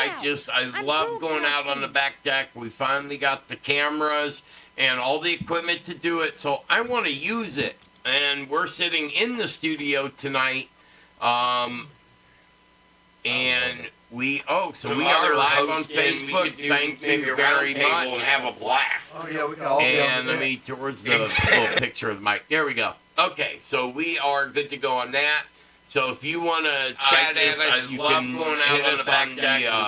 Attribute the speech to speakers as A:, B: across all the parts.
A: I love going out on the back deck. We finally got the cameras and all the equipment to do it, so I want to use it. And we're sitting in the studio tonight, and we are live on Facebook. Thank you very much.
B: And have a blast.
C: Oh yeah, we can all
A: And let me towards the little picture of the mic. There we go. Okay, so we are good to go on that. So if you want to chat at us, you can hit us on the,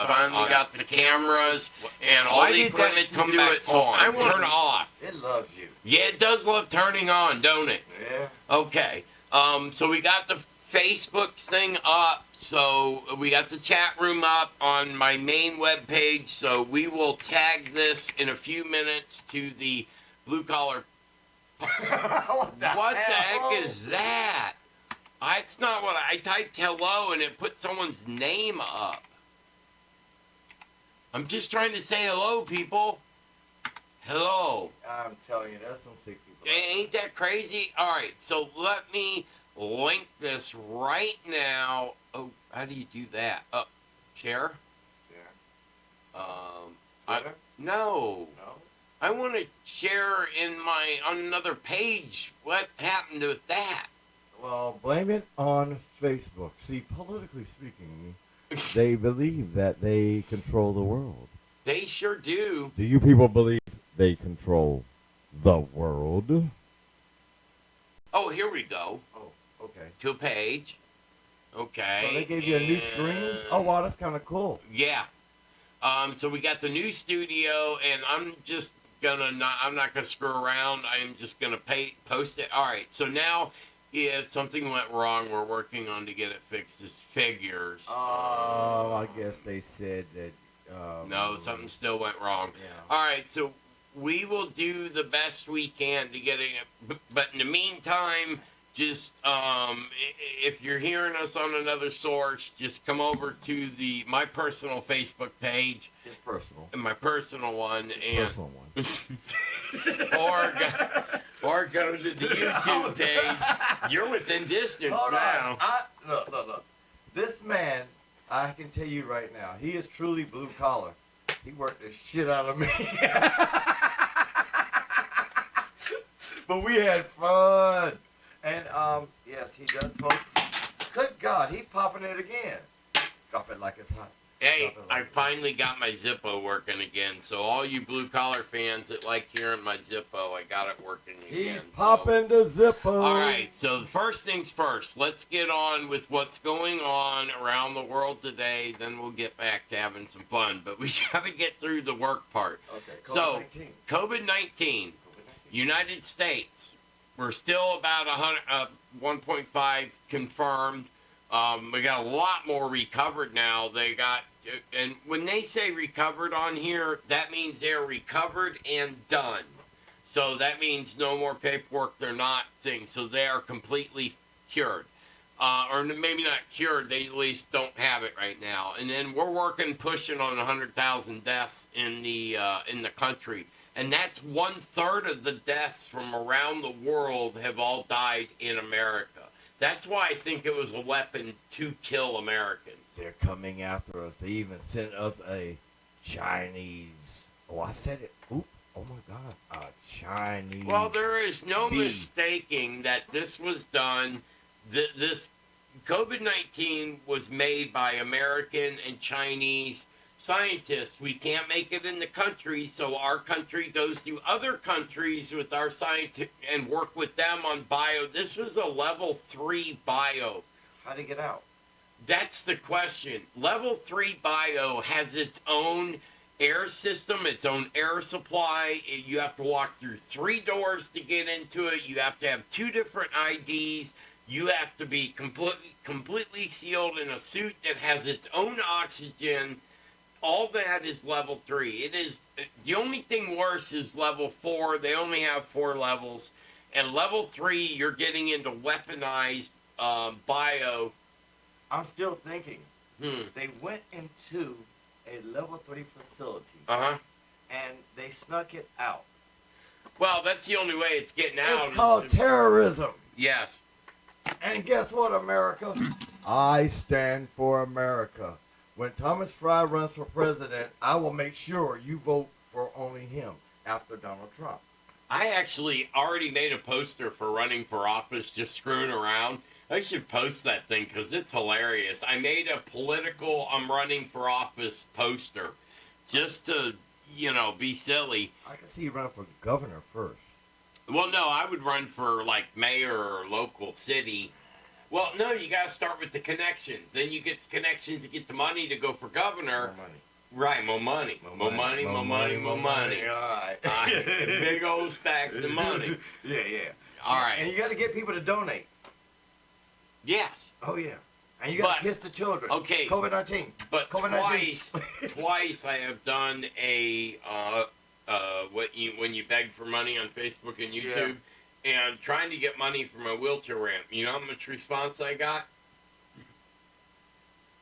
A: finally got the cameras and all the equipment to do it, so I want to turn off.
C: It loves you.
A: Yeah, it does love turning on, don't it?
C: Yeah.
A: Okay, so we got the Facebook thing up, so we got the chat room up on my main webpage, so we will tag this in a few minutes to the Blue Collar.
C: What the
A: heck is that? It's not what I typed hello and it put someone's name up. I'm just trying to say hello, people. Hello.
C: I'm telling you, there's some sick people.
A: Ain't that crazy? All right, so let me link this right now. Oh, how do you do that? Share?
C: Twitter?
A: No.
C: No?
A: I want to share on another page. What happened with that?
D: Well, blame it on Facebook. See, politically speaking, they believe that they control the world.
A: They sure do.
D: Do you people believe they control the world?
A: Oh, here we go.
C: Oh, okay.
A: To a page. Okay.
D: So they gave you a new screen? Oh, wow, that's kind of cool.
A: Yeah. So we got the new studio, and I'm just I'm not gonna screw around. I'm just gonna post it. All right. So now, if something went wrong, we're working on to get it fixed. Just figures.
D: Oh, I guess they said that.
A: No, something still went wrong.
D: Yeah.
A: All right. So we will do the best we can to get it. But in the meantime, just if you're hearing us on another source, just come over to my personal Facebook page.
C: It's personal.
A: And my personal one.
D: Personal one.
A: or go to the YouTube page. You're within distance now.
C: Look. This man, I can tell you right now, he is truly blue collar. He worked the shit out of me. But we had fun. And, yes, he does smoke. Good God, he popping it again. Drop it like it's hot.
A: Hey, I finally got my Zippo working again. So all you blue-collar fans that like hearing my Zippo, I got it working again.
D: He's popping the Zippo.
A: All right, so first things first. Let's get on with what's going on around the world today. Then we'll get back to having some fun. But we got to get through the work part.
C: Okay,
A: So,
C: COVID-19.
A: COVID-19, United States. We're still about 1.5 confirmed. We got a lot more recovered now. And when they say recovered on here, that means they're recovered and done. So that means no more paperwork. They're not things. So they are completely cured. Or maybe not cured. They at least don't have it right now. And then we're pushing on 100,000 deaths in the country. And that's 1/3 of the deaths from around the world have all died in America. That's why I think it was a weapon to kill Americans.
D: They're coming after us. They even sent us a Chinese. Oh, I said it. Oop. Oh, my God. A Chinese.
A: Well, there is no
D: bee.
A: mistaking that this was done. This COVID-19 was made by American and Chinese scientists. We can't make it in the country, so our country goes to other countries with our scientists and work with them on bio. This was a level 3 bio.
C: How'd he get out?
A: That's the question. Level 3 bio has its own air system, its own air supply. You have to walk through 3 doors to get into it. You have to have 2 different IDs. You have to be completely sealed in a suit that has its own oxygen. All that is level 3. It is the only thing worse is level 4. They only have 4 levels, and level 3 you're getting into weaponized bio.
C: I'm still thinking. They went into a level 3 facility. And they snuck it out.
A: Well, that's the only way it's getting out.
D: It's called terrorism.
A: Yes.
D: And guess what, America? I stand for America.
C: when Thomas Fry runs for president, I will make sure you vote for only him after Donald Trump.
A: I actually already made a poster for running for office, just screwing around. I should post that thing because it's hilarious. I made a political I'm running for office poster just to, be silly.
C: I can see you running for governor first.
A: Well, no, I would run for like mayor or local city. Well, no, you got to start with the connections. Then you get the connections to get the money to go for governor.
C: More money.
A: Right, more money. More money. All right. Big old stacks of money.
C: Yeah.
A: All right.
C: And you got to get people to donate.
A: Yes.
C: Oh, yeah. And you got to kiss the children.
A: Okay.
C: COVID-19.
A: But
C: COVID-19.
A: twice I have done a when you beg for money on Facebook and YouTube, and trying to get money for my wheelchair ramp. You know how much response I got?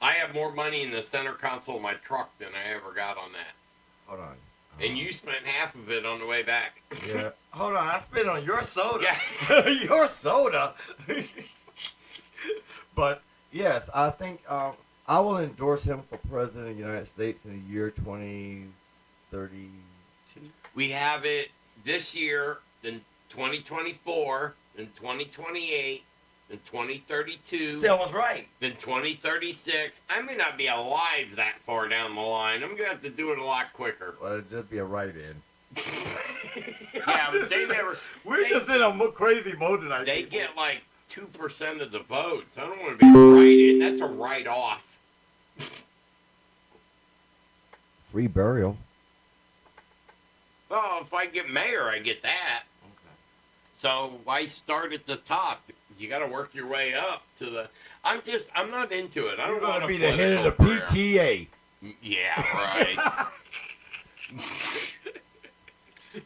A: I have more money in the center console of my truck than I ever got on that.
C: Hold on.
A: And you spent half of it on the way back.
C: Yeah. Hold on. I spent it on your soda.
A: Yeah.
C: Your soda. But, yes, I think I will endorse him for president of the United States in the year 2032.
A: We have it this year, then 2024, then 2028, then 2032.
C: See, I was right.
A: Then 2036. I may not be alive that far down the line. I'm going to have to do it a lot quicker.
C: Well, it'd just be a write-in.
A: Yeah, but they never...
C: We're just in a crazy mode tonight.
A: They
C: people.
A: get like 2% of the votes. I don't want to be a write-in. That's a write-off.
C: Free burial.
A: Well, if I get mayor, I get that.
C: Okay.
A: So why start at the top? You got to work your way up to the... I'm not into it. I don't want to
C: be the head of the PTA.
A: Yeah, right.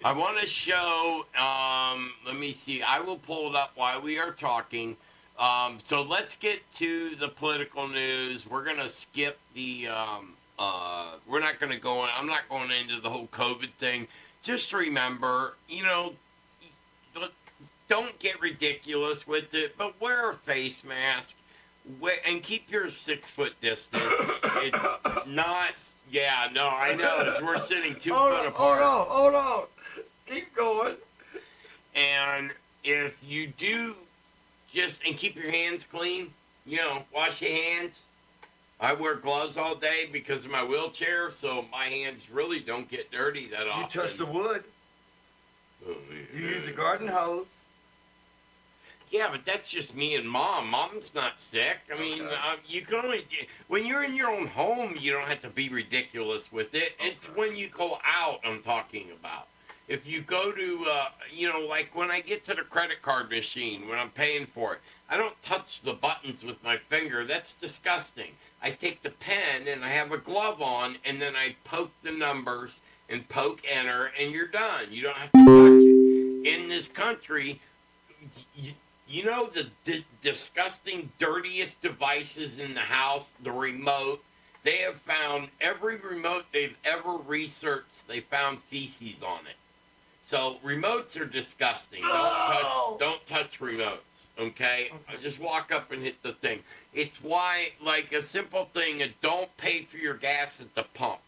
A: I want to show, let me see. I will pull it up while we are talking. So let's get to the political news. We're going to skip the, we're not going to go on. I'm not going into the whole COVID thing. Just remember, don't get ridiculous with it, but wear a face mask and keep your 6 foot distance. It's not, yeah, no, I know. We're sitting 2 foot apart.
C: Hold on. Keep going.
A: And if you do and keep your hands clean, wash your hands. I wear gloves all day because of my wheelchair, so my hands really don't get dirty that often.
C: You touch the wood.
A: Oh, yeah.
C: You use the garden hose.
A: Yeah, but that's just me and Mom. Mom's not sick. I mean, you can only... When you're in your own home, you don't have to be ridiculous with it. Okay. It's when you go out I'm talking about. If you go to, like when I get to the credit card machine, when I'm paying for it, I don't touch the buttons with my finger. That's disgusting. I take the pen and I have a glove on, and then I poke the numbers and poke enter, and you're done. You don't have to touch it. In this country, you know the disgusting, dirtiest devices in the house, the remote. They have found every remote they've ever researched, they found feces on it. So remotes are disgusting. Don't touch remotes. Okay? Just walk up and hit the thing. It's why, like a simple thing, don't pay for your gas at the pump.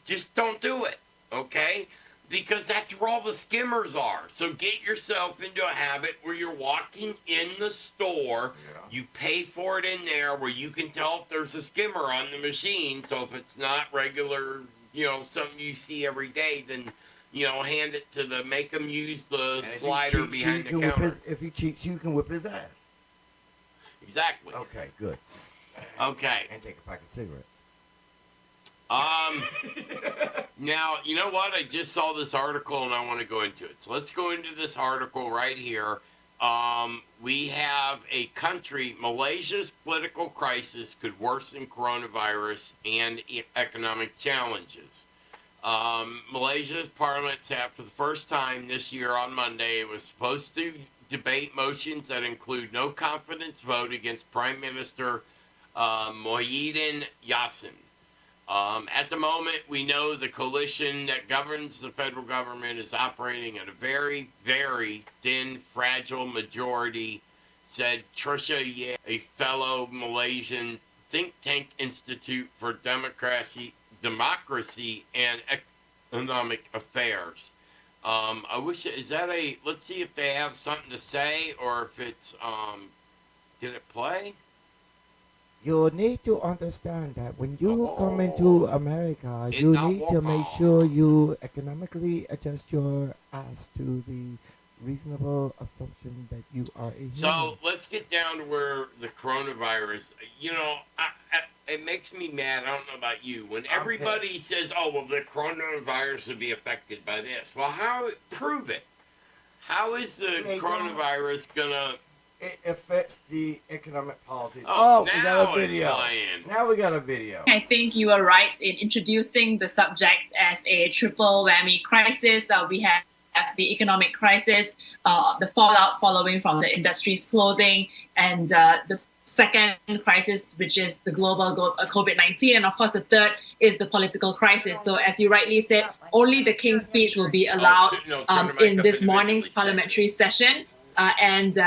A: Just don't do it. Okay? Because that's where all the skimmers are. So get yourself into a habit where you're walking in the store, you pay for it in there where you can tell if there's a skimmer on the machine. So if it's not regular, something you see every day, then, hand it to make them use the slider behind the counter.
C: If he cheats, you can whip his ass.
A: Exactly.
C: Okay, good.
A: Okay.
C: And take a pack of cigarettes.
A: Now, you know what? I just saw this article and I want to go into it. So let's go into this article right here. We have a country, Malaysia's political crisis could worsen coronavirus and economic challenges. Malaysia's parliament sat for the first time this year on Monday. It was supposed to debate motions that include no confidence vote against Prime Minister Muhyiddin Yassin. At the moment, we know the coalition that governs the federal government is operating at a very, very thin, fragile majority, said Trisha Ye, a fellow Malaysian think tank institute for democracy and economic affairs. I wish, is that let's see if they have something to say, or if it's, did it play?
D: You need to understand that when you come into America,
A: It's
D: you
A: not
D: need to make
A: walk.
D: sure you economically adjust your ass to the reasonable assumption that you are a human.
A: So let's get down to where the coronavirus, it makes me mad. I don't know about you. When
C: I'm
A: everybody
C: pissed.
A: says, oh, well, the coronavirus will be affected by this. Well, prove it. How is the
C: They don't.
A: coronavirus going to...
C: It affects the economic policies.
A: Oh,
C: we got
A: now
C: a
A: it's
C: video.
A: playing.
C: Now we got a video.
B: I think you are right in introducing the subject as a triple whammy crisis. We have the economic crisis, the fallout following from the industry's closing, and the second crisis, which is the global COVID-19, and of course the third is the political crisis. So as you rightly said, only the King's speech will be allowed in this morning's parliamentary session, and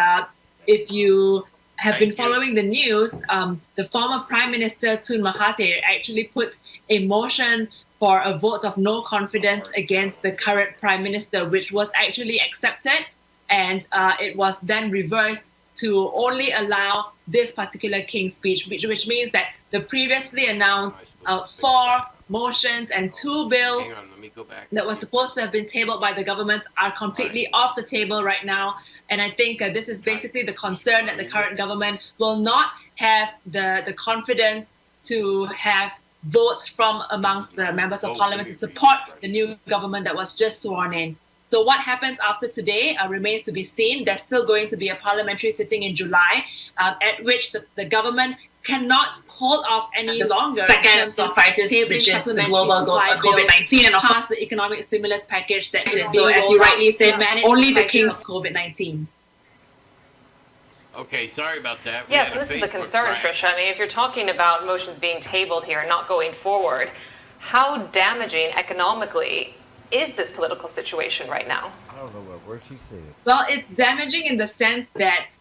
B: if you have been following the news, the former Prime Minister Tun Mahathir actually put a motion for a vote of no confidence against the current Prime Minister, which was actually accepted, and it was then reversed to only allow this particular King's speech, which means that the previously announced 4 motions and 2 bills
A: Hang on, let me go back.
B: that were supposed to have been tabled by the government are completely off the table right now. And I think this is basically the concern that the current government will not have the confidence to have votes from amongst the members of parliament to support the new government that was just sworn in. So what happens after today remains to be seen. There's still going to be a parliamentary sitting in July at which the government cannot hold off any longer. Second crisis, which is the global COVID-19, and of course the economic stimulus package that is, so as you rightly said, only the King's COVID-19.
A: Okay, sorry about that.
E: Yes, and this is the concern, Tricia. I mean, if you're talking about motions being tabled here and not going forward, how damaging economically is this political situation right now?
D: I don't know what word she said.
B: Well, it's damaging in the sense that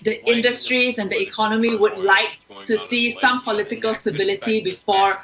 B: the industries and the economy would like to see some political stability before,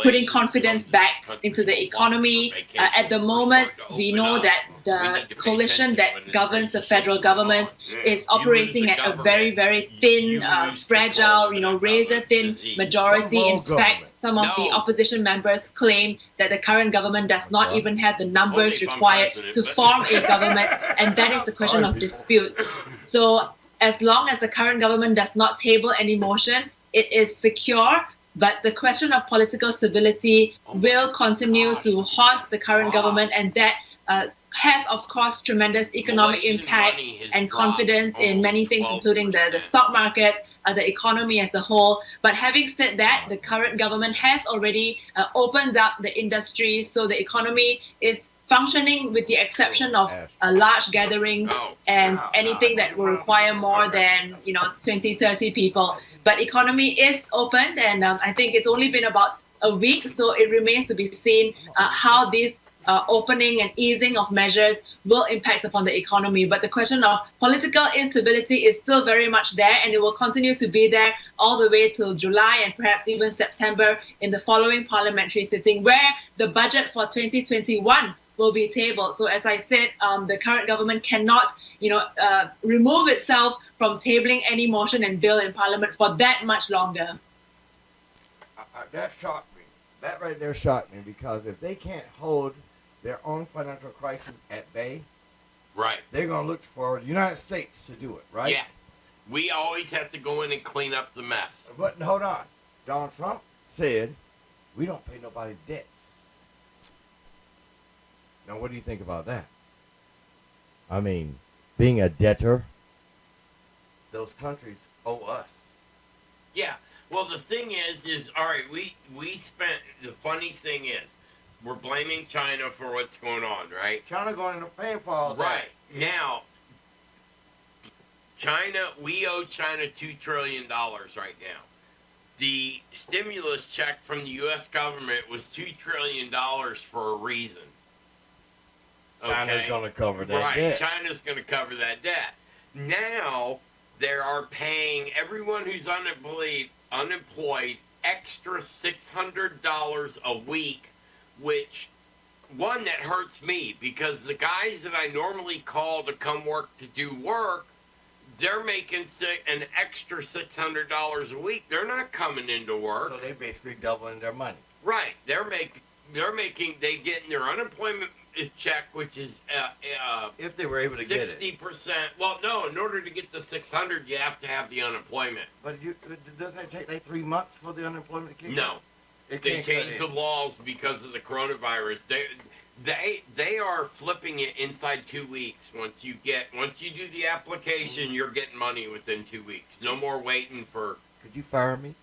B: putting confidence back into the economy. At the moment, we know that the coalition that governs the federal government is operating at a very, very thin, fragile, razor-thin majority. In fact, some of the opposition members claim that the current government does not even have the numbers required to form a government, and that is the question of dispute. So as long as the current government does not table any motion, it is secure. But the question of political stability will continue to haunt the current government, and that has, of course, tremendous economic impact and confidence in many things, including the stock market, the economy as a whole. But having said that, the current government has already opened up the industry, so the economy is functioning with the exception of large gatherings and anything that will require more than 20, 30 people. But economy is opened, and I think it's only been about a week, so it remains to be seen how these opening and easing of measures will impact upon the economy. But the question of political instability is still very much there, and it will continue to be there all the way till July and perhaps even September in the following parliamentary sitting, where the budget for 2021 will be tabled. So as I said, the current government cannot, remove itself from tabling any motion and bill in parliament for that much longer.
C: That shocked me. That right there shocked me, because if they can't hold their own financial crisis at bay,
A: right,
C: they're going to look for the United States to do it, right?
A: Yeah. We always have to go in and clean up the mess.
C: But hold on. Donald Trump said, we don't pay nobody's debts. Now, what do you think about that?
D: I mean, being a debtor.
C: Those countries owe us.
A: Yeah. Well, the thing is all right, we spent, the funny thing is, we're blaming China for what's going on, right?
C: China going to pay for all that.
A: Right. Now, China, we owe China $2 trillion right now. The stimulus check from the U.S. government was $2 trillion for a reason.
C: China's
A: Okay?
C: going to cover that
A: Right,
C: debt.
A: China's going to cover that debt. Now, they are paying everyone who's unemployed unemployed extra $600 a week, which one that hurts me because the guys that I normally call to come work to do work, they're making an extra $600 a week. They're not coming into work.
D: So they basically doubling their money.
A: Right. They get their unemployment check, which is
D: If they were able to get it.
A: 60%. Well, no, in order to get the 600, you have to have the unemployment.
D: But doesn't it take like 3 months for the unemployment to kick in?
A: No.
D: It
A: They
D: can't
A: changed the
D: cut in.
A: laws because of the coronavirus. They are flipping it inside 2 weeks. Once you do the application, you're getting money within 2 weeks. No more waiting for.
D: Could you fire me?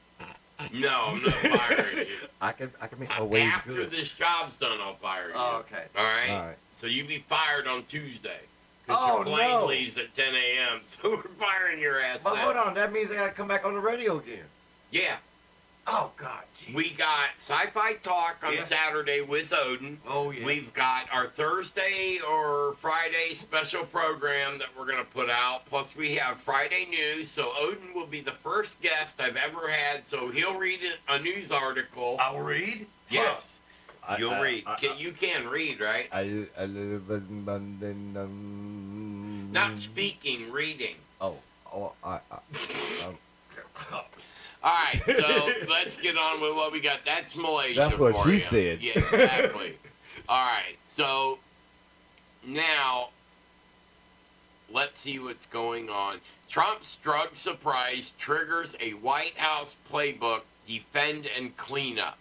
A: No, I'm not firing you.
D: I can make my way
A: After
D: good.
A: this job's done, I'll fire you.
C: Oh, okay.
A: All right.
D: All right.
A: So you be fired on Tuesday. 'Cause
C: Oh,
A: your plane
C: no.
A: leaves at 10 a.m. So we're firing your ass.
C: But
A: then.
C: hold on, that means I gotta come back on the radio again.
A: Yeah.
C: Oh God, geez.
A: We got Sci-Fi Talk on
C: Yes.
A: Saturday with Odin.
C: Oh yeah.
A: We've got our Thursday or Friday special program that we're going to put out. Plus, we have Friday news. So, Odin will be the first guest I've ever had. So, he'll read a news article.
C: I'll read.
A: Yes,
D: I-
A: you'll
D: I-
A: read.
D: I-
A: You can read, right?
D: I live
A: Not speaking, reading.
D: Oh, um,
A: All right, so let's get on with what we got. That's Malaysia.
D: That's what
A: for
D: she
A: you.
D: said.
A: Yeah, exactly. All right, so now let's see what's going on. Trump's drug surprise triggers a White House playbook: defend and clean up.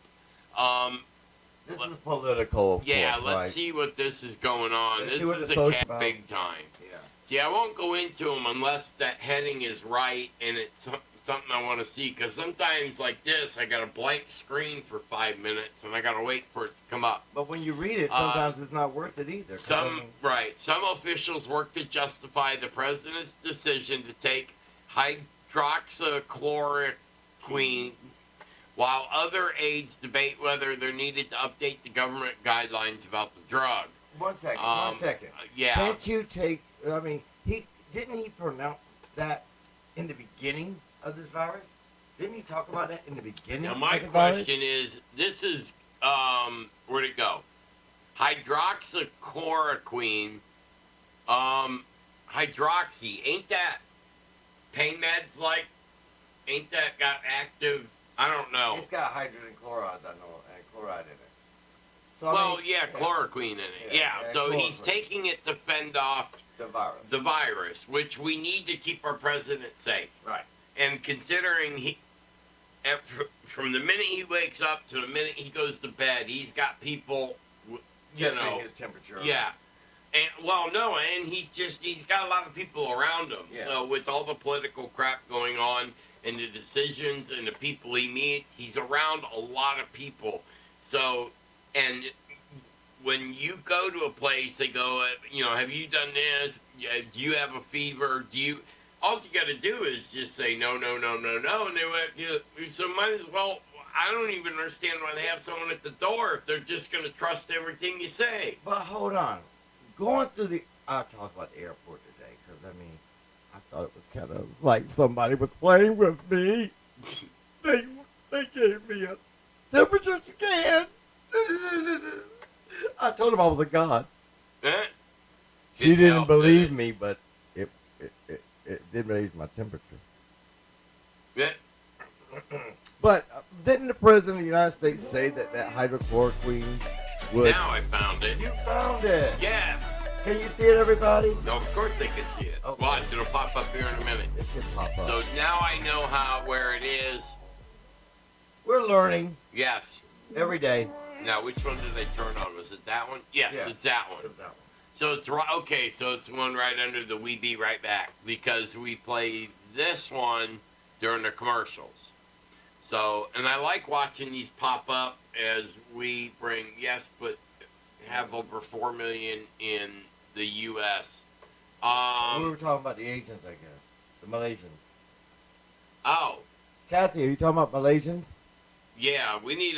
D: this is political, of
A: Yeah,
D: course,
A: let's
D: right?
A: see what this is going on.
D: Let's
A: This
D: see what
A: is
D: the
A: a
D: social-
A: cat big time.
C: Yeah.
A: See, I won't go into them unless that heading is right and it's something I want to see. Because sometimes, like this, I got a blank screen for 5 minutes and I got to wait for it to come up.
D: But when you read it, sometimes it's not worth it either. 'cause I mean,
A: Some officials work to justify the president's decision to take hydroxychloroquine, while other aides debate whether they're needed to update the government guidelines about the drug.
C: 1 second.
A: Um,
C: 1 second.
A: Yeah.
D: Can't you take? I mean, he pronounce that in the beginning of this virus? Didn't he talk about that in the beginning?
A: Now my
D: of the virus?
A: question is, this is where'd it go? Hydroxychloroquine, hydroxy. Ain't that pain meds? Like, ain't that got active? I don't know.
C: It's got hydrogen chloride, I know, and chloride in it. So
A: Well,
C: I mean,
A: yeah, chloroquine in it.
C: Yeah,
A: Yeah,
C: yeah,
A: so he's
C: chloroquine.
A: taking it to fend off
C: the virus.
A: the virus, which we need to keep our president safe.
C: Right.
A: And considering from the minute he wakes up to the minute he goes to bed, he's got people,
C: Testing his temperature.
A: Yeah. And he's got a lot of people around him.
C: Yeah.
A: So with all the political crap going on and the decisions and the people he meets, he's around a lot of people. So, and when you go to a place, they go, have you done this? Do you have a fever? All you got to do is just say no, no, no, no, no, and they went. So might as well. I don't even understand why they have someone at the door if they're just going to trust everything you say.
D: But hold on, going through the. I'll talk about the airport today because I mean, I thought it was kind of like somebody was playing with me. They gave me a temperature scan. I told him I was a god.
A: Eh?
D: She
A: Didn't
D: didn't
A: help,
D: believe
A: did it?
D: me, but it did raise my temperature.
A: Yeah.
D: But didn't the president of the United States say that hydrochloroquine would?
A: Now I found it.
D: You found it.
A: Yes.
D: Can you see it, everybody?
A: No, of course they can see it.
D: Okay.
A: Watch, it'll pop up here in a minute.
D: It should pop up.
A: So now I know where it is.
D: We're learning
A: Yes.
D: every day.
A: Now, which one did they turn on? Was it that one? Yes,
C: Yeah.
A: it's that one. So it's right. Okay, so it's the one right under the "We Be Right Back" because we play this one during the commercials. So, and I like watching these pop up as we bring but have over 4 million in the U.S.
D: We were talking about the Asians, I guess. The Malaysians.
A: Oh,
D: Kathy, are you talking about Malaysians?
A: yeah, we need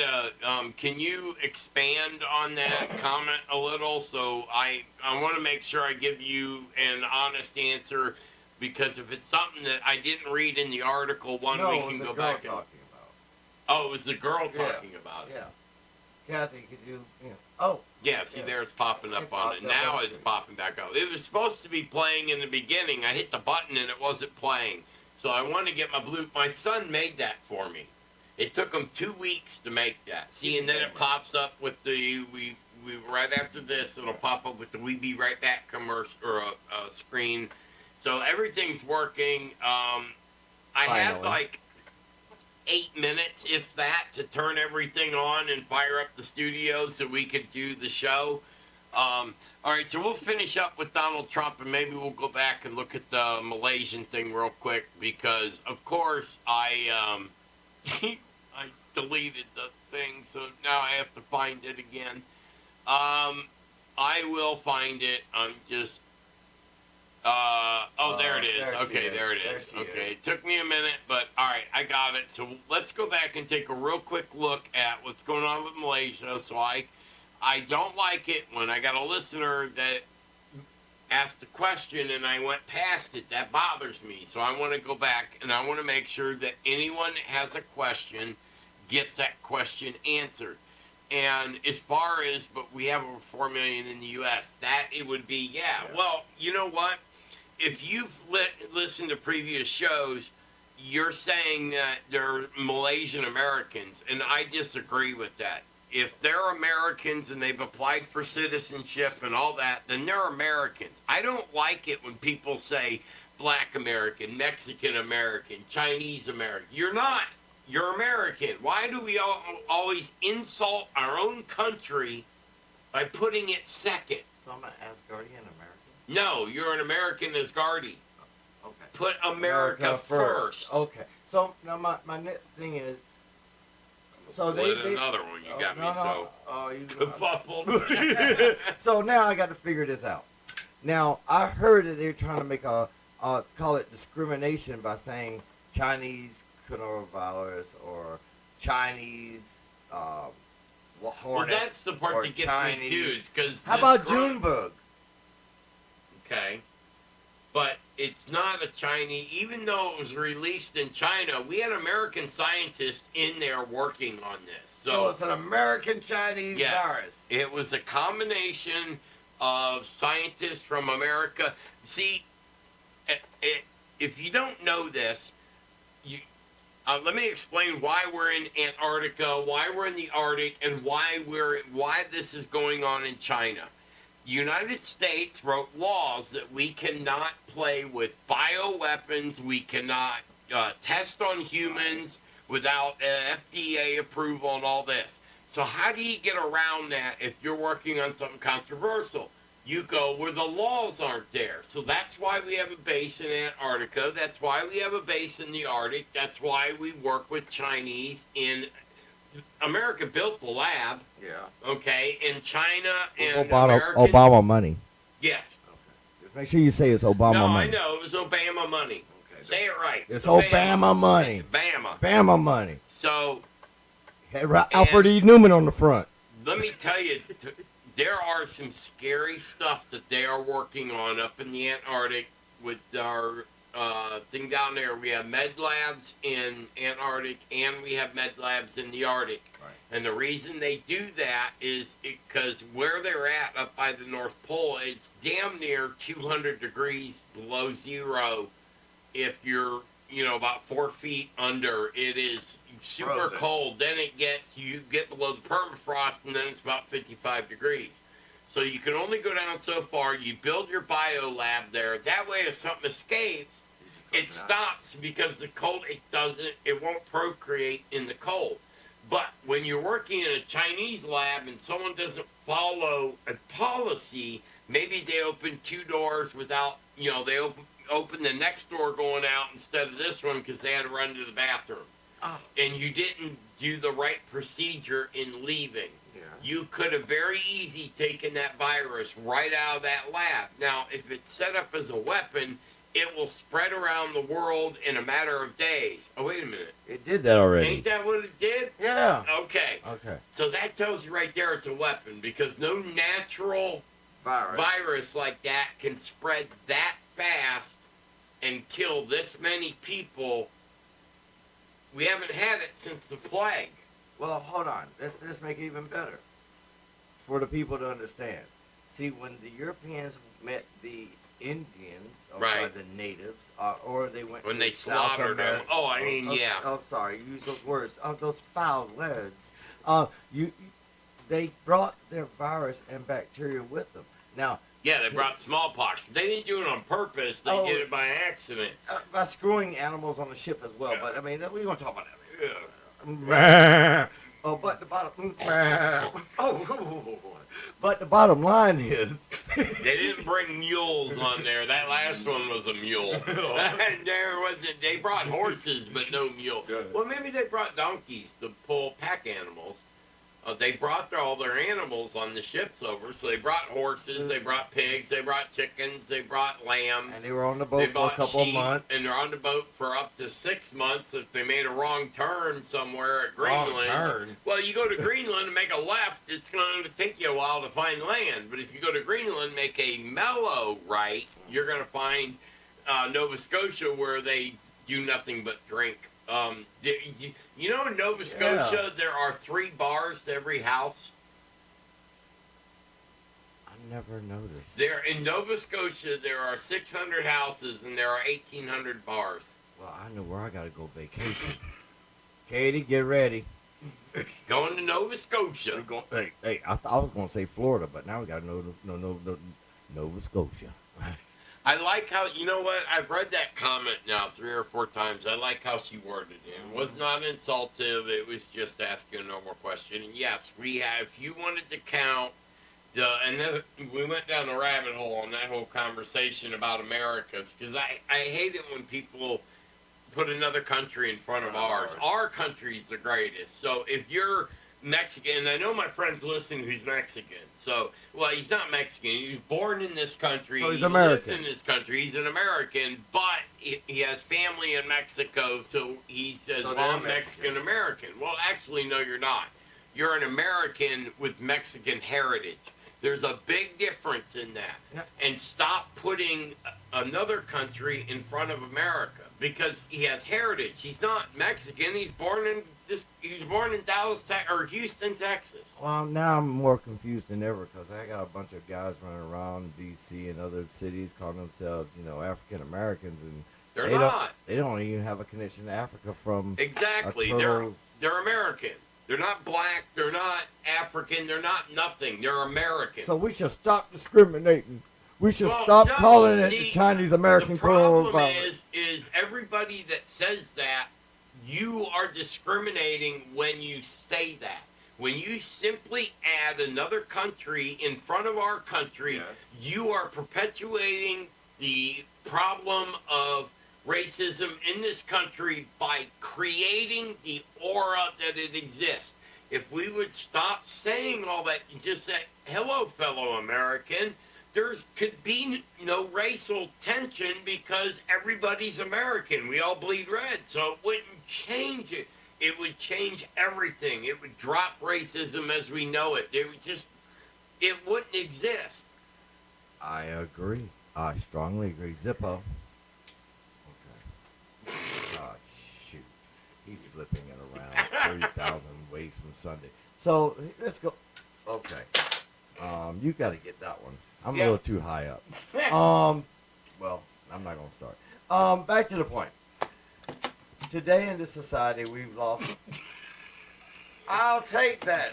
A: can you expand on that comment a little? So I want to make sure I give you an honest answer because if it's something that I didn't read in the article,
C: No,
A: we
C: it was
A: can
C: the
A: go
C: girl
A: back and.
C: talking.
A: Oh, it was the girl talking about it.
C: Yeah. Kathy, could you know? Oh.
A: Yeah, see, there it's popping up on it. Now it's popping back up. It was supposed to be playing in the beginning. I hit the button and it wasn't playing. So I wanted to get my son made that for me. It took him 2 weeks to make that. See, and then it pops up with we right after this, it'll pop up with the "We Be Right Back" commercial or a screen. So everything's working. I had like 8 minutes, if that, to turn everything on and fire up the studio so we could do the show. All right, so we'll finish up with Donald Trump, and maybe we'll go back and look at the Malaysian thing real quick because, of course, I deleted the thing, so now I have to find it again. I will find it. I'm just. There it is. Okay, there it is. Okay, it took me a minute, but all right, I got it. So let's go back and take a real quick look at what's going on with Malaysia. So I don't like it when I got a listener that asked a question and I went past it. That bothers me. So I want to go back and I want to make sure that anyone that has a question gets that question answered. And as far as, but we have over 4 million in the U.S., that it would be, well, you know what? If you've listened to previous shows, you're saying that they're Malaysian Americans, and I disagree with that. If they're Americans and they've applied for citizenship and all that, then they're Americans. I don't like it when people say Black American, Mexican American, Chinese American. You're not. You're American. Why do we always insult our own country by putting it second?
C: So I'm an Asgardian American?
A: No, you're an American Asgardi.
C: Okay.
A: Put America first.
C: Okay. So now my next thing is, so they
A: another one. You got me so
C: you
A: kerfuffled.
C: So now I got to figure this out. Now I heard that they're trying to make call it discrimination by saying Chinese coronavirus or Chinese hornet.
A: Well, that's the part that gets me too. Because
C: how about Junebug?
A: Okay, but it's not a Chinese. Even though it was released in China, we had American scientists in there working on this.
C: So it's an American Chinese virus.
A: It was a combination of scientists from America. See, if you don't know this, let me explain why we're in Antarctica, why we're in the Arctic, and why this is going on in China. The United States wrote laws that we cannot play with bioweapons, we cannot test on humans without FDA approval and all this. So how do you get around that if you're working on something controversial? You go where the laws aren't there. So that's why we have a base in Antarctica. That's why we have a base in the Arctic. That's why we work with Chinese in America built the lab.
C: Yeah.
A: Okay. In China and
D: Obama money.
A: Yes.
C: Okay.
D: Just make sure you say it's Obama money.
A: No, I know. It was Obama money. Okay. Say it right.
D: It's Obama money.
A: It's Bama.
D: Bama money.
A: So.
D: Alfred E. Newman on the front.
A: Let me tell you, there are some scary stuff that they are working on up in the Antarctic with our thing down there. We have med labs in Antarctic and we have med labs in the Arctic.
C: Right.
A: And the reason they do that is because where they're at up by the North Pole, it's damn near 200 degrees below zero. If you're, about 4 feet under, it is super
C: frozen.
A: Cold. Then you get below the permafrost, and then it's about 55 degrees. So you can only go down so far. You build your bio lab there. That way, if something escapes, it stops because the cold, it won't procreate in the cold. But when you're working in a Chinese lab and someone doesn't follow a policy, maybe they open 2 doors without, they open the next door going out instead of this one because they had to run to the bathroom. Oh. And you didn't do the right procedure in leaving.
C: Yeah.
A: You could have very easy taken that virus right out of that lab. Now, if it's set up as a weapon, it will spread around the world in a matter of days. Oh, wait a minute.
D: It did that already.
A: Ain't that what it did?
C: Yeah.
A: Okay.
C: Okay.
A: So that tells you right there it's a weapon because no natural virus like that can spread that fast and kill this many people We haven't had it since the plague.
C: Well, hold on. Let's make it even better for the people to understand. See, when the Europeans met the Indians, or
A: Right.
C: sorry, the natives, or they went
A: When
C: to
A: they
C: South
A: slaughtered them.
C: America.
A: Oh, I mean, yeah.
C: Oh, sorry. Use those words. Those foul words. They brought their virus and bacteria with them. Now,
A: Yeah, they brought smallpox. They didn't do it on purpose. They
C: Oh.
A: did it by accident.
C: by screwing animals on the ship as well.
A: Yeah.
C: But I mean, we're gonna talk about that.
A: Yeah.
C: Oh, but the bottom. But the bottom line is,
A: They didn't bring mules on there. That last one was a mule. There wasn't. They brought horses, but no mule. Well, maybe they brought donkeys to pull pack animals. They brought all their animals on the ships over. So they brought horses, they brought pigs, they brought chickens, they brought lambs.
C: and they were on the
A: They
C: boat for a
A: bought
C: couple
A: sheep,
C: months.
A: and they're on the boat for up to 6 months if they made a wrong turn somewhere at Greenland.
C: turn?
A: Well, you go to Greenland and make a left, it's going to take you a while to find land. But if you go to Greenland, make a mellow right, you're going to find Nova Scotia where they do nothing but drink. You know, in Nova Scotia, there are 3 bars to every house.
C: I never noticed.
A: There in Nova Scotia, there are 600 houses and there are 1,800 bars.
C: Well, I know where I gotta go vacation. Katie, get ready.
A: Going to Nova Scotia.
C: Hey, I was gonna say Florida, but now we gotta know Nova Scotia.
A: I like how, you know what, I've read that comment now 3 or 4 times. I like how she worded it. It was not insultive. It was just asking a normal question. And yes, we have, if you wanted to count, and then we went down the rabbit hole on that whole conversation about America's, because I hate it when people put another country in front of ours. Our country's the greatest. So if you're Mexican, and I know my friend's listening who's Mexican. So, well, he's not Mexican. He was born in this country.
C: So he's
A: he
C: American.
A: lived in this country. He's an American, but he has family in Mexico, so he says,
C: So
A: well,
C: they're
A: I'm Mexican-American. Well, actually, no, you're not. You're an American with Mexican heritage. There's a big difference in that.
C: Yep.
A: And stop putting another country in front of America because he has heritage. He's not Mexican. He's born in Dallas, or Houston, Texas.
C: Well, now I'm more confused than ever because I got a bunch of guys running around D.C. and other cities calling themselves, African Americans, and
A: They're
C: they
A: not.
C: They don't even have a connection to Africa from
A: Exactly.
C: turtles.
A: They're American. They're not black. They're not African. They're not nothing. They're American.
C: So we should stop discriminating. We should
A: Well,
C: stop
A: no,
C: calling it
A: see,
C: the Chinese American
A: The problem
C: coronavirus.
A: is everybody that says that, you are discriminating when you say that. When you simply add another country in front of our country,
C: Yes.
A: you are perpetuating the problem of racism in this country by creating the aura that it exists. If we would stop saying all that and just say, hello, fellow American, there could be no racial tension because everybody's American. We all bleed red, so it wouldn't change it. It would change everything. It would drop racism as we know it. It wouldn't exist.
C: I agree. I strongly agree. Zippo. Okay. Oh, shoot. He's flipping it around 30,000 ways from Sunday. So, let's go. Okay. You got to get that one. I'm a little too high up. Well, I'm not going to start. Back to the point. Today in this society, we've lost. I'll take that.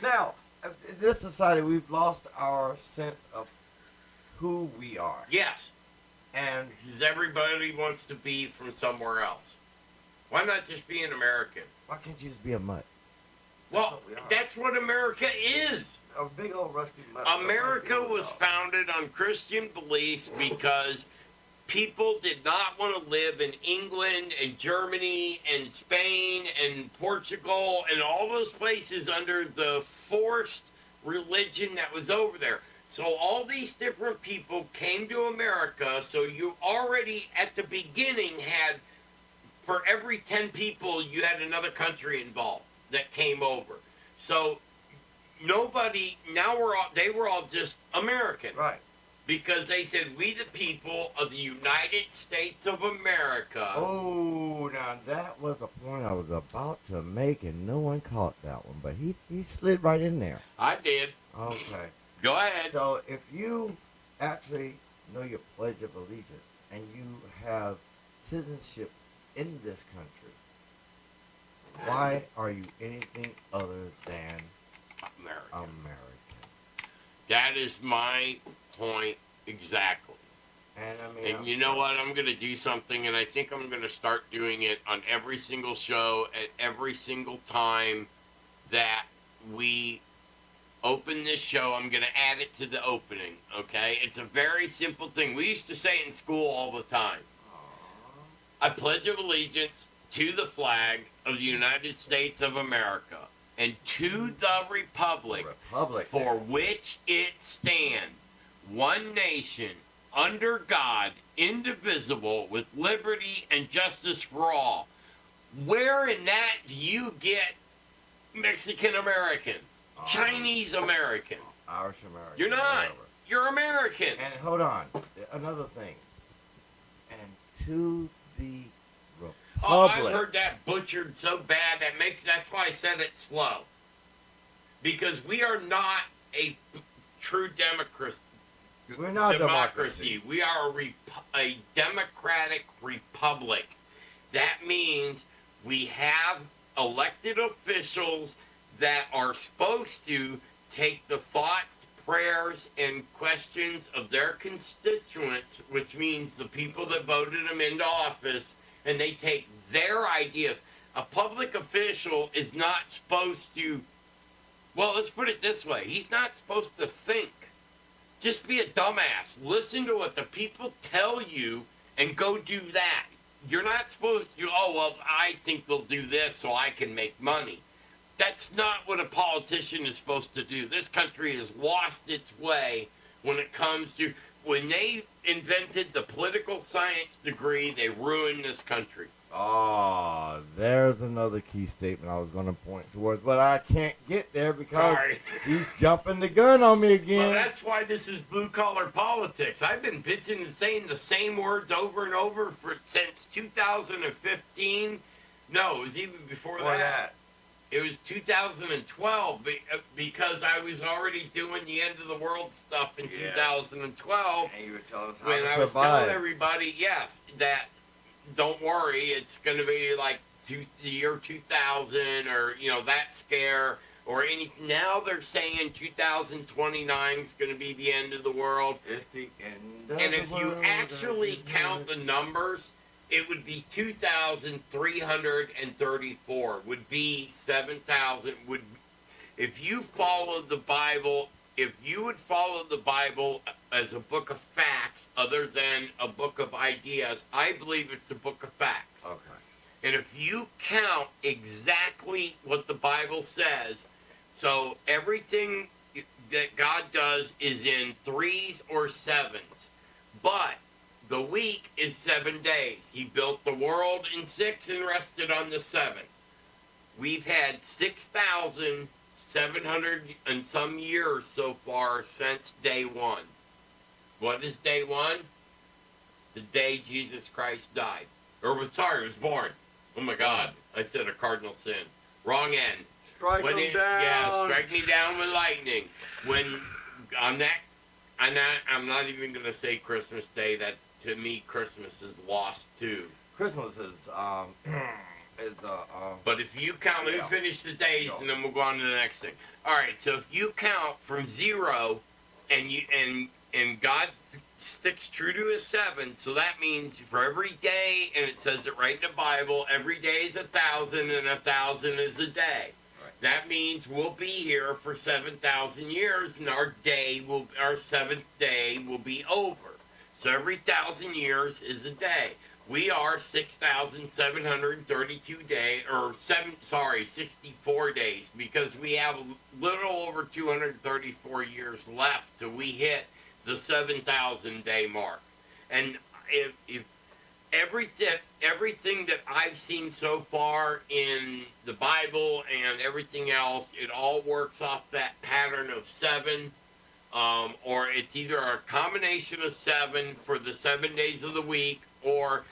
C: Now, in this society, we've lost our sense of who we are.
A: Yes,
C: And
A: because everybody wants to be from somewhere else. Why not just be an American?
C: why can't you just be a mutt?
A: Well,
C: what we are.
A: that's what America is.
C: A big old rusty mutt.
A: America was founded on Christian beliefs because people did not want to live in England and Germany and Spain and Portugal and all those places under the forced religion that was over there. So all these different people came to America, so you already at the beginning had, for every 10 people, you had another country involved that came over. So nobody, they were all just American.
C: Right.
A: because they said, "We the people of the United States of America."
C: Oh, now that was a point I was about to make, and no one caught that one, but he slid right in there.
A: I did.
C: Okay.
A: Go ahead.
C: So if you actually know your Pledge of Allegiance and you have citizenship in this country, why are you anything other than American?
A: That is my point exactly.
C: And I mean,
A: And you know what? I'm going to do something, and I think I'm going to start doing it on every single show at every single time that we open this show. I'm going to add it to the opening, okay? It's a very simple thing. We used to say it in school all the time. I pledge allegiance to the flag of the United States of America and to the republic for which it stands, one nation, under God, indivisible, with liberty and justice for all. Where in that do you get Mexican American, Chinese American,
C: Irish American?
A: You're not.
C: Whatever.
A: You're American.
C: And hold on, another thing. And to the republic.
A: Oh, I've heard that butchered so bad that's why I said it slow. Because we are not a true democracy.
C: We're not democracy.
A: We are a democratic republic. That means we have elected officials that are supposed to take the thoughts, prayers, and questions of their constituents, which means the people that voted them into office, and they take their ideas. A public official is not supposed to, well, let's put it this way. He's not supposed to think. Just be a dumbass. Listen to what the people tell you and go do that. You're not supposed to, oh, well, I think they'll do this so I can make money. That's not what a politician is supposed to do. This country has lost its way when it comes to, when they invented the political science degree, they ruined this country.
C: Oh, there's another key statement I was going to point towards, but I can't get there because he's jumping the gun on me again.
A: Well, that's why this is blue-collar politics. I've been bitching and saying the same words over and over since 2015. No, it was even before that. It was 2012 because I was already doing the end of the world stuff in 2012.
C: And you were telling us how
A: when
C: to
A: I was
C: survive.
A: telling everybody, yes, that don't worry, it's going to be like the year 2000 or, that scare or anything. Now they're saying 2029 is going to be the end of the world.
C: It's the end of
A: And
C: the
A: if you
C: world.
A: actually count the numbers, it would be 2,334, would be 7,000. If you followed the Bible, if you would follow the Bible as a book of facts other than a book of ideas, I believe it's a book of facts.
C: Okay.
A: And if you count exactly what the Bible says, so everything that God does is in 3s or 7s, but the week is 7 days. He built the world in 6 and rested on the 7th. We've had 6,700 and some years so far since day 1. What is day 1? The day Jesus Christ died. Was born. Oh my God, I said a cardinal sin. Wrong end.
C: Strike him down.
A: Yeah, strike me down with lightning. When on that, I'm not even going to say Christmas Day. That, to me, Christmas is lost too.
C: Christmas is
A: But if you count, let me finish the days, and then we'll go on to the next thing. All right, so if you count from 0, and God sticks true to his 7, so that means for every day, and it says it right in the Bible, every day is 1,000, and 1,000 is a day. Right. That means we'll be here for 7,000 years, and our 7th day will be over. So every 1,000 years is a day. We are 6,732 days, 64 days, because we have a little over 234 years left till we hit the 7,000 day mark. And if everything that I've seen so far in the Bible and everything else, it all works off that pattern of 7. or it's either a combination of 7 for the 7 days of the week, or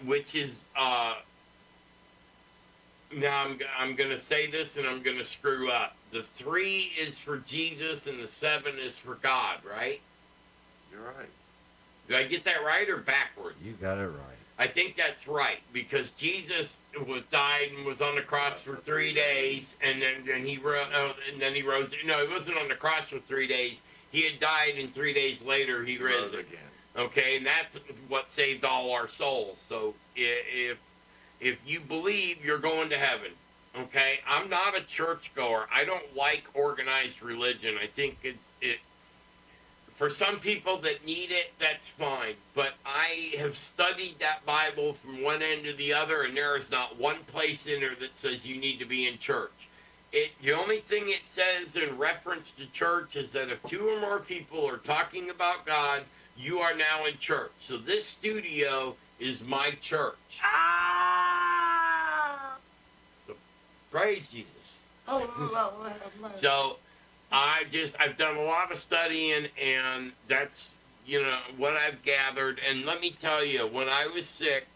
A: which is now I'm going to say this and I'm going to screw up. The 3 is for Jesus and the 7 is for God, right?
C: You're right.
A: Did I get that right or backwards?
C: You got it right.
A: I think that's right, because Jesus died and was on the cross for 3 days, and then he rose. No, he wasn't on the cross for 3 days. He had died, and 3 days later he rose
C: again.
A: Okay, and that's what saved all our souls. So if you believe, you're going to heaven. Okay, I'm not a churchgoer. I don't like organized religion. I think it. For some people that need it, that's fine. But I have studied that Bible from one end to the other, and there is not one place in there that says you need to be in church. The only thing it says in reference to church is that if 2 or more people are talking about God, you are now in church. So this studio is my church. So praise Jesus.
C: Oh, Lord have mercy.
A: So I've done a lot of studying, and that's, what I've gathered. And let me tell you, when I was sick,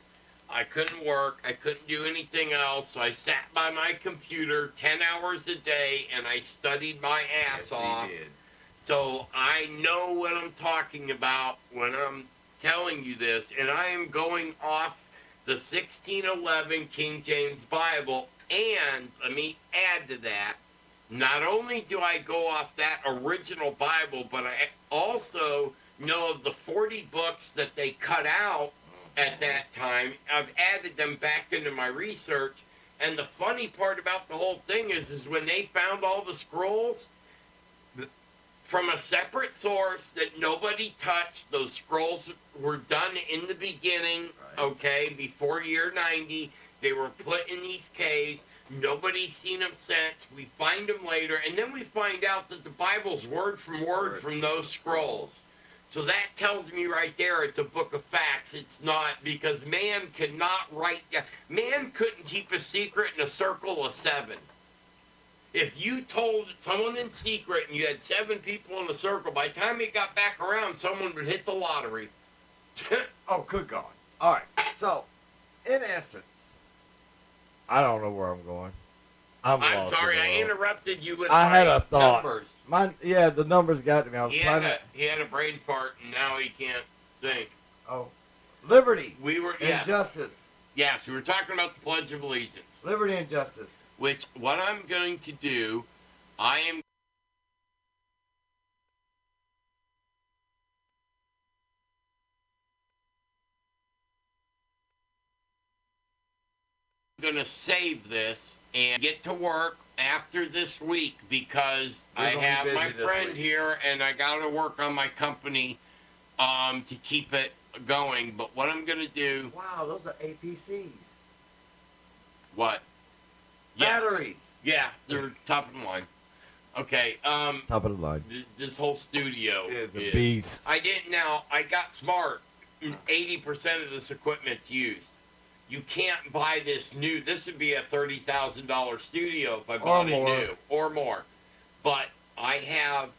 A: I couldn't work. I couldn't do anything else. So I sat by my computer 10 hours a day, and I studied my ass off.
C: Yes, he did.
A: So I know what I'm talking about when I'm telling you this. And I am going off the 1611 King James Bible. And let me add to that. Not only do I go off that original Bible, but I also know of the 40 books that they cut out at that time. I've added them back into my research. And the funny part about the whole thing is when they found all the scrolls from a separate source that nobody touched, those scrolls were done in the beginning, okay, before year 90. They were put in these caves. Nobody's seen them since. We find them later, and then we find out that the Bible's word from word from those scrolls. So that tells me right there it's a book of facts. It's not, because man cannot write down. Man couldn't keep a secret in a circle of 7. If you told someone in secret and you had 7 people in a circle, by the time it got back around, someone would hit the lottery.
C: Oh, good God. All right. So, in essence, I don't know where I'm going.
A: I'm
C: lost
A: sorry,
C: in the
A: I
C: world.
A: interrupted you with
C: I had
A: my
C: a thought.
A: numbers.
C: The numbers got to me. I was
A: He
C: trying
A: had a brain fart, and now he can't think.
C: liberty
A: Yes.
C: and justice.
A: Yes, we were talking about the Pledge of Allegiance.
C: Liberty and justice.
A: Which, what I'm going to do, I am going to save this and get to work after this week, because I
C: gonna be
A: have
C: busy
A: my
C: this
A: friend
C: week.
A: here and I got to work on my company to keep it going. But what I'm going to do,
C: Wow, those are APCs.
A: what? Yes.
C: Batteries.
A: Yeah, they're top of the line. Okay,
C: Top of the line.
A: this whole studio
C: Is a beast.
A: I got smart. 80% of this equipment's used. You can't buy this new. This would be a $30,000 studio if I bought it
C: more.
A: new, or more. But I have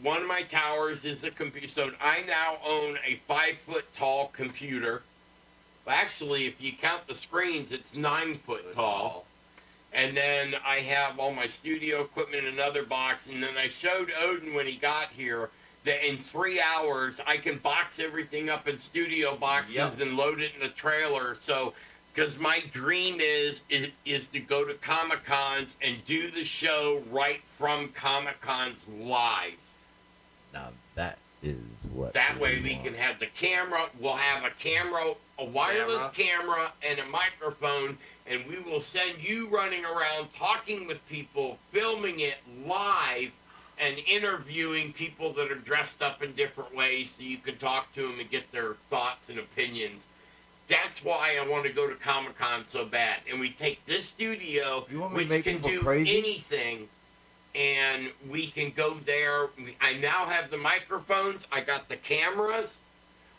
A: one of my towers is a computer. So I now own a 5-foot tall computer. Actually, if you count the screens, it's 9-foot tall. And then I have all my studio equipment in another box. And then I showed Odin when he got here that in 3 hours I can box everything up in studio boxes and load it in the trailer. So, because my dream is to go to Comic-Cons and do the show right from Comic-Cons live.
C: Now that is what.
A: That way we can have the camera. We'll have a camera, a wireless camera, and a microphone, and we will send you running around talking with people, filming it live, and interviewing people that are dressed up in different ways so you can talk to them and get their thoughts and opinions. That's why I want to go to Comic-Con so bad. And we take this studio,
C: You want me to
A: which
C: make
A: can
C: people
A: do
C: crazy?
A: anything, and we can go there. I now have the microphones. I got the cameras.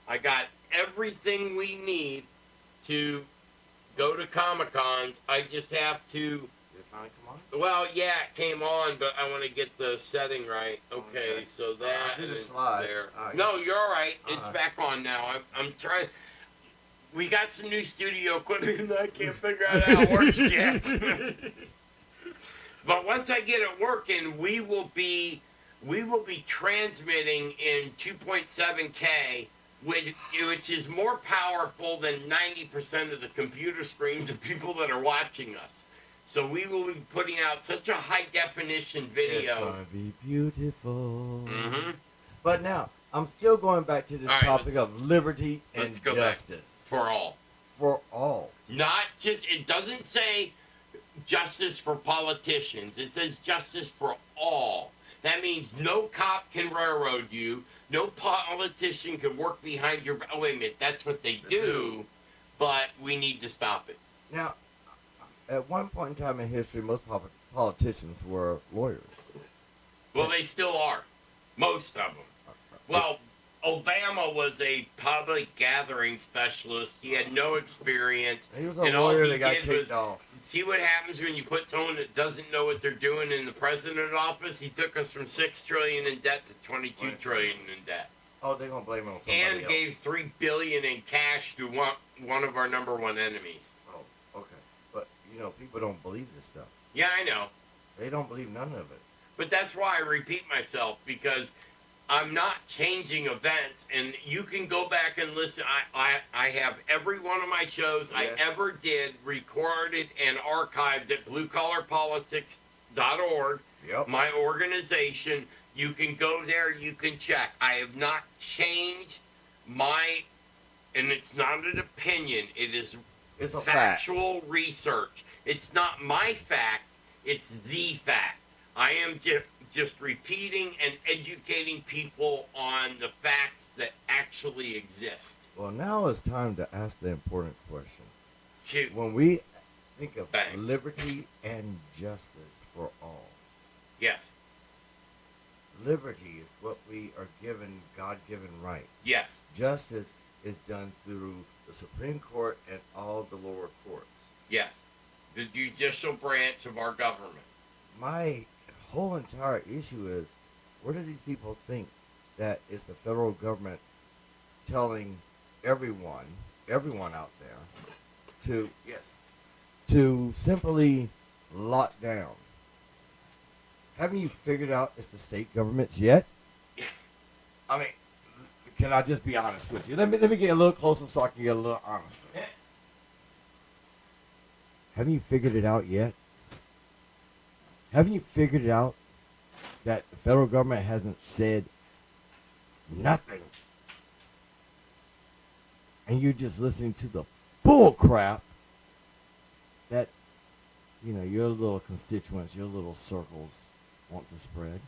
A: I got everything we need to go to Comic-Cons. I just have to...
C: Did it finally come on?
A: Well, yeah, it came on, but I want to get the setting right. Okay, so that
C: do the
A: is
C: slide.
A: there.
C: All right.
A: No, you're all right. It's
C: right.
A: back on now. I'm trying. We got some new studio equipment, and I can't figure out how it works yet. But once I get it working, we will be transmitting in 2.7K, which is more powerful than 90% of the computer screens of people that are watching us. So we will be putting out such a high definition video.
C: It's gonna be beautiful.
A: Mm-hmm.
C: But now I'm still going back to this
A: All right,
C: topic of liberty and
A: let's go back.
C: justice
A: For all.
C: for all.
A: Not just, it doesn't say justice for politicians. It says justice for all. That means no cop can railroad you. No politician can work behind your... Oh, wait a minute. That's what they do. But we need to stop it.
C: Now, at one point in time in history, most politicians were lawyers.
A: Well, they still are. Most of them. Well, Obama was a public gathering specialist. He had no experience.
C: He was a
A: and all
C: lawyer
A: he
C: that got
A: did
C: kicked
A: was
C: off.
A: see what happens when you put someone that doesn't know what they're doing in the president office. He took us from $6 trillion in debt to $22 trillion in debt,
C: Oh, they're gonna blame it on somebody
A: and
C: else.
A: gave $3 billion in cash to one of our number one enemies.
C: Oh, okay. But you know, people don't believe this stuff.
A: Yeah, I know,
C: They don't believe none of it.
A: but that's why I repeat myself, because I'm not changing events, and you can go back and listen. I have every one of my shows I
C: Yes.
A: ever did recorded and archived at bluecollarpolitics.org,
C: Yep.
A: my organization. You can go there, you can check. I have not changed my, and it's not an opinion, it is
C: It's a fact.
A: factual research. It's not my fact, it's the fact. I am just repeating and educating people on the facts that actually exist.
C: Well, now it's time to ask the important question.
A: Shoot.
C: When we think of
A: Bang.
C: liberty and justice for all,
A: Yes.
C: liberty is what we are given God-given rights.
A: Yes.
C: Justice is done through the Supreme Court and all the lower courts.
A: Yes. The judicial branch of our government.
C: My whole entire issue is, where do these people think that it's the federal government telling everyone out there to simply lock down? Haven't you figured out it's the state governments yet? I mean, can I just be honest with you? Let me get a little closer so I can get a little honest. Haven't you figured it out yet? Haven't you figured it out that the federal government hasn't said nothing? And you're just listening to the bull crap that, you know, your little constituents, your little circles want to spread.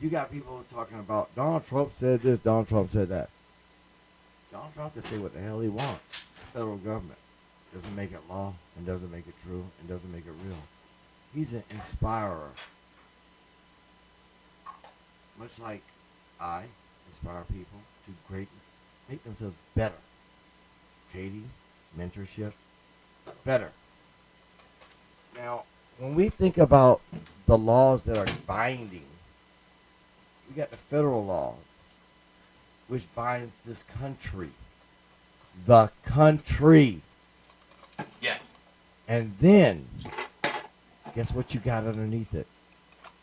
C: You got people talking about Donald Trump said this, Donald Trump said that. Donald Trump can say what the hell he wants. The federal government doesn't make it law and doesn't make it true and doesn't make it real. He's an inspirer. Much like I inspire people to make themselves better. Katie, mentorship, better. Now, when we think about the laws that are binding, we got the federal laws, which binds this country. The country.
A: Yes.
C: And then, guess what you got underneath it?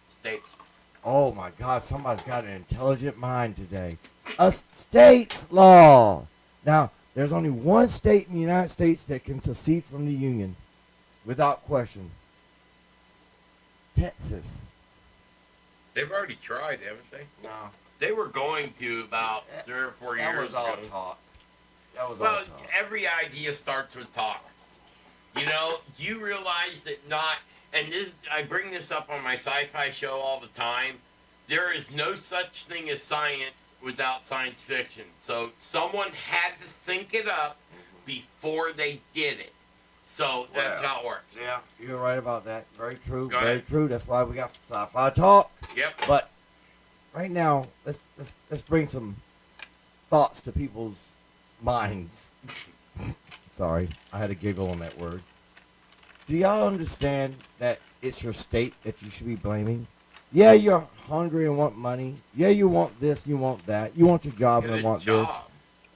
A: States.
C: Oh my God, somebody's got an intelligent mind today. A state's law. Now, there's only one state in the United States that can secede from the Union without question. Texas.
A: They've already tried, haven't they?
C: No.
A: They were going to about 3 or 4 years
C: That was all
A: ago.
C: talk. That was all
A: Well,
C: talk.
A: every idea starts with talk. You know, do you realize that and this, I bring this up on my sci-fi show all the time, there is no such thing as science without science fiction. So someone had to think it up before they did it. So that's how it works.
C: Yeah, you're right about that. Very true.
A: Go
C: Very
A: ahead.
C: true. That's why we got sci-fi talk.
A: Yep.
C: But right now, let's bring some thoughts to people's minds. Sorry, I had a giggle on that word. Do y'all understand that it's your state that you should be blaming? Yeah, you're hungry and want money. Yeah, you want this, you want that. You want your job
A: Get
C: and
A: a
C: want
A: job.
C: this.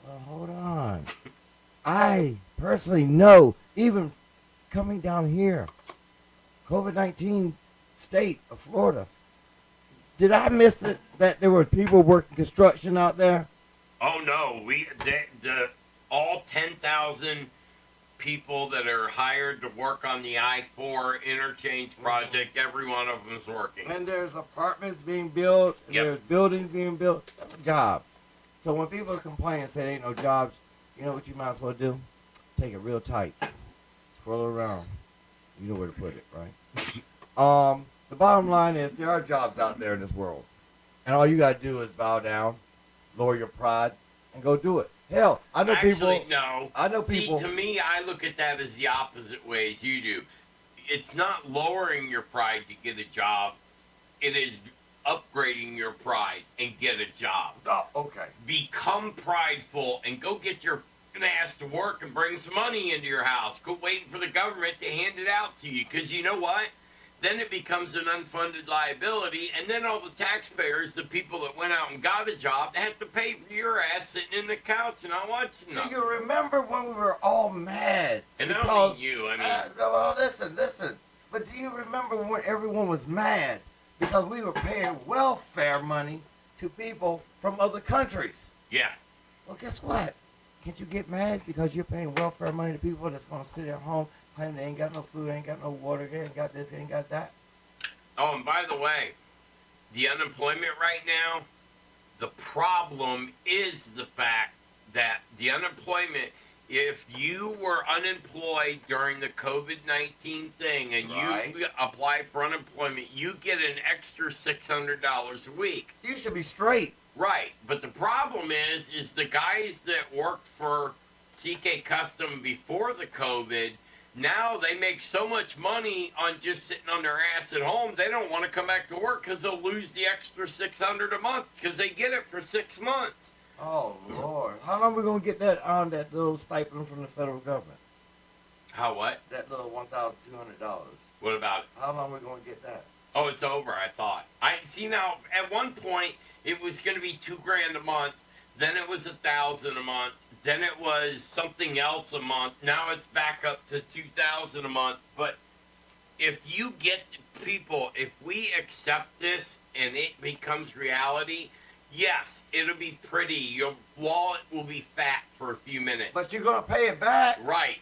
C: Well, hold on. I personally know, even coming down here, COVID-19 state of Florida. Did I miss it that there were people working construction out there?
A: Oh no, the all 10,000 people that are hired to work on the I-4 interchange project, every one of them is working.
C: And there's apartments being built, and
A: Yep.
C: there's buildings being built. That's a job. So when people complain and say there ain't no jobs, you know what you might as well do? Take it real tight. Swirl it around. You know where to put it, right? The bottom line is there are jobs out there in this world. And all you gotta do is bow down, lower your pride, and go do it. Hell, I know
A: Actually,
C: people.
A: no.
C: I know
A: See,
C: people.
A: to me, I look at that as the opposite way as you do. It's not lowering your pride to get a job. It is upgrading your pride and get a job.
C: Oh, okay.
A: Become prideful and go get your ass to work and bring some money into your house. Quit waiting for the government to hand it out to you. Because you know what? Then it becomes an unfunded liability, and then all the taxpayers, the people that went out and got a job, they have to pay for your ass sitting in the couch and not watching
C: Do
A: them.
C: you remember when we were all mad?
A: And I don't mean you, I mean...
C: well, listen. But do you remember when everyone was mad because we were paying welfare money to people from other countries?
A: Yeah.
C: Well, guess what? Can't you get mad because you're paying welfare money to people that's going to sit at home claiming they ain't got no food, ain't got no water, they ain't got this, ain't got that?
A: Oh, and by the way, the unemployment right now, the problem is the fact that the unemployment, if you were unemployed during the COVID-19 thing and
C: Right.
A: you apply for unemployment, you get an extra $600 a week.
C: You should be straight.
A: Right, but the problem is the guys that worked for CK Custom before the COVID, now they make so much money on just sitting on their ass at home, they don't want to come back to work because they'll lose the extra $600 a month because they get it for 6 months.
C: Oh, Lord. How long are we going to get that that little stipend from the federal government?
A: How what?
C: That little $1,200.
A: What about it?
C: How long are we going to get that?
A: Oh, it's over, I thought. I see now, at one point, it was going to be $2,000 a month. Then it was $1,000 a month. Then it was something else a month. Now it's back up to $2,000 a month. But if you get people, if we accept this and it becomes reality, yes, it'll be pretty. Your wallet will be fat for a few minutes.
C: But you're going to pay it back.
A: Right.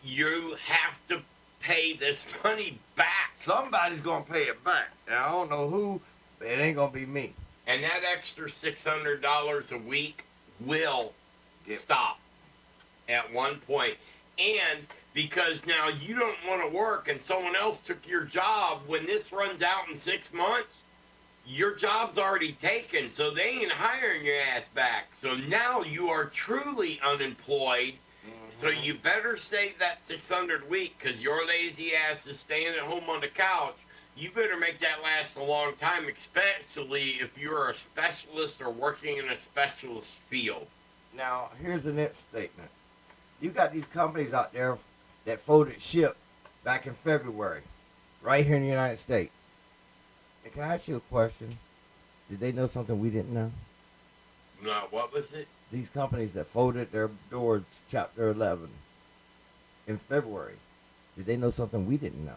A: You have to pay this money back.
C: Somebody's going to pay it back. And I don't know who, but it ain't going to be me.
A: And that extra $600 a week will stop at one point. And because now you don't want to work and someone else took your job, when this runs out in 6 months, your job's already taken, so they ain't hiring your ass back. So now you are truly unemployed. So you better save that $600 a week because your lazy ass is staying at home on the couch. You better make that last a long time, especially if you're a specialist or working in a specialist field.
C: Now, here's the next statement. You got these companies out there that folded ship back in February, right here in the United States. And can I ask you a question? Did they know something we didn't know?
A: No, what was it?
C: These companies that folded their doors, Chapter 11, in February, did they know something we didn't know?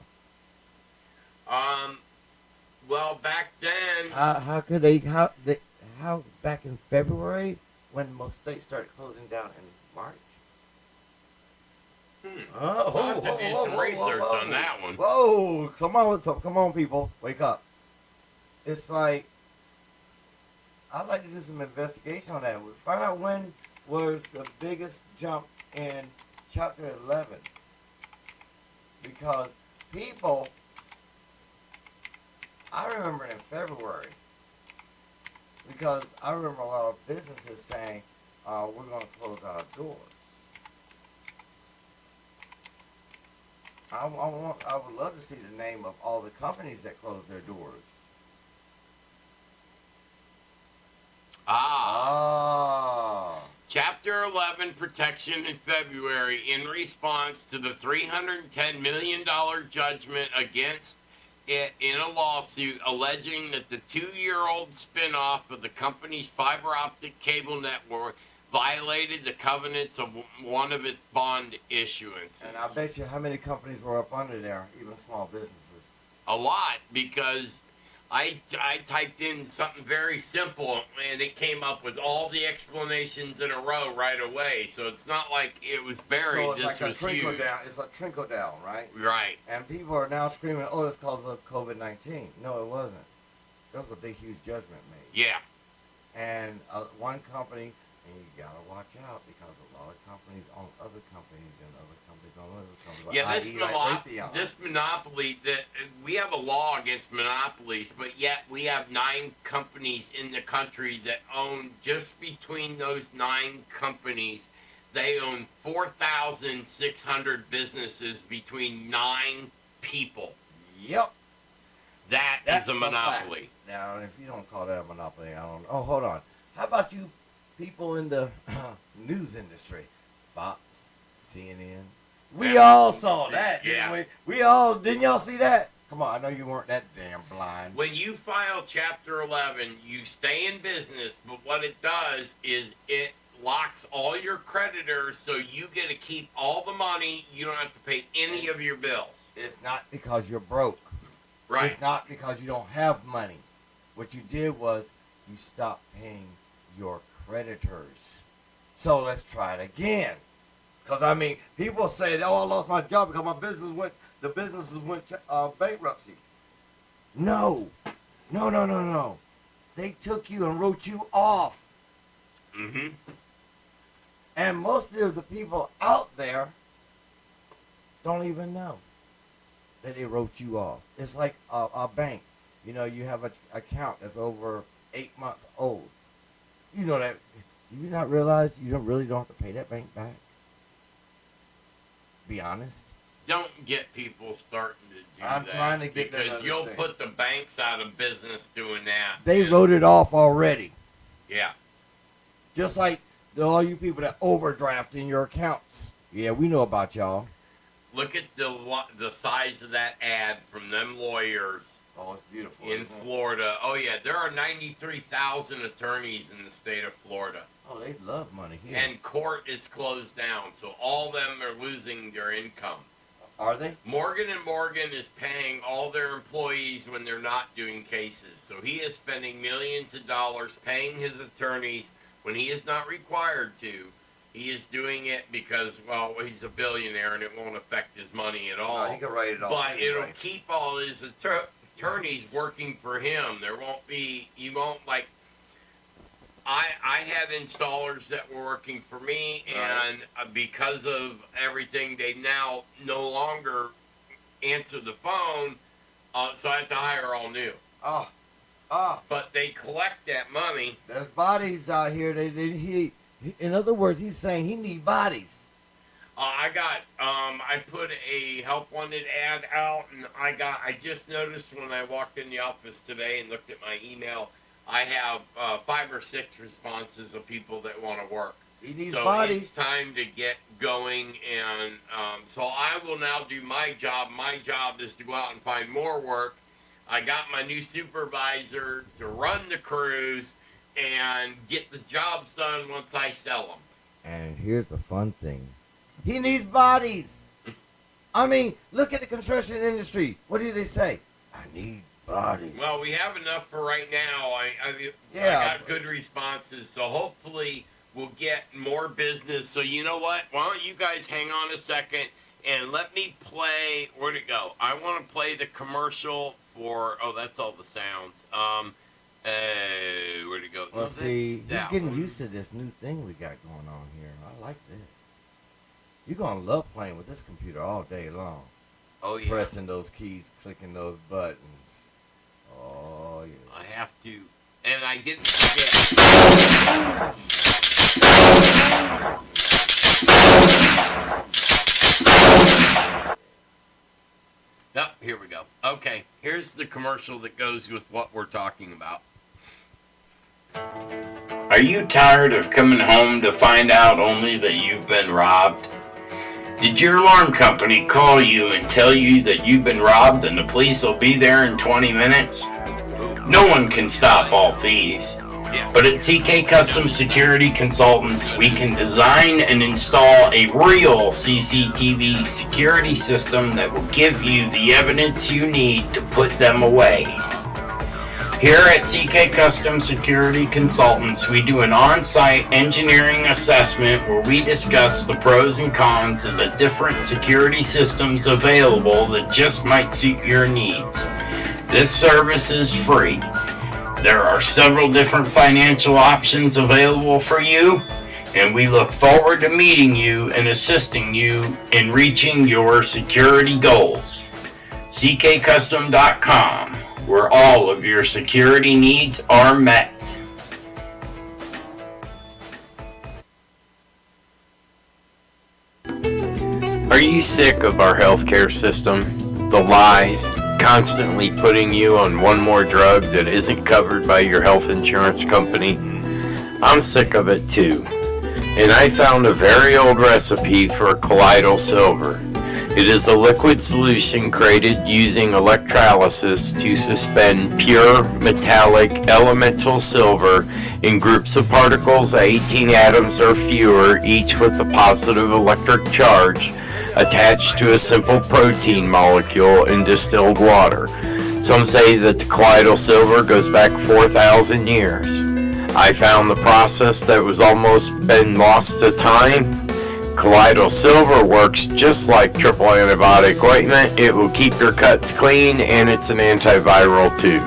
A: Well, back then...
C: How back in February, when most states started closing down in March?
A: I'll have to do some research on that one.
C: Whoa, come on, people, wake up. It's like, I'd like to do some investigation on that. Find out when was the biggest jump in Chapter 11. Because people, I remember in February, because I remember a lot of businesses saying, we're going to close our doors. I would love to see the name of all the companies that closed their doors.
A: Ah. Chapter Chapter 11 protection in February in response to the $310 million judgment against it in a lawsuit alleging that the 2-year-old spinoff of the company's fiber optic cable network violated the covenants of one of its bond issuances.
C: And I bet you how many companies were up under there, even small businesses.
A: A lot, because I typed in something very simple and it came up with all the explanations in a row right away. So it's not like it was buried.
C: So it's
A: this
C: like
A: was
C: a trickle
A: huge.
C: down. It's a trickle down, right?
A: Right.
C: And people are now screaming, "Oh, it's because of COVID-19." No, it wasn't. That was a big, huge judgment made.
A: Yeah.
C: And one company, and you gotta watch out because a lot of companies own other companies and other companies own other companies.
A: Yeah,
C: i.e.
A: this monopoly, that we have a law against monopolies, but yet we have 9 companies in the country that own, just between those 9 companies, they own 4,600 businesses between 9 people.
C: Yep.
A: That's a monopoly.
C: Now, if you don't call that a monopoly, I don't know. Oh, hold on. How about you people in the news industry? Fox, CNN. We all saw that, didn't we? We all, didn't y'all see that? Come on, I know you weren't that damn blind.
A: When you file Chapter 11, you stay in business, but what it does is it locks all your creditors, so you get to keep all the money. You don't have to pay any of your bills.
C: It's not because you're broke.
A: Right.
C: It's not because you don't have money. What you did was you stopped paying your creditors. So let's try it again. Because, I mean, people say, "Oh, I lost my job because the businesses went bankruptcy." No. No. They took you and wrote you off.
A: Mm-hmm.
C: And most of the people out there don't even know that they wrote you off. It's like a bank. You know, you have an account that's over 8 months old. You know that. Do you not realize you really don't have to pay that bank back? Be honest.
A: Don't get people starting to do that.
C: I'm trying to get them to
A: because you'll
C: understand.
A: put the banks out of business doing that.
C: They
A: And-
C: wrote it off already.
A: Yeah.
C: Just like all you people that overdraft in your accounts. Yeah, we know about y'all.
A: Look at the size of that ad from them lawyers
C: Oh, it's beautiful.
A: in
C: isn't it?
A: Florida. Oh yeah, there are 93,000 attorneys in the state of Florida,
C: Oh, they love money here.
A: and court is closed down, so all of them are losing their income.
C: Are they?
A: Morgan & Morgan is paying all their employees when they're not doing cases, so he is spending millions of dollars paying his attorneys when he is not required to. He is doing it because, well, he's a billionaire and it won't affect his money at all.
C: No, he can write it off.
A: But
C: anyway.
A: it'll keep all his attorneys working for him. There won't be, you won't like, I had installers that were working for me, and because of everything, they now no longer answer the phone, so I have to hire all new. But they collect that money.
C: There's bodies out here. In other words, he's saying he need bodies.
A: I put a help wanted ad out, and I just noticed when I walked in the office today and looked at my email, I have 5 or 6 responses of people that want to work.
C: He needs
A: So
C: bodies.
A: it's time to get going, and so I will now do my job. My job is to go out and find more work. I got my new supervisor to run the crews and get the jobs done once I sell them.
C: And here's the fun thing. He needs bodies. I mean, look at the construction industry. What do they say? I need bodies.
A: Well, we have enough for right now. I got good responses, so hopefully we'll get more business. So you know what? Why don't you guys hang on a second and let me play. Where'd it go? I want to play the commercial for. Oh, that's all the sounds. Where'd it go?
C: Well,
A: No,
C: see,
A: that's
C: he's
A: that
C: getting
A: one.
C: used to this new thing we got going on here. I like this. You're going to love playing with this computer all day long.
A: Oh yeah.
C: Pressing those keys, clicking those buttons. Oh, yeah.
A: I have to, and I didn't forget. Yep, here we go. Okay, here's the commercial that goes with what we're talking about. Are you tired of coming home to find out only that you've been robbed? Did your alarm company call you and tell you that you've been robbed and the police will be there in 20 minutes? No one can stop all thieves. But at CK Custom Security Consultants, we can design and install a real CCTV security system that will give you the evidence you need to put them away. Here at CK Custom Security Consultants, we do an on-site engineering assessment where we discuss the pros and cons of the different security systems available that just might suit your needs. This service is free. There are several different financial options available for you, and we look forward to meeting you and assisting you in reaching your security goals. CKCustom.com, where all of your security needs are met. Are you sick of our healthcare system? The lies, constantly putting you on one more drug that isn't covered by your health insurance company? I'm sick of it too. And I found a very old recipe for colloidal silver. It is a liquid solution created using electrolysis to suspend pure metallic elemental silver in groups of particles of 18 atoms or fewer, each with a positive electric charge, attached to a simple protein molecule in distilled water. Some say that the colloidal silver goes back 4,000 years. I found the process that was almost been lost to time. Colloidal silver works just like triple antibiotic ointment. It will keep your cuts clean, and it's an antiviral too.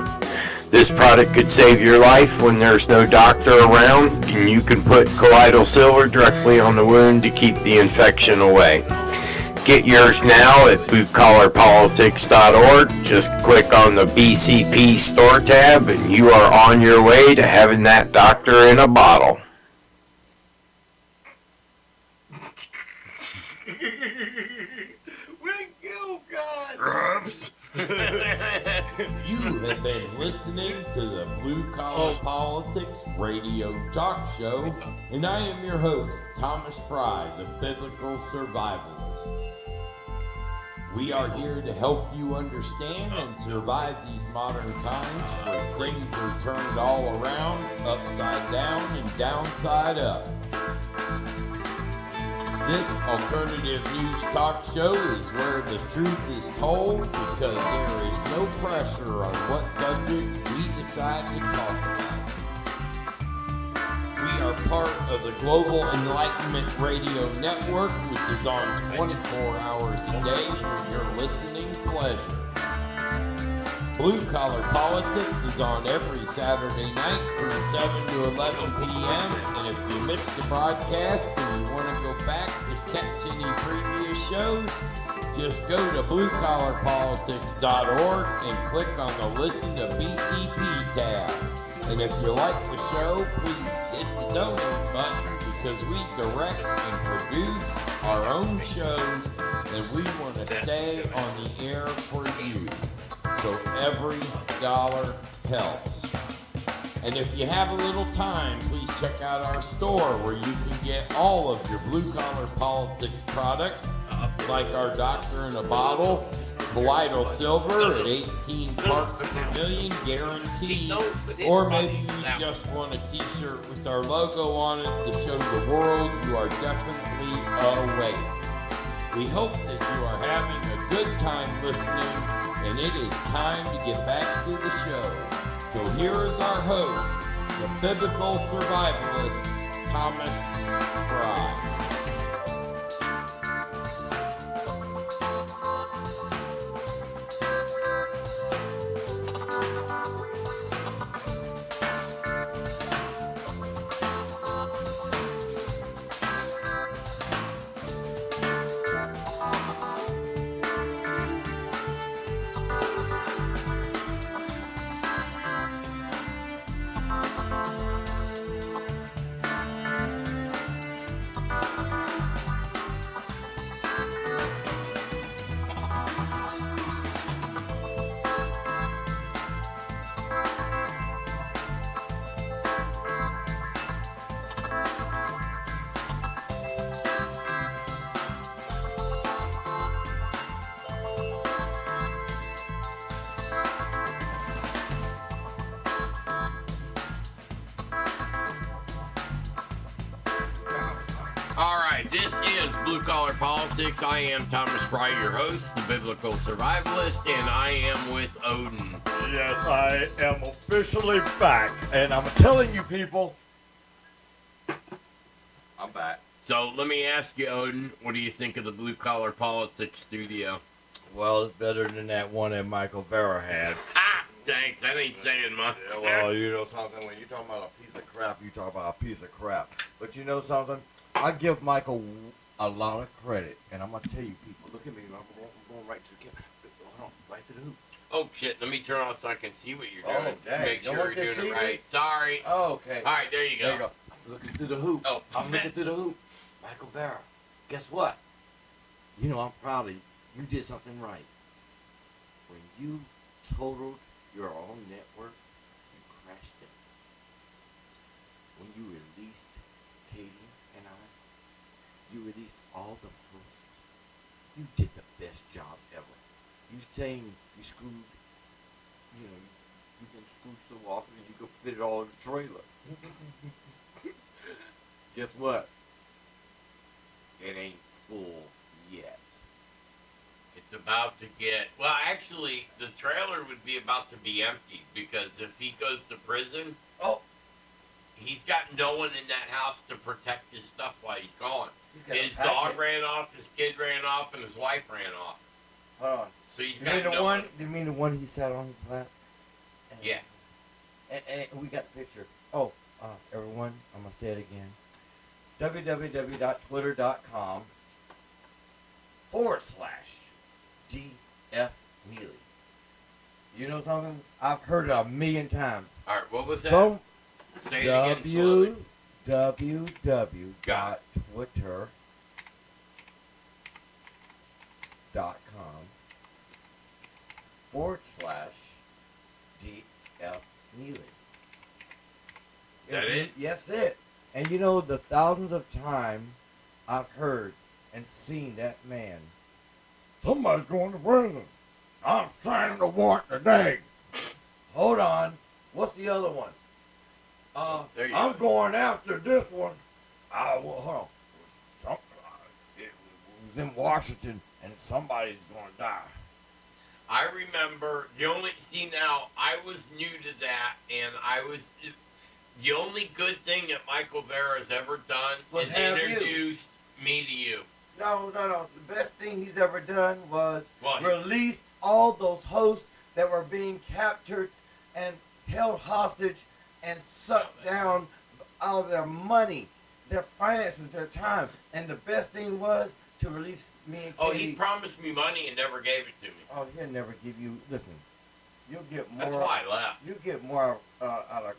A: This product could save your life when there's no doctor around, and you can put colloidal silver directly on the wound to keep the infection away. Get yours now at bluecollarpolitics.org. Just click on the BCP store tab and you are on your way to having that doctor in a bottle.
C: We killed God.
F: You have been listening to the Blue Collar Politics Radio Talk Show, and I am your host, Thomas Fry, the Biblical Survivalist. We are here to help you understand and survive these modern times where things are turned all around, upside down and downside up. This alternative news talk show is where the truth is told because there is no pressure on what subjects we decide to talk about. We are part of the Global Enlightenment Radio Network, which is on 24 hours a day for your listening pleasure. Blue Collar Politics is on every Saturday night from 7 to 11 p.m. And if you missed the broadcast and you want to go back to catch any previous shows, just go to bluecollarpolitics.org and click on the Listen to BCP tab. And if you like the show, please hit the donate button because we direct and produce our own shows and we want to stay on the air for you. So every dollar helps. And if you have a little time, please check out our store where you can get all of your Blue Collar Politics products, like our Doctor in a Bottle, colloidal silver at 18 parts per million guaranteed, or maybe you just want a t-shirt with our logo on it to show the world you are definitely awake. We hope that you are having a good time listening, and it is time to get back to the show. So here is our host, the biblical survivalist, Thomas Fry.
A: right, this is Blue Collar Politics. I am Thomas Fry, your host, the biblical survivalist, and I am with Odin.
D: Yes, I am officially back, and I'm telling you people, I'm back.
A: So let me ask you, Odin, what do you think of the Blue Collar Politics studio?
C: Well, it's better than that one that Michael Vera had.
A: Ha! Thanks, that ain't saying much.
C: Yeah, well, you know something, when you're talking about a piece of crap, you talk about a piece of crap. But you know something? I give Michael a lot of credit, and I'm going to tell you people, look at me, I'm going right to the camera. Hold on, right to the hoop.
A: Oh, shit, let me turn off so I can see what you're doing.
C: dang.
A: Make
C: Don't
A: sure
C: want
A: you're
C: to
A: doing
C: see
A: it
C: me?
A: right. Sorry.
C: Oh, okay.
A: All right, there you
C: There you
A: go.
C: go. I'm looking through the hoop.
A: Oh.
C: I'm looking through the hoop. Michael Vera, guess what? You know, I'm proud of you. You did something right. When you totaled your own network, you crashed it. When you released Katie and I, you released all the posts. You did the best job ever. You saying you screwed, you know, you've been screwed so often you could fit it all in the trailer. Guess what? It ain't full yet.
A: It's about to get, well, actually, the trailer would be about to be empty because if he goes to prison,
C: Oh,
A: he's got no one in that house to protect his stuff while he's gone.
C: he's got a
A: His
C: packet.
A: dog ran off, his kid ran off, and his wife ran off.
C: Hold on.
A: So he's
C: You
A: got
C: mean the
A: no
C: one? You mean the one he sat on his lap?
A: Yeah.
C: And we got the picture. Oh, everyone, I'm gonna say it again. www.twitter.com/DF Neely. You know something? I've heard it a million times.
A: All right, what was that?
C: Some
A: Say it again slowly.
C: www.twitter.com/DF Neely.
A: Is that it?
C: Yes, it. And you know, the thousands of times I've heard and seen that man. Somebody's going to prison. I'm signing the warrant today. Hold on. What's the other one?
A: There you
C: I'm
A: go.
C: going after this one. Well, hold on. It was in Washington, and somebody's going to die.
A: I remember now, I was new to that, and the only good thing that Michael Vera has ever done
C: Was
A: is
C: have you.
A: introduced me to you.
C: No. The best thing he's ever done was
A: What?
C: released all those hosts that were being captured and held hostage and sucked down all their money, their finances, their time. And the best thing was to release me and
A: Oh,
C: Katie.
A: he promised me money and never gave it to me.
C: Oh, he'll never give you. Listen, you'll get more.
A: That's why I left.
C: You get more out of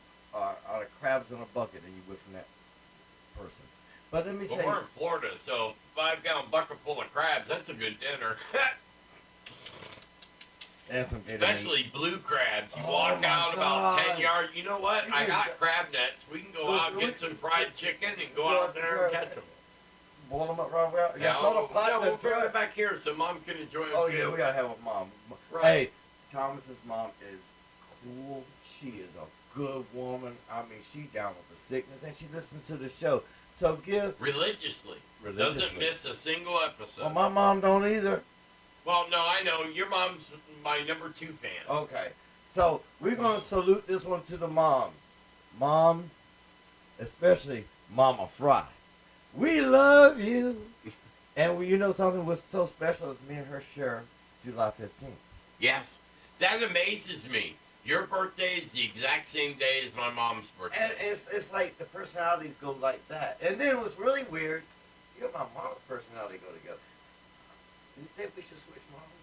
C: crabs in a bucket than you would from that person. But let me
A: Well,
C: say,
A: we're in Florida, so 5-gallon bucket full of crabs, that's a good dinner.
C: and some gator meat.
A: Especially blue crabs. You
C: Oh
A: walk
C: my
A: out about
C: God.
A: 10 yards. You know what?
C: You
A: I
C: can
A: got
C: go-
A: crab nets. We can go
C: Look,
A: out,
C: we-
A: get some fried chicken, and go
C: Look,
A: out there and
C: look.
A: catch them.
C: Boil them up right well.
A: Yeah,
C: Yeah, soda pot in
A: we'll
C: the
A: bring
C: truck.
A: it back here so Mom can enjoy it.
C: Oh
A: too.
C: yeah, we gotta have a mom.
A: Right.
C: Hey, Thomas's mom is cool. She is a good woman. I mean, she down with the sickness and she listens to the show. So give
A: Religiously. Doesn't
C: religiously.
A: miss a single episode.
C: Well, my mom don't either.
A: Well, no, I know. Your mom's my number 2 fan.
C: Okay, so we're gonna salute this one to the moms. Moms, especially Mama Fry. We love you. And you know something was so special as me and her share July 15th.
A: Yes. That amazes me. Your birthday is the exact same day as my mom's birthday.
C: And it's like the personalities go like that. And then it was really weird. You and my mom's personality go together. You think we should switch moms?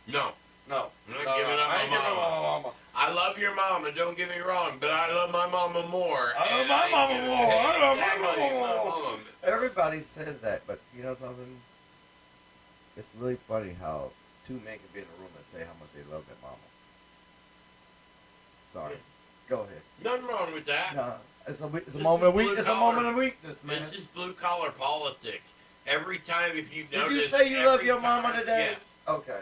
A: No.
C: No.
A: I'm not giving up
C: I
A: my
C: ain't giving up
A: mama.
C: my mama.
A: I love your mama, don't get me wrong, but I love my mama more.
C: I love
A: and
C: my
A: ain't
C: mama
A: gonna-
C: more. I love my
A: Exactly,
C: mama more.
A: mom.
C: Everybody says that, but you know something? It's really funny how 2 men can be in a room and say how much they love their mama. Sorry. Go ahead.
A: Nothing wrong with that.
C: No, it's a
A: This
C: moment of
A: is
C: weak.
A: blue
C: It's a
A: collar.
C: moment of weakness, man.
A: This is blue collar politics. Every time, if you've
C: Did
A: noticed,
C: you say you love
A: every
C: your mama
A: time-
C: today?
A: Yes.
C: Okay.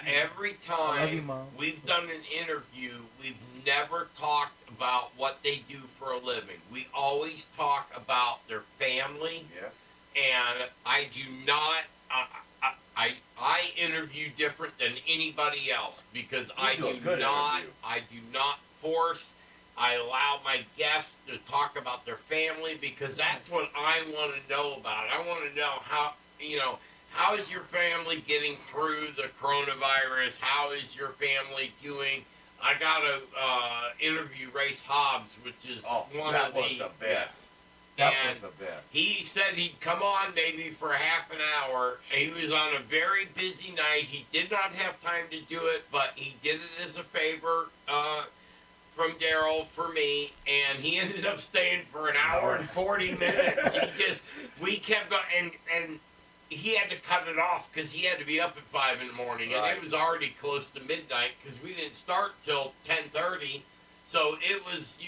A: Every
C: I love you,
A: time
C: Mom.
A: we've done an interview, we've never talked about what they do for a living. We always talk about their family,
C: Yes.
A: and I do not. I interview different than anybody else because I do not force. I allow my guests to talk about their family because that's what I want to know about. I want to know how is your family getting through the coronavirus? How is your family doing? I got to interview Race Hobbs, which is one of
C: the best.
A: That
C: was the best.
A: He said he'd come on maybe for half an hour. He was on a very busy night. He did not have time to do it, but he did it as a favor from Daryl for me, and he ended up staying for an hour and 40 minutes. We kept going, and he had to cut it off because he had to be up at 5 in the morning, and it was already close to midnight because we didn't start till 10:30. So it was,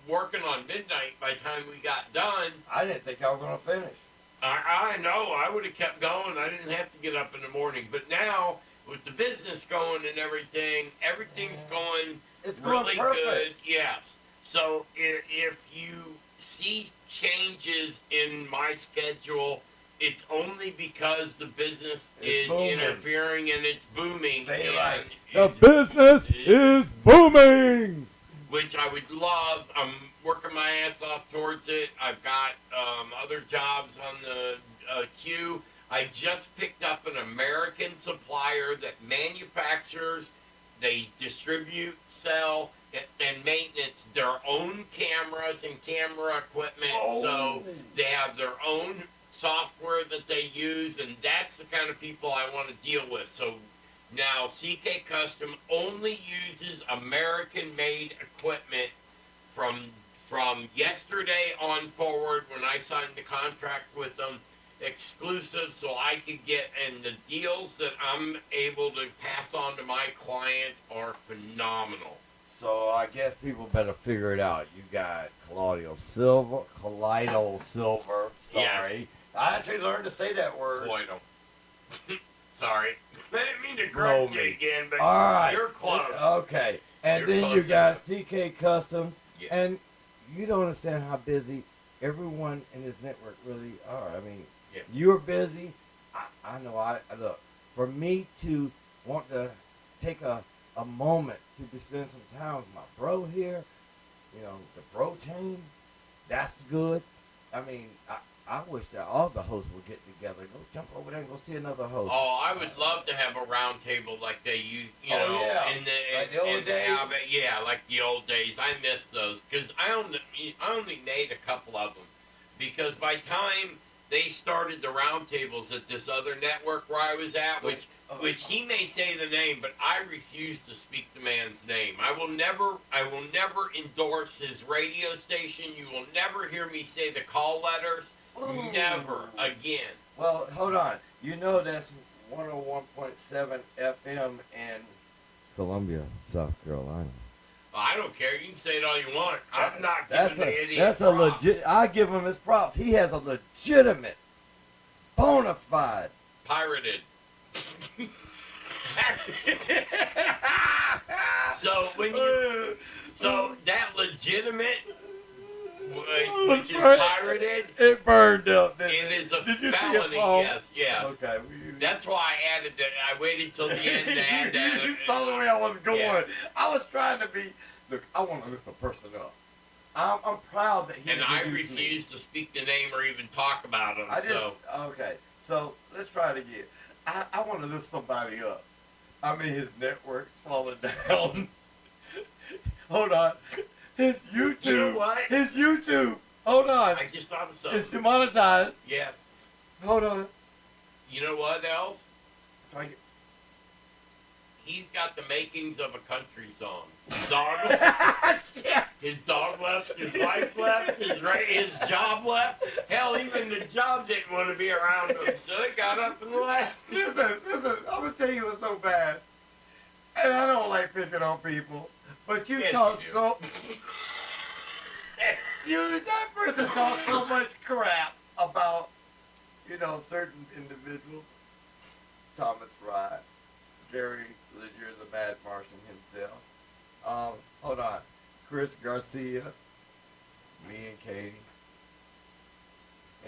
A: working on midnight by the time we got done.
C: I didn't think I was going to finish.
A: I know. I would have kept going. I didn't have to get up in the morning. But now, with the business going and everything's going really good. Yes. So if you see changes in my schedule, it's only because the business is booming. Interfering and it's booming.
C: Say it right.
D: The business is booming!
A: Which I would love. I'm working my ass off towards it. I've got other jobs on the queue. I just picked up an American supplier that manufactures, they distribute, sell, and maintenance their own cameras and camera equipment. So they have their own software that they use, and that's the kind of people I want to deal with. So now, CK Custom only uses American-made equipment from yesterday on forward when I signed the contract with them, exclusive, so I could get, and the deals that I'm able to pass on to my clients are phenomenal.
C: So I guess people better figure it out. You got Colloidal Silver. Sorry,
A: Yes.
C: I actually learned to say that word.
A: Colloidal. Sorry. I didn't mean to correct you again, but
C: all right.
A: You're close.
C: Okay. And
A: You're
C: then you
A: close
C: got
A: enough.
C: CK Customs.
A: Yeah.
C: And you don't understand how busy everyone in this network really are. I mean, you're busy. I know. Look, for me to want to take a moment to spend some time with my bro here, the bro chain, that's good. I mean, I wish that all the hosts would get together. Go jump over there and go see another host.
A: Oh, I would love to have a round table like they used, in
C: Like the old days.
A: Like the old days. I miss those because I only made a couple of them because by time they started the round tables at this other network where I was at, which he may say the name, but I refuse to speak the man's name. I will never endorse his radio station. You will never hear me say the call letters.
C: Ooh.
A: Never again.
C: Well, hold on. That's 101.7 FM in Columbia, South Carolina.
A: I don't care. You can say it all you want. I'm not
C: That's
A: giving the idiot
C: That's
A: props.
C: a legit. I give him his props. He has a legitimate, bona fide.
A: Pirated. So that legitimate, which is pirated,
C: It burned up.
A: it is a
C: Did you see
A: felony.
C: it fall?
A: Yes.
C: Okay.
A: That's why I added that. I waited till the end to add that.
C: You saw the way I was going.
A: Yeah.
C: I was trying to be. Look, I want to lift a person up. I'm proud that he
A: And I
C: introduced me.
A: refuse to speak the name or even talk about him.
C: Okay. So let's try it again. I want to lift somebody up. I mean, his network's falling down. Hold on. His YouTube.
A: You know what?
C: His YouTube. Hold on.
A: I just thought of something.
C: It's demonetized.
A: Yes.
C: Hold on.
A: You know what else?
C: Try it.
A: He's got the makings of a country song. His dog left, his wife left, his job left. Hell, even the job didn't want to be around him, so it got up and left.
C: Listen, I'm going to tell you what's so bad. And I don't like picking on people, but you
A: Yes,
C: talk
A: you do.
C: so... that person talks so much crap about, certain individuals. Thomas Fry, Gary Ligier, the Mad Martian himself. Hold on. Chris Garcia, me and Katie.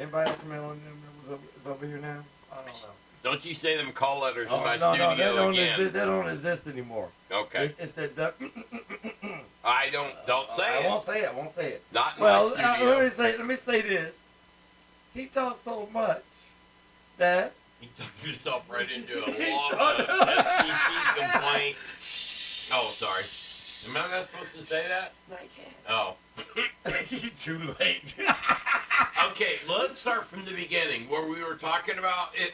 C: Anybody else from Allen is over here now? I don't know.
A: Don't you say them call letters in my
C: no,
A: studio
C: they don't
A: again.
C: Exist, they don't exist anymore.
A: Okay.
C: It's that.
A: I don't say it.
C: I won't say it. I won't say it.
A: Not in my studio.
C: Let me say this. He talks so much that
A: He took himself right into a long FCC complaint. Oh, sorry. Am I not supposed to say that?
C: no, I can't.
A: Oh.
C: He's too late.
A: Okay, let's start from the beginning where we were talking about it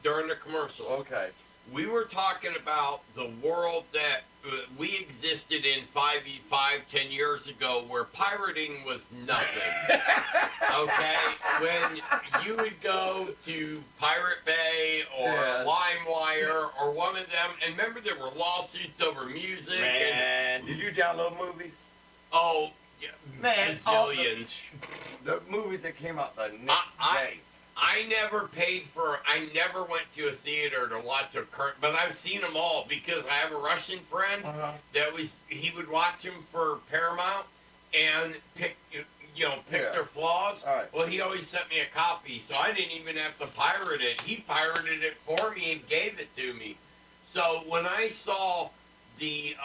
A: during the commercials.
C: Okay.
A: We were talking about the world that we existed in 10 years ago where pirating was nothing. Okay? When you would go to Pirate Bay or LimeWire or one of them, and remember there were lawsuits over music.
C: Man, did you download movies?
A: Oh, yeah,
C: Man,
A: bazillions.
C: The movies that came out the next day.
A: I never went to a theater to watch a current, but I've seen them all because I have a Russian friend he would watch them for Paramount and pick their flaws.
C: All right.
A: Well, he always sent me a copy, so I didn't even have to pirate it. He pirated it for me and gave it to me. So when I saw the,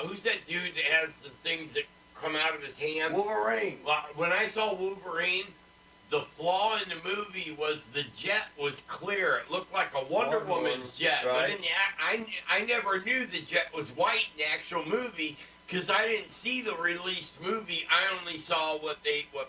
A: who's that dude that has the things that come out of his hand?
C: Wolverine.
A: Well, when I saw Wolverine, the flaw in the movie was the jet was clear. It looked like a Wonder Woman's jet.
C: Right.
A: But in I never knew the jet was white in the actual movie because I didn't see the released movie. I only saw what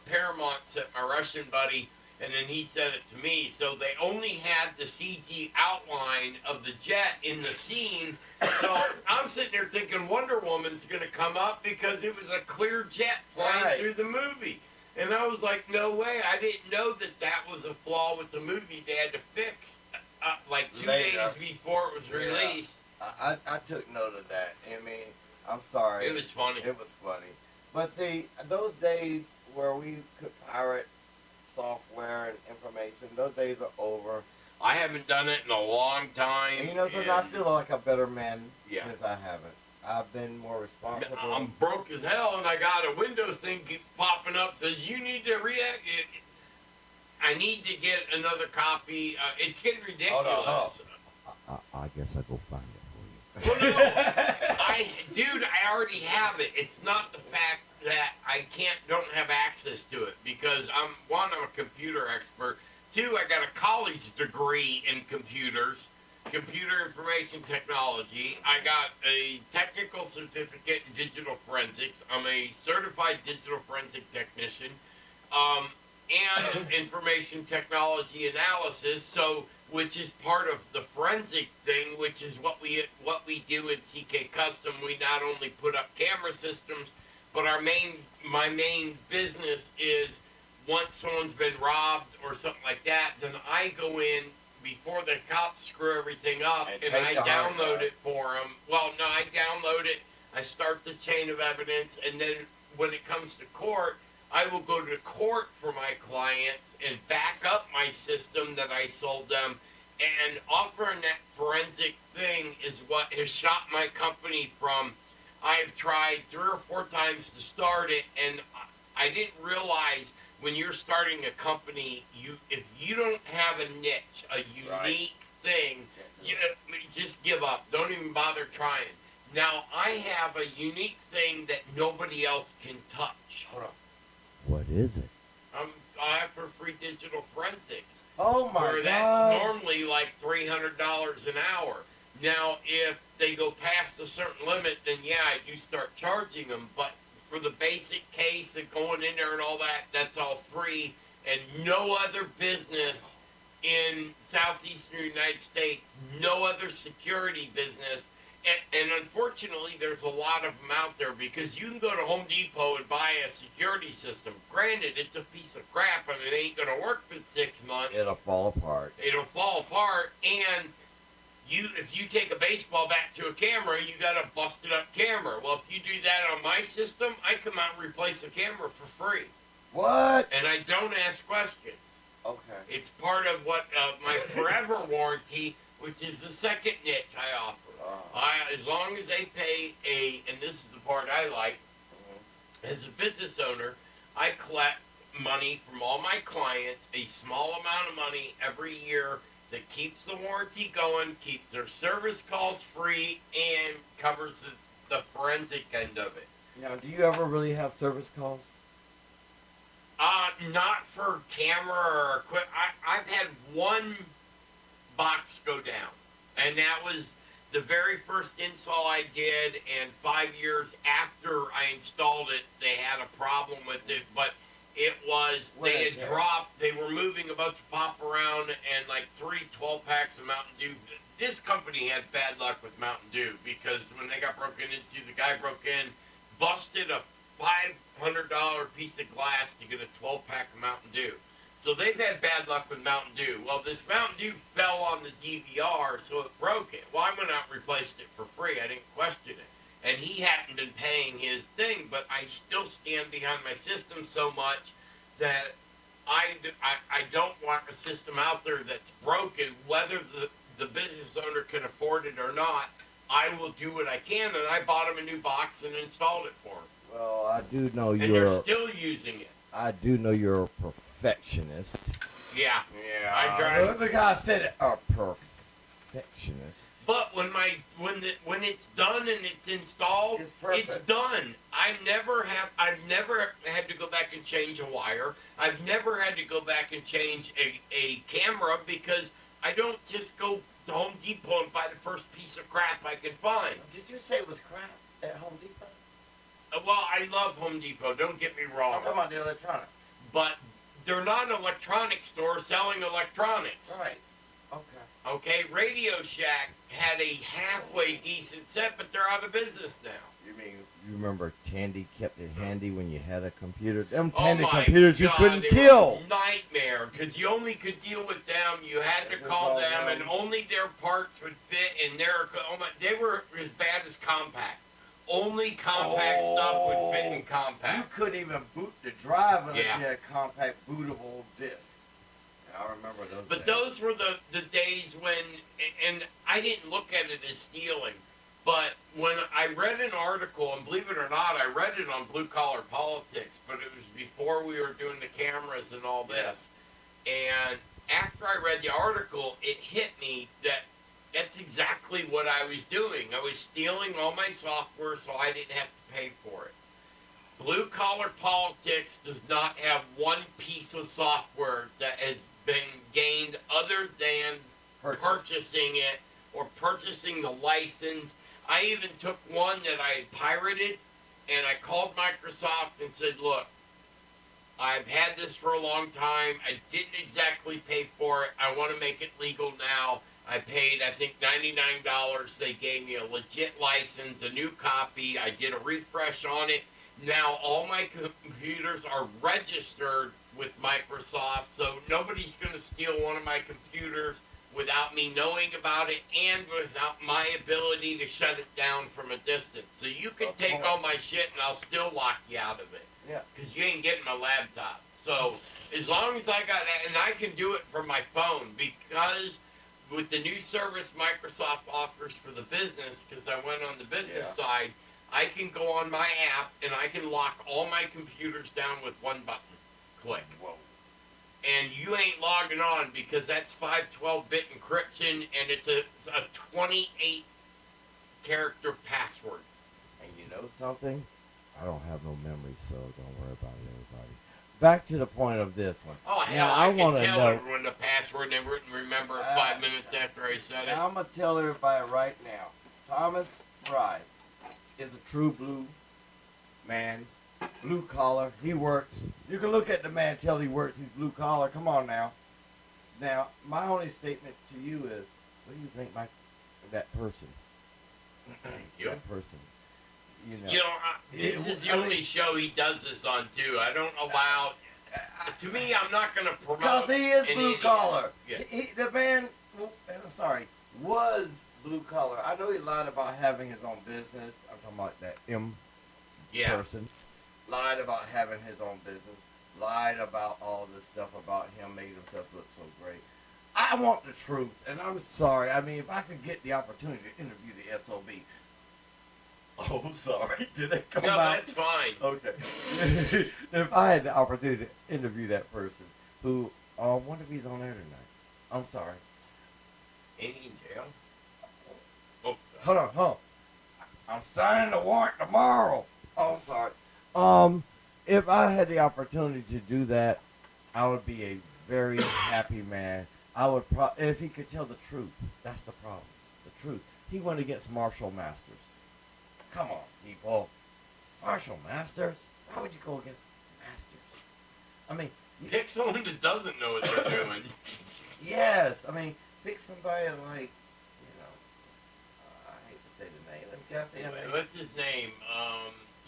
A: Paramount sent my Russian buddy, and then he sent it to me. So they only had the CG outline of the jet in the scene. So I'm sitting there thinking Wonder Woman's going to come up because it was a clear jet flying through the movie. And I was like, no way. I didn't know that was a flaw with the movie they had to fix like 2 days before it was released.
C: I took note of that. I mean, I'm sorry.
A: It was funny.
C: It was funny. But see, those days where we could pirate software and information, those days are over.
A: I haven't done it in a long time.
C: And so I feel like a better man
A: Yeah.
C: since I haven't. I've been more responsible.
A: I'm broke as hell, and I got a Windows thing keeps popping up says you need to react. I need to get another copy. It's getting ridiculous.
C: Hold on.
D: I guess I'll go find it for you.
A: Well, no, I already have it. It's not the fact that I don't have access to it because I'm a computer expert. 2, I got a college degree in computers. Computer information technology. I got a technical certificate in digital forensics. I'm a certified digital forensic technician, and information technology analysis. So, which is part of the forensic thing, which is what we do in CK Custom. We not only put up camera systems, but my main business is once someone's been robbed or something like that, then I go in before the cops screw everything up, and I download it for them. Well, no, I download it, I start the chain of evidence, and then when it comes to court, I will go to court for my clients and back up my system that I sold them, and offering that forensic thing is what has shot my company from, I've tried 3 or 4 times to start it, and I didn't realize when you're starting a company, if you don't have a niche, a unique thing, you just give up. Don't even bother trying. Now, I have a unique thing that nobody else can touch.
C: Hold on.
D: What is it?
A: I offer free digital forensics.
C: Oh my
A: where
C: God.
A: That's normally like $300 an hour. Now, if they go past a certain limit, then yeah, I do start charging them, but for the basic case of going in there and all that, that's all free. And no other business in southeastern United States, no other security business. And unfortunately, there's a lot of them out there because you can go to Home Depot and buy a security system. Granted, it's a piece of crap and it ain't going to work for 6 months.
C: It'll fall apart.
A: It'll fall apart, and if you take a baseball bat to a camera, you got a busted up camera. Well, if you do that on my system, I come out and replace the camera for free.
C: What?
A: And I don't ask questions.
C: Okay.
A: It's part of what my forever warranty, which is the second niche I offer. As long as they pay and this is the part I like, as a business owner, I collect money from all my clients, a small amount of money every year that keeps the warranty going, keeps their service calls free, and covers the forensic end of it.
C: Now, do you ever really have service calls?
A: Not for camera or equipment. I've had one box go down, and that was the very first install I did, and 5 years after I installed it, they had a problem with it, but it was, they had dropped, they were moving a bunch of pop around and like 3 12-packs of Mountain Dew. This company had bad luck with Mountain Dew because when they got broken into, the guy broke in, busted a $500 piece of glass to get a 12-pack of Mountain Dew. So they've had bad luck with Mountain Dew. Well, this Mountain Dew fell on the DVR, so it broke it. Well, I went out and replaced it for free. I didn't question it. And he hadn't been paying his thing, but I still stand behind my system so much that I don't want a system out there that's broken, whether the business owner can afford it or not. I will do what I can, and I bought him a new box and installed it for him.
C: Well, I do know
A: And they're still using it.
C: I do know you're a perfectionist.
A: Yeah. I tried.
C: The guy said it, a perfectionist.
A: But when it's done and it's installed, it's done. I've never had to go back and change a wire. I've never had to go back and change a camera because I don't just go to Home Depot and buy the first piece of crap I can find.
C: Did you say it was crap at Home Depot?
A: Well, I love Home Depot. Don't get me wrong.
C: I'm talking about the electronics.
A: But they're not an electronics store selling electronics.
C: Right. Okay.
A: Okay, Radio Shack had a halfway decent set, but they're out of business now.
C: You mean, you remember Tandy kept it handy when you had a computer? Them
A: Oh
C: Tandy
A: my
C: computers you
A: God,
C: couldn't
A: they
C: kill.
A: were a nightmare, because you only could deal with them. You had to call them, and only their parts would fit. And they were as bad as compact. Only compact stuff would fit in compact.
C: You couldn't even boot the drive unless
A: Yeah.
C: you had a compact bootable disc. I remember those
A: But
C: days.
A: those were the days when, and I didn't look at it as stealing, but when I read an article, and believe it or not, I read it on Blue Collar Politics, but it was before we were doing the cameras and all this. And after I read the article, it hit me that that's exactly what I was doing. I was stealing all my software so I didn't have to pay for it. Blue Collar Politics does not have one piece of software that has been gained other than purchasing it or purchasing the license. I even took one that I had pirated, and I called Microsoft and said, look, I've had this for a long time. I didn't exactly pay for it. I want to make it legal now. I paid, I think, $99. They gave me a legit license, a new copy. I did a refresh on it. Now all my computers are registered with Microsoft, so nobody's going to steal one of my computers without me knowing about it and without my ability to shut it down from a distance. So you can take all my shit and I'll still lock you out of it.
C: Yeah.
A: Because you ain't getting my laptop. So as long as I got that, and I can do it from my phone, because with the new service Microsoft offers for the business, because I went on the business side, I can go on my app and I can lock all my computers down with one button click.
C: Whoa.
A: And you ain't logging on because that's 512-bit encryption and it's a 28 character password.
C: And you know something? I don't have no memory, so don't worry about it, everybody. Back to the point of this one.
A: Oh, hell,
C: now,
A: I can
C: wanna
A: tell
C: know,
A: everyone the password and they wouldn't remember it 5 minutes after I said it.
C: Now I'm going to tell everybody right now. Thomas Fry is a true blue man, blue collar. He works. You can look at the man, tell he works. He's blue collar. Come on now. Now, my only statement to you is, what do you think that person?
A: Thank you.
C: That person.
A: This is the only show he does this on, too. I don't allow... To me, I'm not going to promote...
C: Because he is blue
A: idiot.
C: collar.
A: Yeah.
C: The man, was blue collar. I know he lied about having his own business. I'm talking about that person. Lied about having his own business. Lied about all this stuff about him making himself look so great. I want the truth, and I'm sorry. I mean, if I could get the opportunity to interview the SOB, Oh, I'm sorry. Did they come
A: No,
C: out?
A: that's fine.
C: Okay. If I had the opportunity to interview that person, who, I wonder if he's on there tonight. I'm sorry.
A: Ain't he in jail? Oh, sorry.
C: Hold on. I'm signing the warrant tomorrow. Oh, I'm sorry. If I had the opportunity to do that, I would be a very happy man. I would if he could tell the truth. That's the problem. The truth. He went against Marshall Masters. Come on, people. Marshall Masters? Why would you go against Masters? I mean,
A: Pick someone that doesn't know what they're doing.
C: yes. I mean, pick somebody like, I hate to say the name. Can I say the name?
A: What's his name?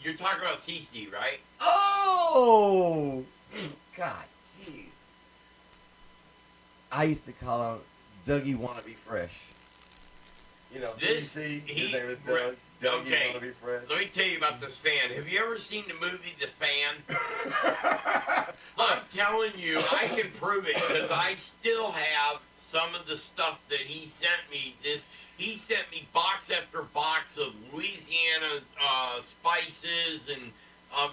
A: You're talking about CC, right?
C: Oh! God, jeez. I used to call him Dougie Wannabe Fresh. You know,
A: This-
C: CC,
A: he-
C: his name is Doug. Dougie
A: okay.
C: Wannabe Fresh.
A: Let me tell you about this fan. Have you ever seen the movie The Fan? I'm telling you, I can prove it because I still have some of the stuff that he sent me. He sent me box after box of Louisiana spices, and I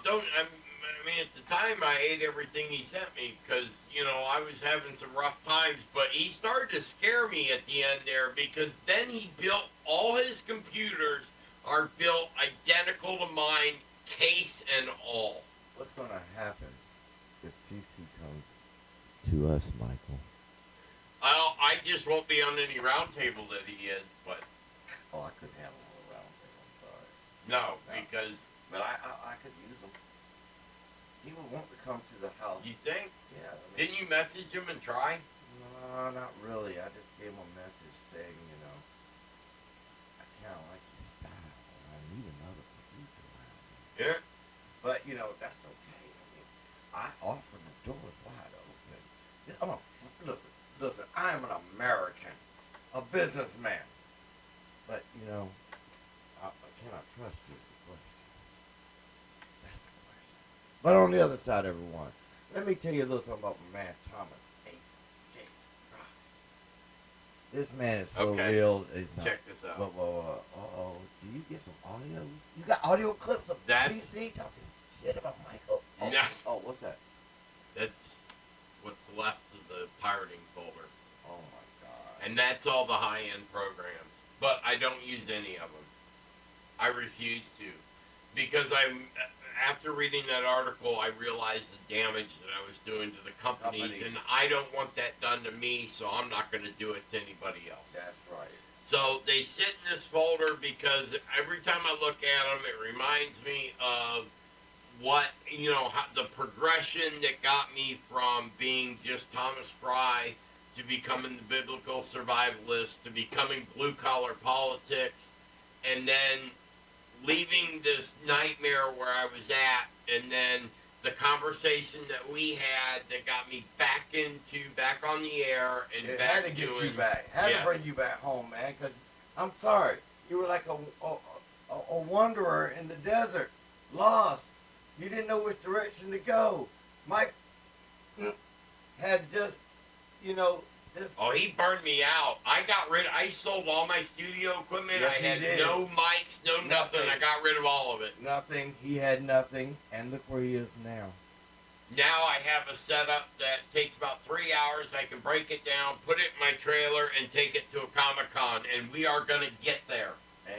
A: mean, at the time I ate everything he sent me because I was having some rough times. But he started to scare me at the end there because then he built all his computers are built identical to mine, case and all.
C: What's going to happen if CC comes to us, Michael?
A: I just won't be on any round table that he is, but
C: Oh, I couldn't handle him around there. I'm sorry.
A: no, because
C: But I could use him. He would want to come to the house.
A: you think?
C: Yeah. I mean,
A: Didn't you message him and try?
C: no, not really. I just gave him a message saying, I kind of like your style. I need another producer around here.
A: Yeah.
C: But, that's okay. I mean, I offer the doors wide open. Listen, I am an American, a businessman. But, can I trust you is the question. That's the question. But on the other side, everyone, let me tell you a little something about my man, Thomas A.J. Rock. This man is so
A: Okay.
C: real. It's not.
A: Check this out.
C: Uh-oh. Do you get some audio? You got audio clips of
A: That's-
C: CC talking shit about Michael? Oh,
A: No.
C: oh, what's that?
A: That's what's left of the pirating folder.
C: Oh, my God.
A: And that's all the high-end programs. But I don't use any of them. I refuse to. Because after reading that article, I realized the damage that I was doing to the companies. And I don't want that done to me, so I'm not going to do it to anybody else.
C: That's right.
A: So they sit in this folder because every time I look at them, it reminds me of the progression that got me from being just Thomas Fry to becoming the biblical survivalist, to becoming blue-collar politics, and then leaving this nightmare where I was at, and then the conversation that we had that got me back on the air and
C: It
A: back
C: had to get
A: doing,
C: you back. Had
A: yes.
C: to bring you back home, man. Because I'm sorry, you were like a wanderer in the desert, lost. You didn't know which direction to go. Mike had just, this.
A: Oh, he burned me out. I sold all my studio equipment.
C: Yes,
A: I
C: he
A: had
C: did.
A: no mics, no nothing.
C: Nothing.
A: I got rid of all of it.
C: Nothing. He had nothing, and look where he is now.
A: Now I have a setup that takes about 3 hours. I can break it down, put it in my trailer, and take it to a Comic-Con, and we are going to get there.
C: And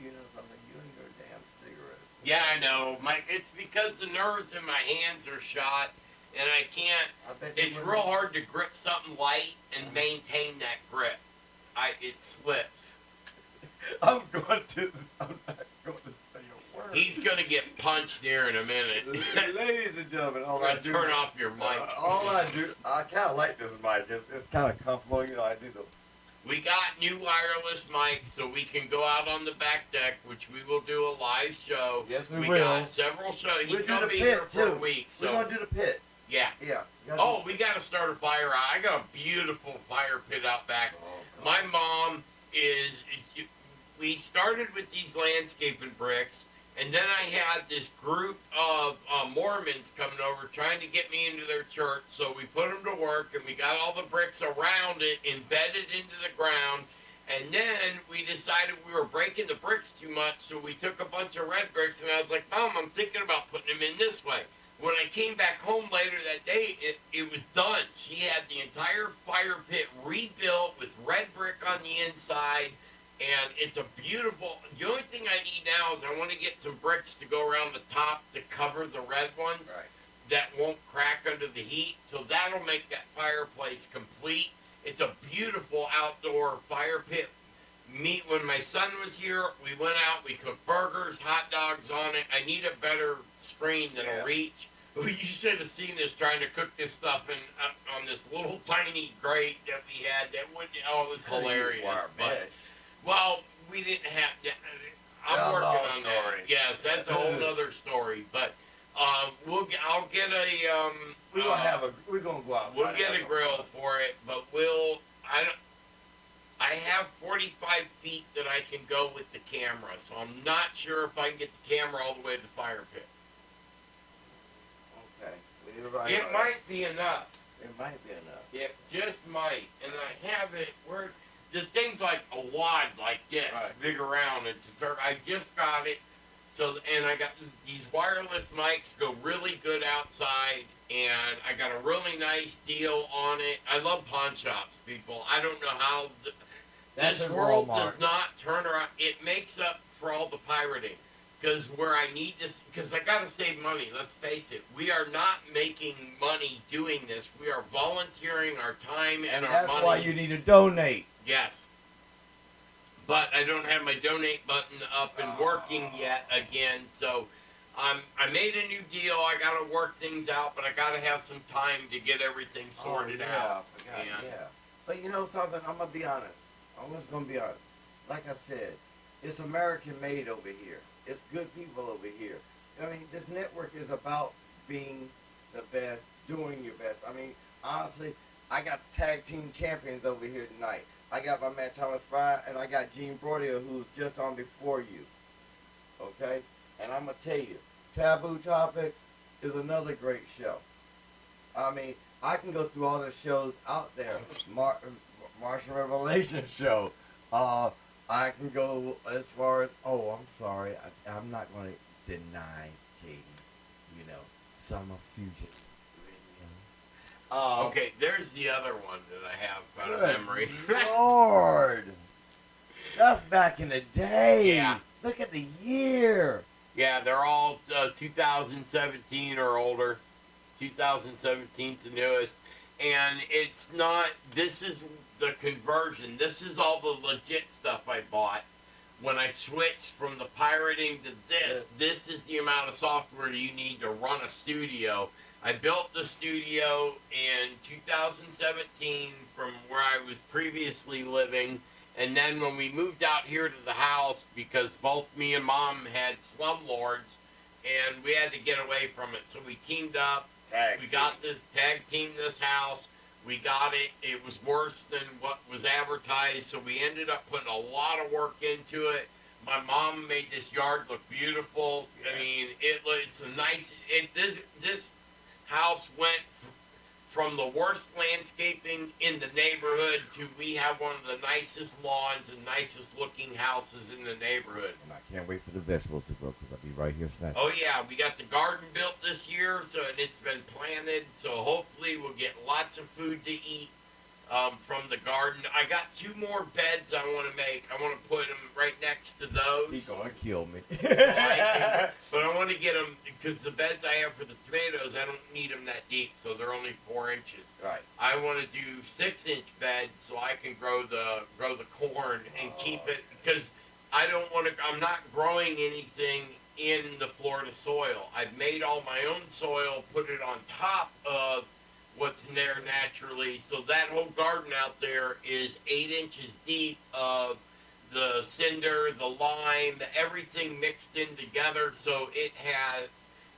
C: you know something? You and your damn cigarette.
A: Yeah, I know. It's because the nerves in my hands are shot, and I can't.
C: I bet you
A: It's
C: wouldn't-
A: real hard to grip something light and maintain that grip. It slips.
C: I'm not going to say a word.
A: He's going to get punched here in a minute.
C: Ladies and gentlemen, all
A: I'm
C: I
A: going to
C: do.
A: turn off your mic.
C: All I do, I kind of like this mic. It's kind of comfortable. I do the.
A: We got new wireless mics, so we can go out on the back deck, which we will do a live show.
C: Yes, we
A: We
C: will.
A: got several shows. He's
C: We'll do
A: going to
C: the
A: be
C: pit,
A: here for a
C: too.
A: week.
C: We're
A: So
C: gonna do the pit.
A: yeah.
C: Yeah.
A: Oh, we got to start a fire out. I got a beautiful fire pit out back. My mom is. We started with these landscaping bricks, and then I had this group of Mormons coming over trying to get me into their church. So we put them to work, and we got all the bricks around it embedded into the ground. And then we decided we were breaking the bricks too much, so we took a bunch of red bricks, and I was like, Mom, I'm thinking about putting them in this way. When I came back home later that day, it was done. She had the entire fire pit rebuilt with red brick on the inside, and it's a beautiful. The only thing I need now is I want to get some bricks to go around the top to cover the red ones that won't crack under the heat. So that'll make that fireplace complete. It's a beautiful outdoor fire pit. When my son was here, we went out, we cooked burgers, hot dogs on it. I need a better screen that'll reach. You should have seen us trying to cook this stuff on this little tiny grate that we had. That would it was hilarious. But, well, we didn't have to. I'm working on that. Yes, that's a whole other story. But I'll get a.
C: We're gonna go outside.
A: We'll get a grill for it, but I have 45 feet that I can go with the camera, so I'm not sure if I can get the camera all the way to the fire pit.
C: Okay.
A: It might be enough.
C: It might be enough.
A: It just might. And I have it where the thing's like a wad like this, big around. I just got it. So, and I got these wireless mics go really good outside, and I got a really nice deal on it. I love pawn shops, people. I don't know how this world does not turn around. It makes up for all the pirating. Because where I need this, because I got to save money, let's face it. We are not making money doing this. We are volunteering our time and our money.
C: That's why you need to donate.
A: Yes. But I don't have my donate button up and working yet again. So I made a new deal. I got to work things out, but I got to have some time to get everything sorted out.
C: But you know something? I'm going to be honest. I'm just going to be honest. Like I said, it's American made over here. It's good people over here. I mean, this network is about being the best, doing your best. I mean, honestly, I got tag team champions over here tonight. I got my man Thomas Fry, and I got Gene Brodia, who's just on before you. Okay? And I'm going to tell you, Taboo Topics is another great show. I mean, I can go through all the shows out there. Martian Revelation show. I can go as far as, I'm sorry, I'm not going to deny Katie, Summer Fusion Radio.
A: Okay, there's the other one that I have out of memory.
C: Lord! That's back in the day.
A: Yeah.
C: Look at the year.
A: Yeah, they're all 2017 or older. 2017's the newest. And it's not, this is the conversion. This is all the legit stuff I bought. When I switched from the pirating to this, this is the amount of software you need to run a studio. I built the studio in 2017 from where I was previously living. And then when we moved out here to the house, because both me and Mom had slumlords, and we had to get away from it. So we teamed up. Got this tag team this house. We got it. It was worse than what was advertised, so we ended up putting a lot of work into it. My mom made this yard look beautiful. Yes. I mean, it's a nice. This house went from the worst landscaping in the neighborhood to we have one of the nicest lawns and nicest looking houses in the neighborhood.
C: And I can't wait for the vegetables to grow because I'll be right here snacking.
A: Oh yeah, we got the garden built this year, and it's been planted. So hopefully we'll get lots of food to eat from the garden. I got 2 more beds I want to make. I want to put them right next to those.
C: He's gonna kill me.
A: But I want to get them because the beds I have for the tomatoes, I don't need them that deep, so they're only 4 inches.
C: Right.
A: I want to do 6-inch beds so I can grow the corn and keep it because I don't want to. I'm not growing anything in the Florida soil. I've made all my own soil, put it on top of what's in there naturally. So that whole garden out there is 8 inches deep of the cinder, the lime, everything mixed in together. So it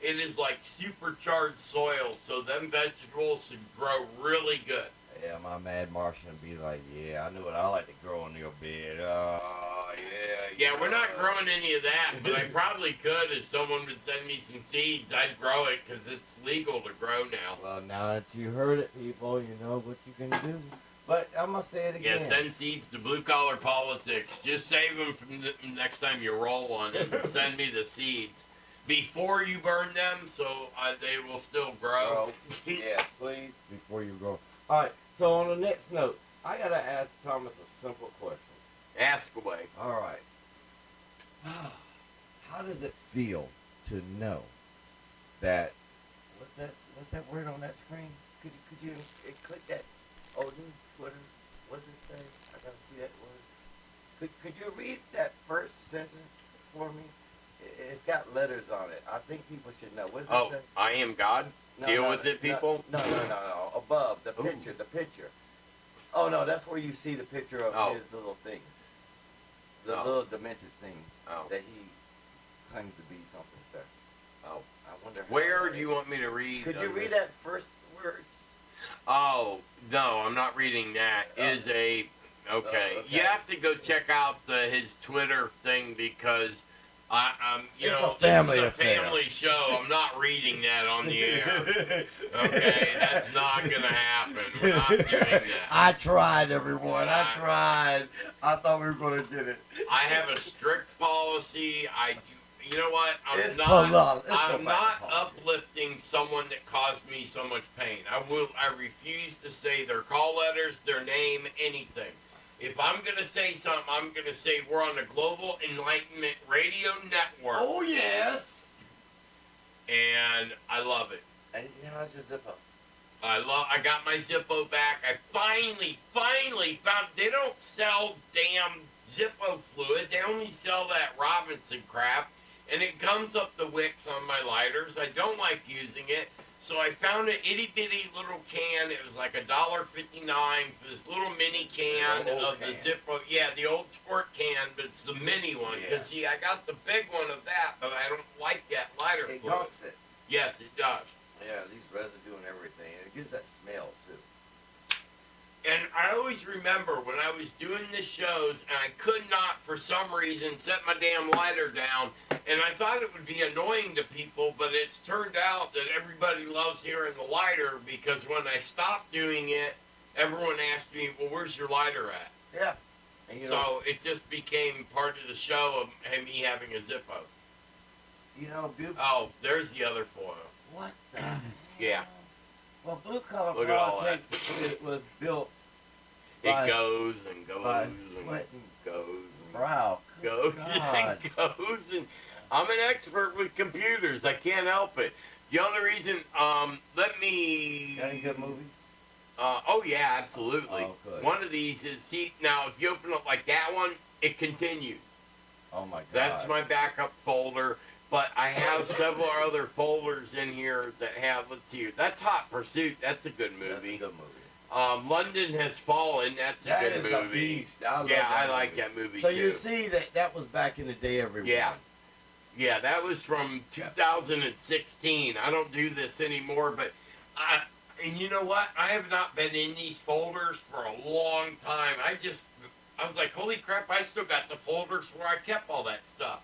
A: is like supercharged soil. So them vegetables should grow really good.
C: Yeah, my mad Martian be like, yeah, I knew what I like to grow on your bed. Oh, yeah.
A: Yeah, we're not growing any of that, but I probably could if someone would send me some seeds. I'd grow it because it's legal to grow now.
C: Well, now that you heard it, people, you know what you can do. But I'm gonna say it
A: Yeah,
C: again.
A: send seeds to blue collar politics. Just save them from the next time you roll one, and send me the seeds before you burn them, so they will still grow.
C: Yeah, please, before you go. All right. So on the next note, I gotta ask Thomas a simple question.
A: Ask away.
C: All right. How does it feel to know that? What's that word on that screen? Could you click that? Oh, new Twitter. What does it say? I gotta see that word. Could you read that first sentence for me? It's got letters on it. I think people should know. What does it say?
A: I am God. Deal with it, people.
C: No. Above the picture. The picture. Oh no, that's where you see the picture of his little thing. The little demented thing that he claims to be something special. Oh, I wonder.
A: Where do you want me to read?
C: Could you read that first words?
A: Oh no, I'm not reading that. Okay. You have to go check out his Twitter thing because this is a family show. I'm not reading that on the air. Okay, that's not gonna happen. We're not doing that.
C: I tried, everyone. I tried. I thought we were gonna get it.
A: I have a strict policy. You know what? I'm not uplifting someone that caused me so much pain. I refuse to say their call letters, their name, anything. If I'm going to say something, I'm going to say we're on the Global Enlightenment Radio Network.
C: Oh, yes.
A: And I love it.
C: And how's your Zippo?
A: I got my Zippo back. I finally found, they don't sell damn Zippo fluid. They only sell that Robinson crap. And it comes up the wicks on my lighters. I don't like using it. So I found an itty-bitty little can. It was like $1.59 for this little mini can of the Zippo. Yeah, the old squirt can, but it's the mini one. Because, see, I got the big one of that, but I don't like that lighter fluid.
C: It gunks it.
A: Yes, it does.
C: Yeah, it leaves residue and everything. And it gives that smell, too.
A: And I always remember when I was doing the shows, and I could not, for some reason, set my damn lighter down. And I thought it would be annoying to people, but it's turned out that everybody loves hearing the lighter because when I stopped doing it, everyone asked me, well, where's your lighter at?
C: Yeah. And
A: so it just became part of the show of me having a Zippo.
C: You know,
A: oh, there's the other foil.
C: What the hell?
A: Yeah.
C: Well, blue collar politics was built.
A: It goes and goes and goes and
C: brow.
A: Goes and goes and I'm an expert with computers. I can't help it. The only reason, let me.
C: Any good movies?
A: Oh yeah, absolutely.
C: Oh, good.
A: One of these is now if you open up like that one, it continues.
C: Oh my God.
A: That's my backup folder. But I have several other folders in here that have. Let's see. That's Hot Pursuit. That's a good movie.
C: That's a good movie.
A: London Has Fallen. That's a good movie.
C: The beast.
A: I like that movie
C: so
A: too.
C: You see that was back in the day, everyone.
A: Yeah, that was from 2016. I don't do this anymore, but and you know what? I have not been in these folders for a long time. I was like, holy crap! I still got the folders where I kept all that stuff.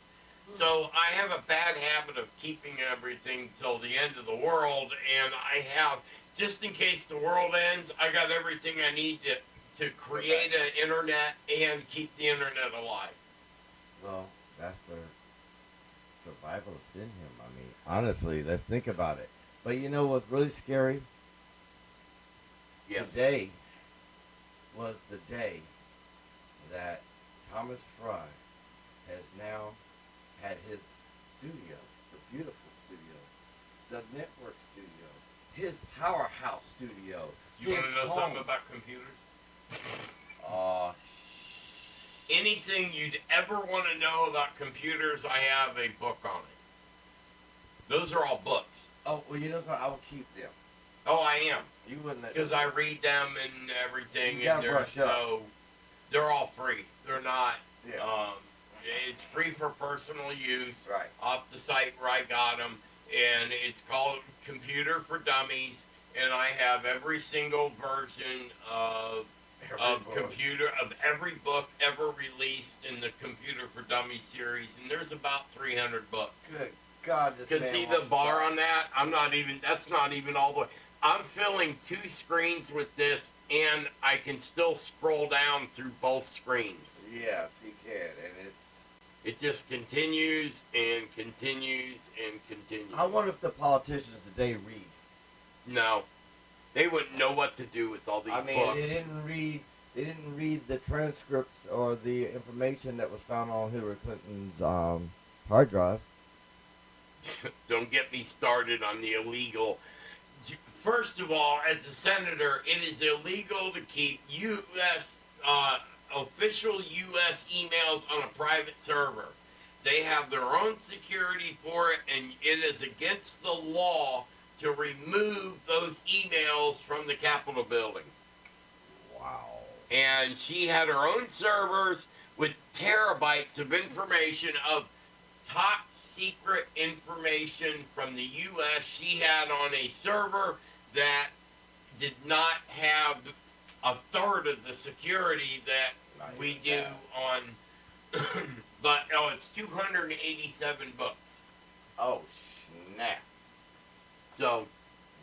A: So I have a bad habit of keeping everything till the end of the world, and I have, just in case the world ends, I got everything I need to create an internet and keep the internet alive.
C: Well, that's the survivalist in him. I mean, honestly, let's think about it. But you know what's really scary?
A: Yes.
C: Today was the day that Thomas Fry has now had his studio, the beautiful studio, the network studio, his powerhouse studio.
A: You want to know something about computers? Anything you'd ever want to know about computers, I have a book on it. Those are all books.
C: Oh, well, you know something? I will keep them.
A: Oh, I am.
C: You wouldn't.
A: Because I read them and everything.
C: You gotta brush up.
A: They're all free. They're not.
C: Yeah.
A: It's free for personal use.
C: Right.
A: Off the site where I got them, and it's called Computer for Dummies. And I have every single version of every book ever released in the Computer for Dummies series, and there's about 300 books.
C: Good God,
A: because see the bar on that, that's not even all the way. I'm filling 2 screens with this, and I can still scroll down through both screens.
C: Yes, he can, and it's.
A: It just continues and continues and continues.
C: I wonder if the politicians today read.
A: No, they wouldn't know what to do with all these
C: I mean,
A: books.
C: they didn't read. They didn't read the transcripts or the information that was found on Hillary Clinton's hard drive.
A: Don't get me started on the illegal. First of all, as a senator, it is illegal to keep U.S. Official U.S. emails on a private server. They have their own security for it, and it is against the law to remove those emails from the Capitol building.
C: Wow.
A: And she had her own servers with terabytes of information, of top secret information from the U.S. She had on a server that did not have a third of the security that we do on, but it's 287 books.
C: Oh, snap.
A: So,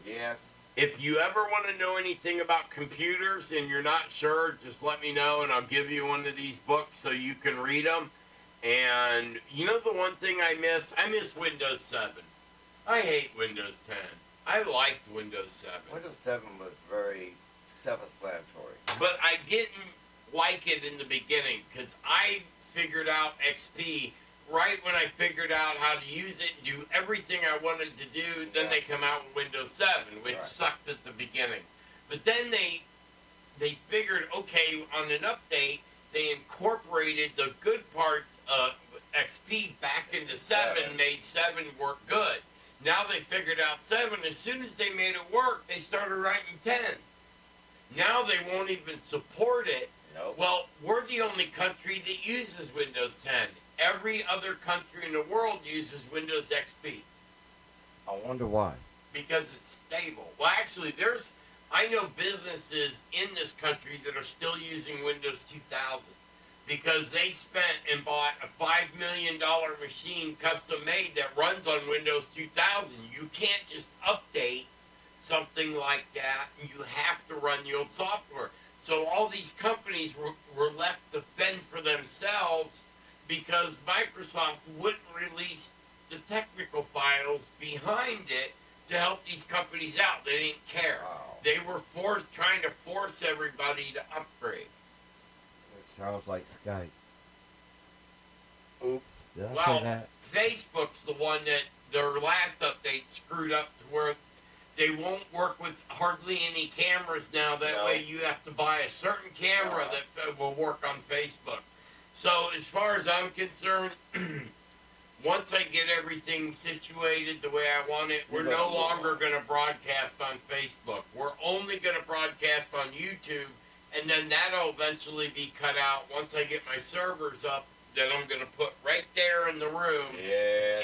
C: yes.
A: if you ever want to know anything about computers and you're not sure, just let me know and I'll give you one of these books so you can read them. And you know the one thing I miss? I miss Windows 7. I hate Windows 10. I liked Windows 7.
C: Windows 7 was very self-explanatory.
A: But I didn't like it in the beginning because I figured out XP right when I figured out how to use it and do everything I wanted to do. Then they come out with Windows 7, which sucked at the beginning. But then they figured, okay, on an update, they incorporated the good parts of XP back into 7, made 7 work good. Now they figured out 7. As soon as they made it work, they started writing 10. Now they won't even support it.
C: Nope.
A: Well, we're the only country that uses Windows 10. Every other country in the world uses Windows XP.
C: I wonder why.
A: Because it's stable. Well, actually, I know businesses in this country that are still using Windows 2000 because they spent and bought a $5 million machine custom made that runs on Windows 2000. You can't just update something like that. You have to run the old software. So all these companies were left to fend for themselves because Microsoft wouldn't release the technical files behind it to help these companies out. They didn't care.
C: Wow.
A: They were trying to force everybody to upgrade.
C: It sounds like Skype. Oops. Did I
A: Well,
C: say that?
A: Facebook's the one that their last update screwed up to where they won't work with hardly any cameras now. That way you have to buy a certain camera that will work on Facebook. So as far as I'm concerned, once I get everything situated the way I want it, we're no longer going to broadcast on Facebook. We're only going to broadcast on YouTube, and then that'll eventually be cut out once I get my servers up that I'm going to put right there in the room.
C: Yeah,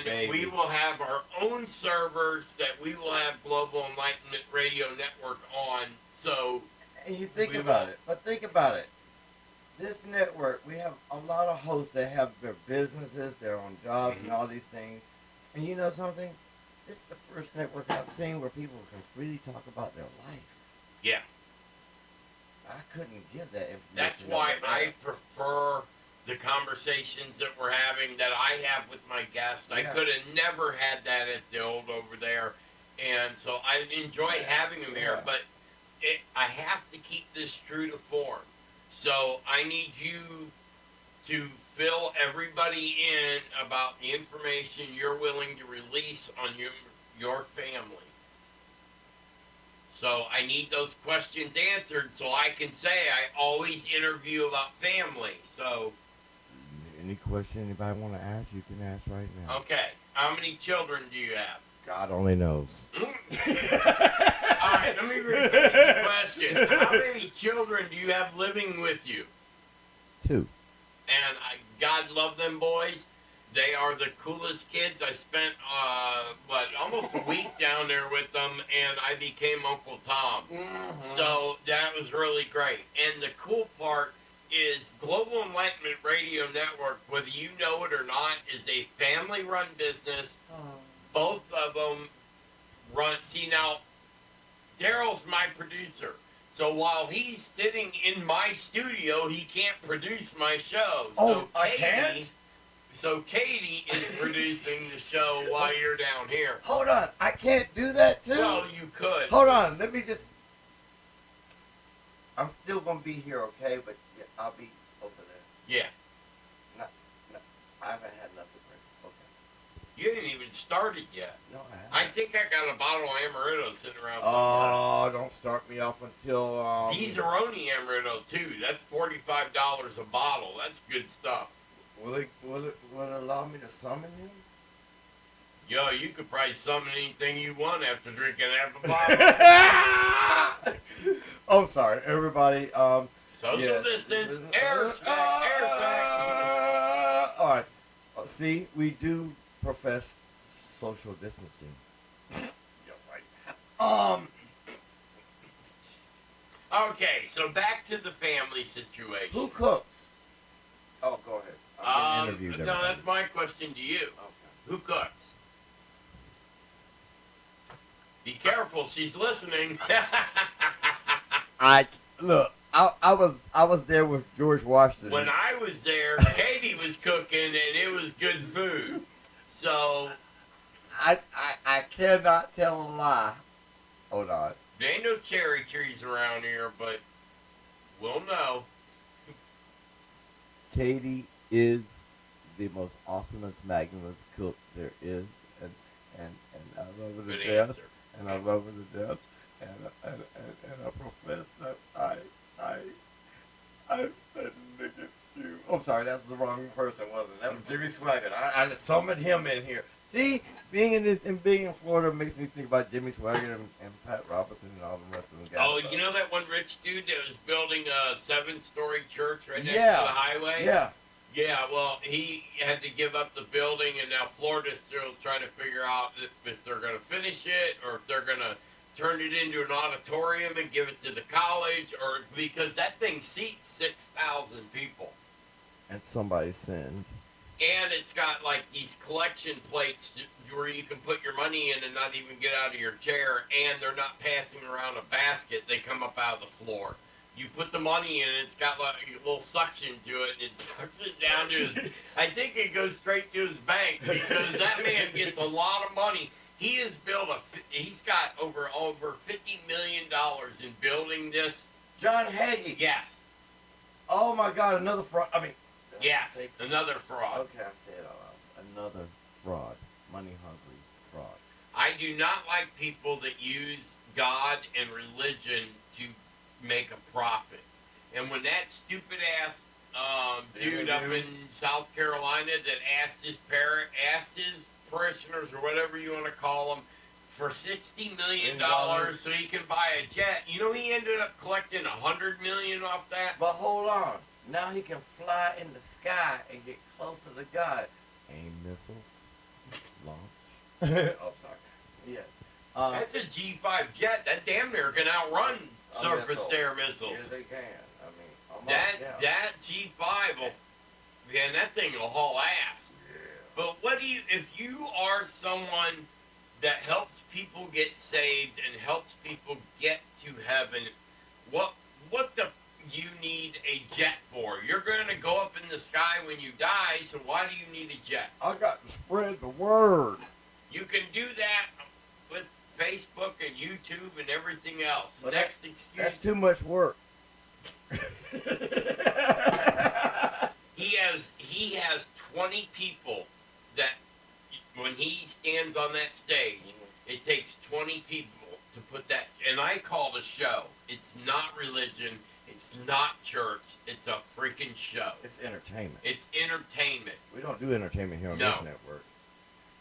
A: and we will have our own servers that we will have Global Enlightenment Radio Network on. So,
C: and you think about it, but think about it. This network, we have a lot of hosts that have their businesses, their own jobs, and all these things. And you know something? This is the first network I've seen where people can freely talk about their life.
A: Yeah.
C: I couldn't give that information.
A: That's why I prefer the conversations that we're having, that I have with my guests. I could have never had that at the old over there. And so I enjoy having them here, but I have to keep this true to form. So I need you to fill everybody in about the information you're willing to release on your family. So I need those questions answered so I can say I always interview about family. So
C: any question anybody want to ask, you can ask right now.
A: Okay. How many children do you have?
C: God only knows.
A: All right, let me repeat the question. How many children do you have living with you?
C: 2.
A: And God love them boys. They are the coolest kids. I spent, almost a week down there with them, and I became Uncle Tom. So that was really great. And the cool part is Global Enlightenment Radio Network, whether you know it or not, is a family-run business. Both of them run. See, now, Daryl's my producer. So while he's sitting in my studio, he can't produce my show. So
C: I can't?
A: So Katie is producing the show while you're down here.
C: Hold on, I can't do that too?
A: Well, you could.
C: Hold on, let me just... I'm still going to be here, okay? But yeah, I'll be over there.
A: Yeah.
C: No, I haven't had nothing for okay.
A: You didn't even start it yet.
C: No, I haven't.
A: I think I got a bottle of Amaretto sitting around somewhere.
C: Oh, don't start me off until...
A: These are only Amaretto, too. That's $45 a bottle. That's good stuff.
C: Will it allow me to summon him?
A: Yo, you could probably summon anything you want after drinking half a bottle.
C: Oh, sorry, everybody.
A: Social distance, air stack.
C: All right. See, we do profess social distancing.
A: You're right. Okay, so back to the family situation.
C: Who cooks? Oh, go ahead. I'm getting interviewed,
A: no,
C: everybody.
A: that's my question to you.
C: Okay.
A: Who cooks? Be careful, she's listening.
C: I was there with George Washington.
A: When I was there, Katie was cooking and it was good food. So
C: I cannot tell a lie. Hold on.
A: there ain't no cherry trees around here, but we'll know.
C: Katie is the most awesomest, magnanimous cook there is, and I love her to
A: Good
C: death.
A: answer.
C: And I love her to death, and I profess that I you. I'm sorry, that was the wrong person, wasn't it? That was Jimmy Swaggart. I summoned him in here. See, being in Florida makes me think about Jimmy Swaggart and Pat Robinson and all the rest of them guys.
A: Oh, you know that one rich dude that was building a 7-story church right next
C: Yeah.
A: to the highway?
C: Yeah.
A: Yeah, well, he had to give up the building, and now Florida's still trying to figure out if they're going to finish it or if they're going to turn it into an auditorium and give it to the college, or because that thing seats 6,000 people.
C: And somebody sinned.
A: And it's got like these collection plates where you can put your money in and not even get out of your chair, and they're not passing around a basket. They come up out of the floor. You put the money in, it's got like a little suction to it, and it sucks it down to his... I think it goes straight to his bank, because that man gets a lot of money. He has built he's got over $50 million in building this.
C: John Hagee.
A: Yes.
C: Oh my God, another fraud. I mean...
A: Yes, another fraud.
C: Okay, I say it out loud. Another fraud. Money-hungry fraud.
A: I do not like people that use God and religion to make a profit. And when that stupid ass dude up in South Carolina that asked his parishioners or whatever you want to call them for $60 million so he can buy a jet, you know he ended up collecting $100 million off that.
C: But hold on. Now he can fly in the sky and get closer to God. Aim missiles. Launch. Oh, sorry. Yes.
A: That's a G5 jet. That damn near can outrun surface to air missiles.
C: Yes, they can. I mean, almost,
A: That G5 will, man, that thing will haul ass.
C: Yeah.
A: But if you are someone that helps people get saved and helps people get to heaven, what the you need a jet for? You're going to go up in the sky when you die, so why do you need a jet?
C: I got to spread the word.
A: You can do that with Facebook and YouTube and everything else.
C: But
A: Next excuse.
C: That's too much work.
A: He has 20 people that when he stands on that stage, it takes 20 people to put that, and I call it a show. It's not religion. It's not church. It's a freaking show.
C: It's entertainment.
A: It's entertainment.
C: We don't do entertainment here on
A: No.
C: this network.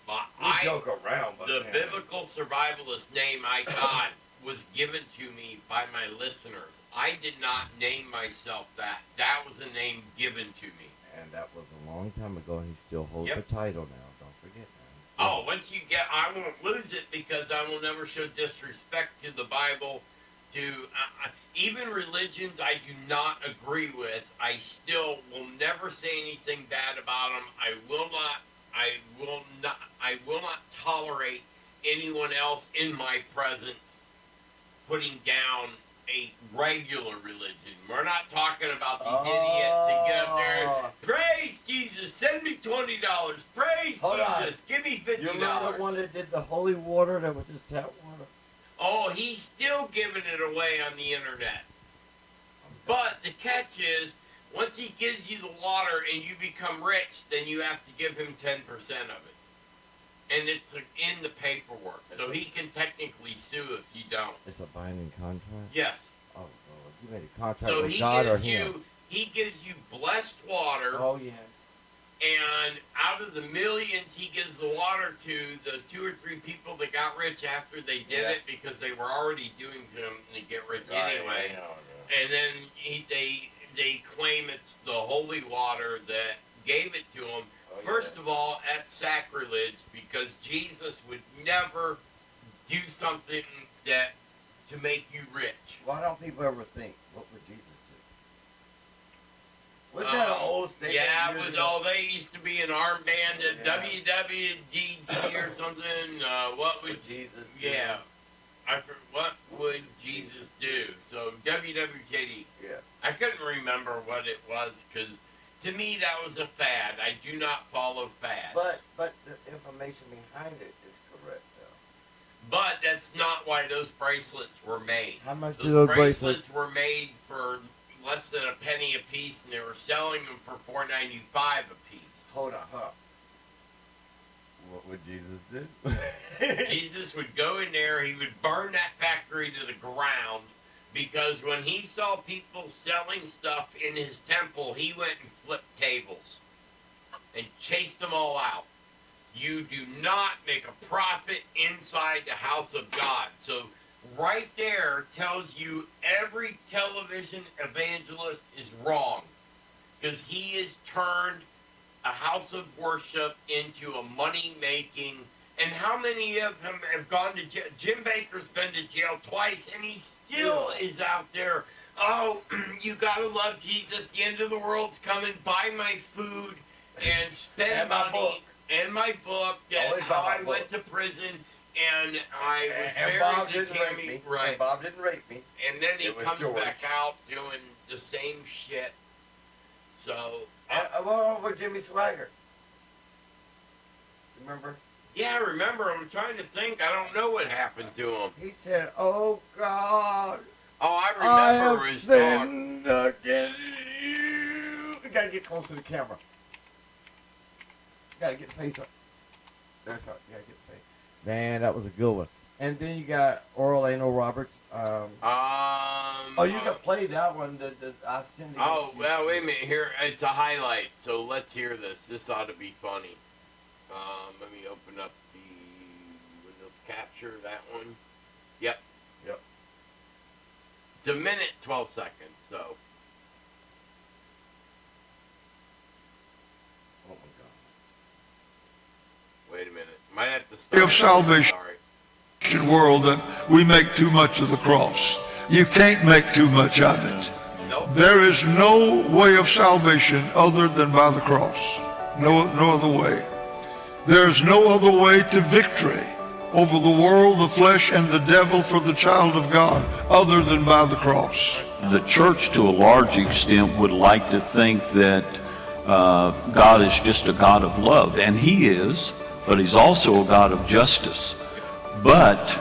A: But
C: We joke around, but
A: the
C: man.
A: biblical survivalist name I got was given to me by my listeners. I did not name myself that. That was a name given to me.
C: And that was a long time ago, and he still holds
A: Yep.
C: the title now. Don't forget that.
A: Oh, once you get, I won't lose it because I will never show disrespect to the Bible. To even religions I do not agree with, I still will never say anything bad about them. I will not tolerate anyone else in my presence putting down a regular religion. We're not talking about these idiots that get up there and praise Jesus, send me $20. Praise Jesus, give me $50.
C: You remember the one that did the holy water that was just tap water?
A: Oh, he's still giving it away on the internet. But the catch is, once he gives you the water and you become rich, then you have to give him 10% of it. And it's in the paperwork. So he can technically sue if you don't.
C: It's a binding contract?
A: Yes.
C: Oh, Lord. You made a contract
A: So
C: with
A: he
C: God or
A: gives
C: him?
A: he gives you blessed water.
C: Oh, yes.
A: And out of the millions, he gives the water to the 2 or 3 people that got rich after they did it because they were already doing them to get rich anyway. And then they claim it's the holy water that gave it to them. First of all, that's sacrilege because Jesus would never do something that to make you rich.
C: Why don't people ever think, what would Jesus do? Was that an old statement?
A: Yeah, it was all. They used to be an armband at WWDG or something. What would
C: Jesus do?
A: Yeah. What would Jesus do? So WWJD.
C: Yeah.
A: I couldn't remember what it was because to me that was a fad. I do not follow fads.
C: But the information behind it is correct, though.
A: But that's not why those bracelets were made.
C: How much do
A: Those
C: those
A: bracelets
C: bracelets?
A: were made for less than a penny a piece, and they were selling them for $4.95 a piece.
C: Hold on, What would Jesus do?
A: Jesus would go in there, he would burn that factory to the ground, because when he saw people selling stuff in his temple, he went and flipped tables and chased them all out. You do not make a profit inside the house of God. So right there tells you every television evangelist is wrong, because he has turned a house of worship into a money-making. And how many of them have gone to jail? Jim Baker's been to jail twice, and he still is out there. Oh, you gotta love Jesus. The end of the world's coming. Buy my food and spend money. And my book. And how I went to prison. And I was married to Tammy. Right.
C: And Bob didn't rape me.
A: And then he comes back out doing the same shit. So.
C: What about Jimmy Swagger? Remember?
A: Yeah, I remember. I'm trying to think. I don't know what happened to him.
C: He said, "Oh God,
A: Oh, I
C: I
A: remember
C: have
A: his talk.
C: sinned against you." You gotta get close to the camera. You gotta get the face up. That's right. You gotta get the face. Man, that was a good one. And then you got Oral Anal Roberts. Oh, you can play that one. I sinned against
A: Oh,
C: you.
A: well, wait a minute. Here, it's a highlight. So let's hear this. This ought to be funny. Let me open up the Windows Capture, that one. Yep. It's a minute, 12 seconds, so.
C: Oh my God.
A: Wait a minute. Might have to start.
G: Of salvation.
A: Sorry.
G: World that we make too much of the cross. You can't make too much of it.
A: Nope.
G: There is no way of salvation other than by the cross. No other way. There's no other way to victory over the world, the flesh, and the devil for the child of God other than by the cross.
H: The church, to a large extent, would like to think that God is just a God of love, and He is, but He's also a God of justice. But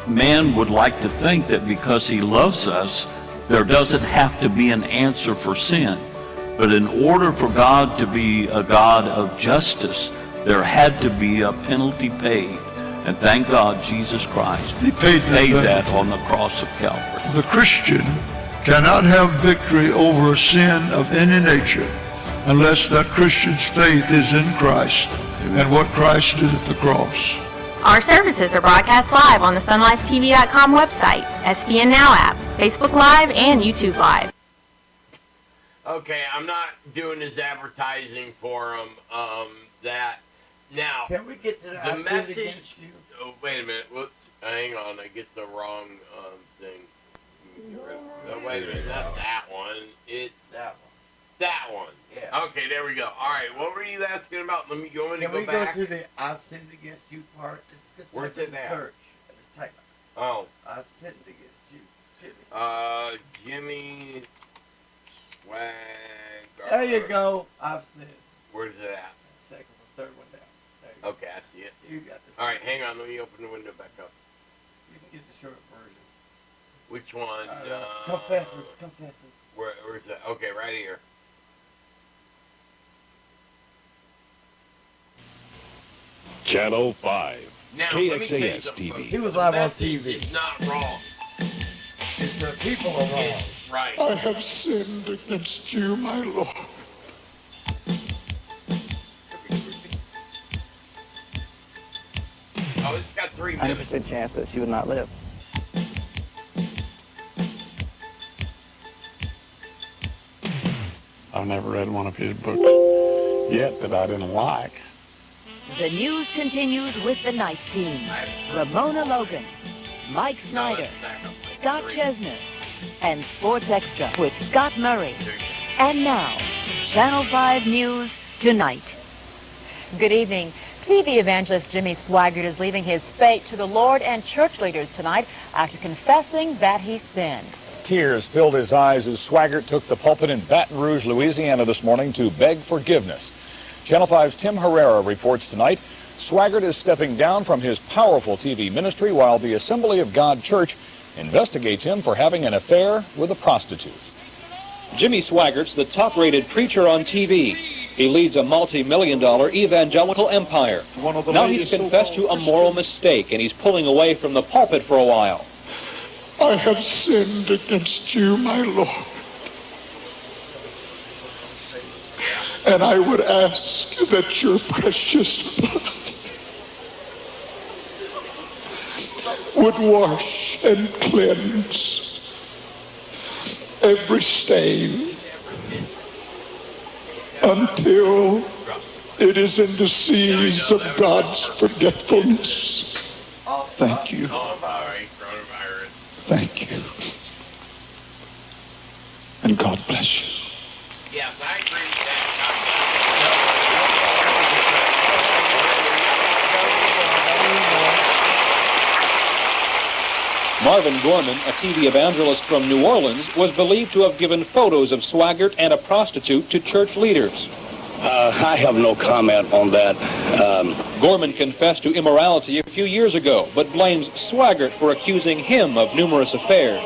H: man would like to think that because He loves us, there doesn't have to be an answer for sin. But in order for God to be a God of justice, there had to be a penalty paid. And thank God Jesus Christ
G: He paid
H: that on the cross of Calvary.
G: The Christian cannot have victory over sin of any nature unless that Christian's faith is in Christ and what Christ did at the cross.
I: Our services are broadcast live on the sunlifetv.com website, SBN Now app, Facebook Live, and YouTube Live.
A: Okay, I'm not doing his advertising for him. That now.
C: Can we get to
A: the message? Oh, wait a minute. Whoops. Hang on. I get the wrong thing. Wait a minute. Not that one. It's that one.
C: Yeah.
A: Okay, there we go. All right. What were you asking about? Let me go in and
C: Can
A: go
C: we
A: back.
C: go to the "I've sinned against you" part? Just
A: Where's
C: type
A: it
C: in
A: now?
C: Search. Just type.
A: Oh.
C: I've sinned against you, Jimmy.
A: Jimmy Swagger.
C: There you go. I've sinned.
A: Where's it at?
C: Second one, third one down. There you go.
A: Okay, I see it.
C: You got the.
A: All right, hang on. Let me open the window back up.
C: You can get the short version.
A: Which one?
C: Confesses.
A: Where's that? Okay, right here.
J: Channel 5.
A: Now, let me tell you
J: KXAS
A: something,
J: TV.
A: folks.
C: He was
A: The
C: live on
A: message
C: TV.
A: is not wrong.
C: It's the people are wrong.
A: It's right.
G: I have sinned against you, my Lord.
A: Oh, it's got 3 minutes.
K: 100% chance that she would not live.
J: I've never read one of his books yet that I didn't like.
L: The news continues with the night team. Ramona Logan, Mike Snyder, Scott Chesner, and Sports Extra with Scott Murray. And now, Channel 5 News Tonight.
M: Good evening. TV evangelist Jimmy Swaggart is leaving his faith to the Lord and church leaders tonight after confessing that he sinned.
N: Tears filled his eyes as Swaggart took the pulpit in Baton Rouge, Louisiana this morning to beg forgiveness. Channel 5's Tim Herrera reports tonight Swaggart is stepping down from his powerful TV ministry while the Assembly of God Church investigates him for having an affair with a prostitute.
O: Jimmy Swaggart's the top-rated preacher on TV. He leads a multi-million-dollar evangelical empire. Now he's confessed to a moral mistake, and he's pulling away from the pulpit for a while.
G: I have sinned against you, my Lord. And I would ask that your precious blood would wash and cleanse every stain until it is in the seas of God's forgetfulness. Thank you. Thank you. And God bless you.
A: Yes, I agree with that.
O: Marvin Gorman, a TV evangelist from New Orleans, was believed to have given photos of Swaggart and a prostitute to church leaders.
P: I have no comment on that.
O: Gorman confessed to immorality a few years ago, but blames Swaggart for accusing him of numerous affairs.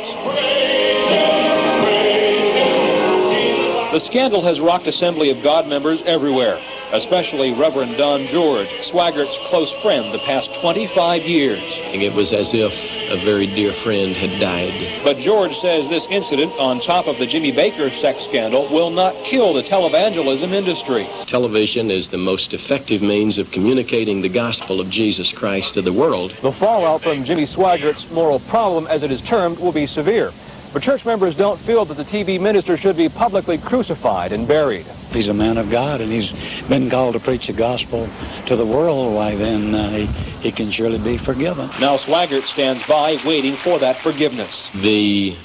O: The scandal has rocked Assembly of God members everywhere, especially Reverend Don George, Swaggart's close friend the past 25 years.
P: It was as if a very dear friend had died.
O: But George says this incident, on top of the Jimmy Baker sex scandal, will not kill the televangelism industry.
P: Television is the most effective means of communicating the gospel of Jesus Christ to the world.
O: The fallout from Jimmy Swaggart's moral problem, as it is termed, will be severe. But church members don't feel that the TV minister should be publicly crucified and buried.
Q: He's a man of God, and he's been called to preach the gospel to the world. Why, then he can surely be forgiven.
O: Now Swaggart stands by waiting for that forgiveness.
P: The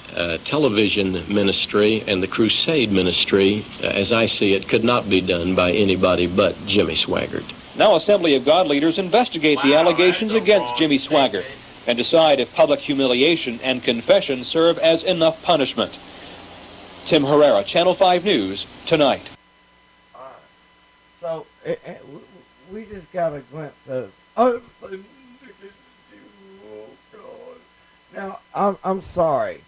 P: television ministry and the crusade ministry, as I see it, could not be done by anybody but Jimmy Swaggart.
O: Now Assembly of God leaders investigate the allegations against Jimmy Swaggart and decide if public humiliation and confession serve as enough punishment. Tim Herrera, Channel 5 News, tonight.
C: All right. So we just got a glimpse of. Oh God! Now I'm sorry.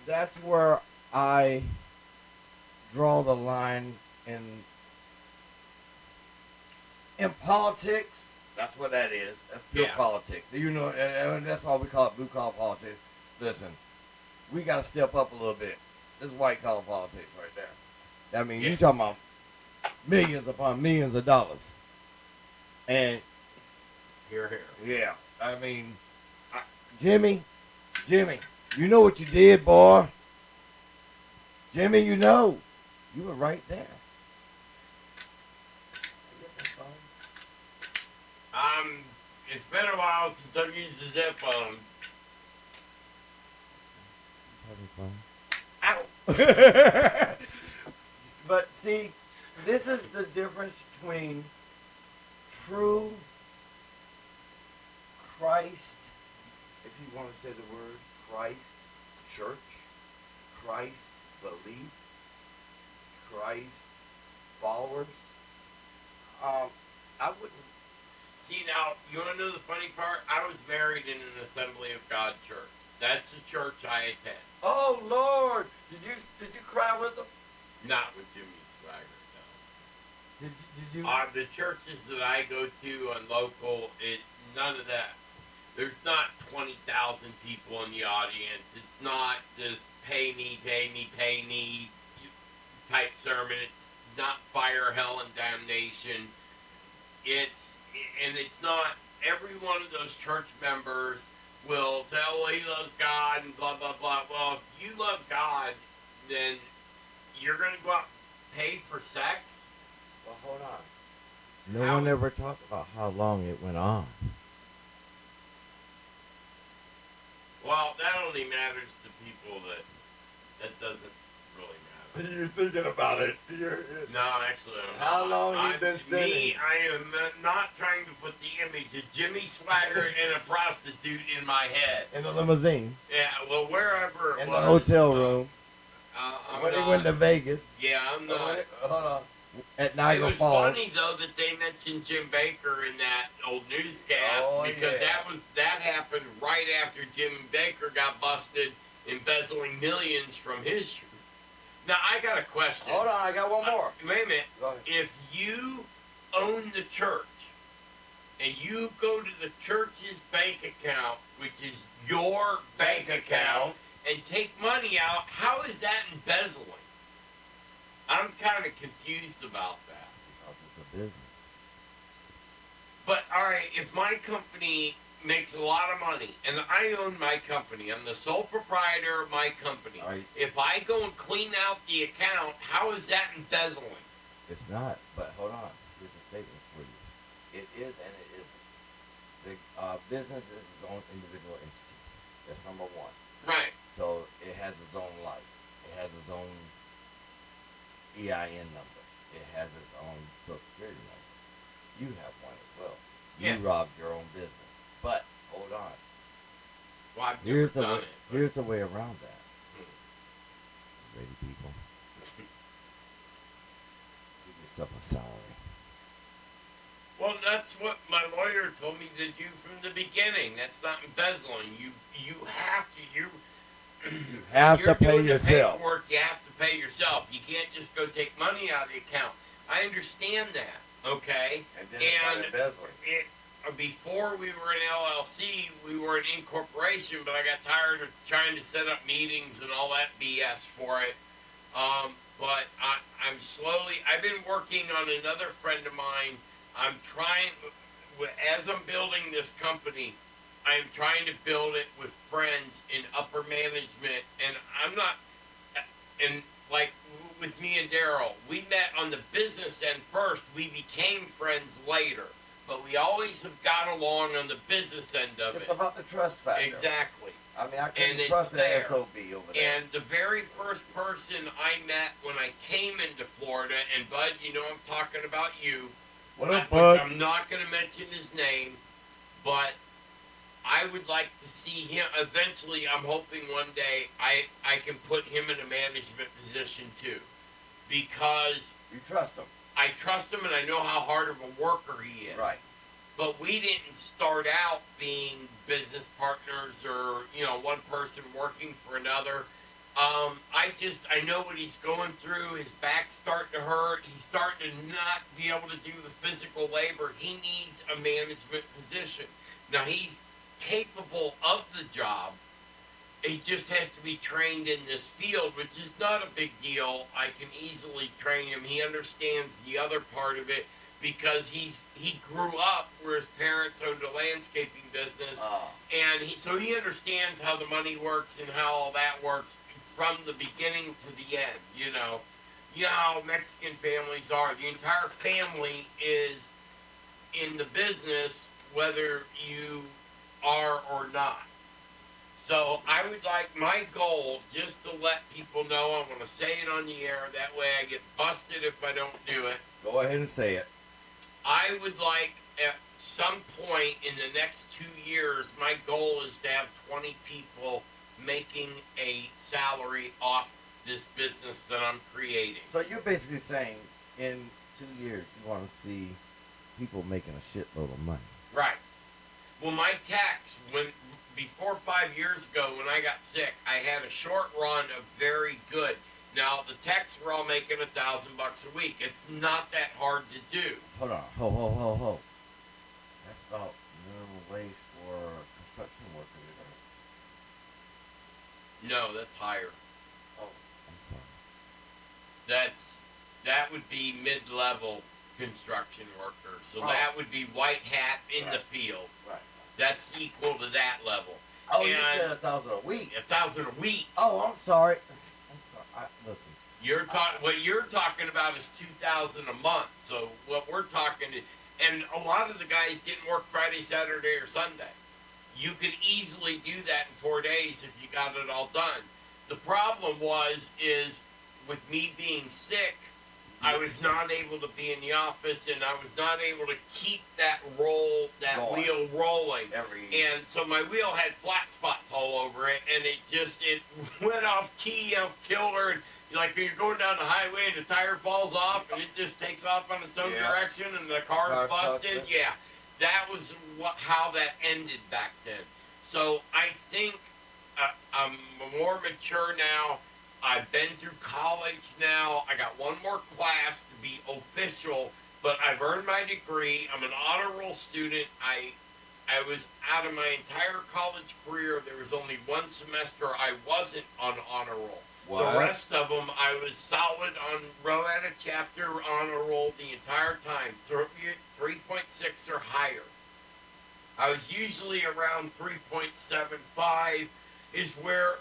C: That's where I draw the line in politics. That's what that is. That's pure politics. You know, and that's why we call it blue-collar politics. Listen, we got to step up a little bit. This is white-collar politics right there. I mean, you're talking about millions upon millions of dollars. And,
A: here.
C: Yeah. I mean, Jimmy, you know what you did, boy. Jimmy, you know. You were right there.
A: It's been a while since I've used the zip phone.
C: Ow! But see, this is the difference between true Christ if you want to say the word, Christ church, Christ belief, Christ followers. I wouldn't.
A: See, now, you want to know the funny part? I was married in an Assembly of God church. That's the church I attend.
C: Oh Lord, did you cry with them?
A: Not with Jimmy Swagger, no.
C: Did you?
A: The churches that I go to on local, none of that. There's not 20,000 people in the audience. It's not this pay me type sermon. It's not fire, hell, and damnation. It's not every one of those church members will say, oh, he loves God and blah, blah, blah. Well, if you love God, then you're going to go out and pay for sex?
C: Well, hold on.
D: No one ever talked about how long it went on.
A: Well, that only matters to people that doesn't really matter.
C: You're thinking about it.
A: No, actually, I'm
C: How
A: not.
C: long you been sinning?
A: I am not trying to put the image of Jimmy Swagger and a prostitute in my head.
D: In the limousine.
A: Yeah, well, wherever it
D: In
A: was.
D: the hotel room. When he
A: not-
D: went to Vegas.
A: Yeah, I'm not.
C: Hold on.
D: At Niagara
A: It was
D: Falls.
A: funny though that they mentioned Jim Baker in that old newscast because
C: yeah.
A: that happened right after Jim Baker got busted embezzling millions from his church. Now I got a question.
C: Hold on, I got one more.
A: Wait a minute.
C: Go ahead.
A: If you own the church and you go to the church's bank account, which is your bank account, and take money out, how is that embezzling? I'm kind of confused about that.
D: Because it's a business.
A: But, all right, if my company makes a lot of money, and I own my company, I'm the sole proprietor of my company.
C: Right.
A: If I go and clean out the account, how is that embezzling?
C: It's not, but hold on. Here's a statement for you. It is and it isn't. The business is its own individual entity. That's number one.
A: Right.
C: So it has its own life. It has its own EIN number. It has its own Social Security number. You have one as well.
A: Yes.
C: You robbed your own business. But hold on.
A: Well, I've
C: Here's
A: never
C: the
A: done
C: way,
A: it.
C: here's the way around that. Ready, people? Give yourself a salary.
A: Well, that's what my lawyer told me to do from the beginning. That's not embezzling. You have to. You
C: have
A: you're
C: to pay
A: doing the
C: yourself.
A: paperwork, you have to pay yourself. You can't just go take money out of the account. I understand that, okay?
C: And then it's not embezzling.
A: Before we were an LLC, we were an incorporation, but I got tired of trying to set up meetings and all that BS for it. But I'm slowly, I've been working on another friend of mine. I'm trying, as I'm building this company, I'm trying to build it with friends in upper management. And I'm not, and like with me and Daryl, we met on the business end first. We became friends later. But we always have got along on the business end of it.
C: It's about the trust factor.
A: Exactly.
C: I mean, I
A: And
C: couldn't
A: it's
C: trust the
A: there.
C: SOB over there.
A: And the very first person I met when I came into Florida, and Bud, you know I'm talking about you.
D: What up,
A: which
D: Bud?
A: I'm not going to mention his name, but I would like to see him. Eventually, I'm hoping one day I can put him in a management position too. Because
C: you trust him.
A: I trust him and I know how hard of a worker he is.
C: Right.
A: But we didn't start out being business partners or, one person working for another. I know what he's going through. His back's starting to hurt. He's starting to not be able to do the physical labor. He needs a management position. Now, he's capable of the job. He just has to be trained in this field, which is not a big deal. I can easily train him. He understands the other part of it because he grew up where his parents owned a landscaping business, and so he understands how the money works and how all that works from the beginning to the end. You know how Mexican families are. The entire family is in the business, whether you are or not. So I would like my goal just to let people know. I'm going to say it on the air. That way I get busted if I don't do it.
C: Go ahead and say it.
A: I would like some point in the next 2 years, my goal is to have 20 people making a salary off this business that I'm creating.
C: So you're basically saying in 2 years you want to see people making a shitload of money.
A: Right. Well, my tax, before 5 years ago when I got sick, I had a short run of very good. Now, the techs were all making $1,000 a week. It's not that hard to do.
C: Hold on. Ho. That's about minimum wage for construction workers.
A: No, that's higher.
C: Oh, I'm sorry.
A: That would be mid-level construction workers. So
C: Oh.
A: that would be white hat in the
C: Right.
A: field.
C: Right.
A: That's equal to that level.
C: Oh, you
A: And
C: said $1,000 a week.
A: $1,000 a week.
C: Oh, I'm sorry. Listen.
A: What you're talking about is $2,000 a month. So what we're talking to, and a lot of the guys didn't work Friday, Saturday, or Sunday. You could easily do that in 4 days if you got it all done. The problem is with me being sick, I was not able to be in the office, and I was not able to keep that wheel rolling. And so my wheel had flat spots all over it, and it went off key, off kilter, and like when you're going down the highway and the tire falls off, and it just takes off on its own direction, and the car's busted. Yeah, that was how that ended back then. So I think I'm more mature now. I've been through college now. I got one more class to be official, but I've earned my degree. I'm an honor roll student. I was out of my entire college career. There was only one semester I wasn't on honor roll.
C: What?
A: The rest of them, I was solid on row at a chapter honor roll the entire time, 3.6 or higher. I was usually around 3.75 is where,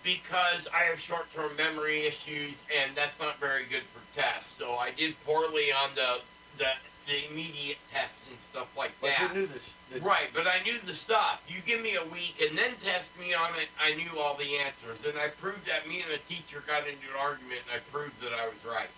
A: because I have short-term memory issues, and that's not very good for tests. So I did poorly on the immediate tests and stuff like that.
C: But you knew this.
A: Right, but I knew the stuff. You give me a week and then test me on it, I knew all the answers. And I proved that. Me and a teacher got into an argument, and I proved that I was right.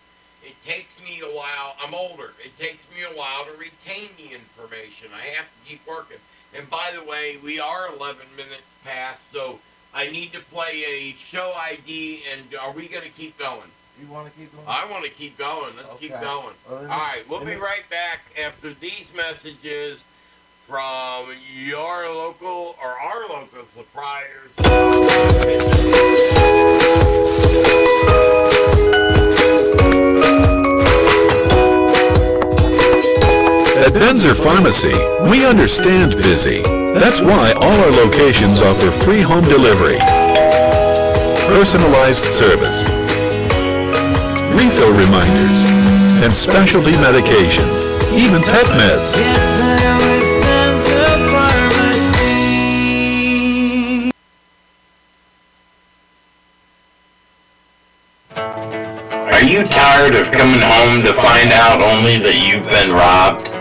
A: It takes me a while. I'm older. It takes me a while to retain the information. I have to keep working. And by the way, we are 11 minutes past, so I need to play a show ID, and are we going to keep going?
C: You want to keep going?
A: I want to keep going. Let's keep going.
C: Well,
A: All right, we'll be right back after these messages from your local or our local suppliers.
K: At Benzer Pharmacy, we understand busy. That's why all our locations offer free home delivery, personalized service, refill reminders, and specialty medication, even pet meds.
R: Are you tired of coming home to find out only that you've been robbed?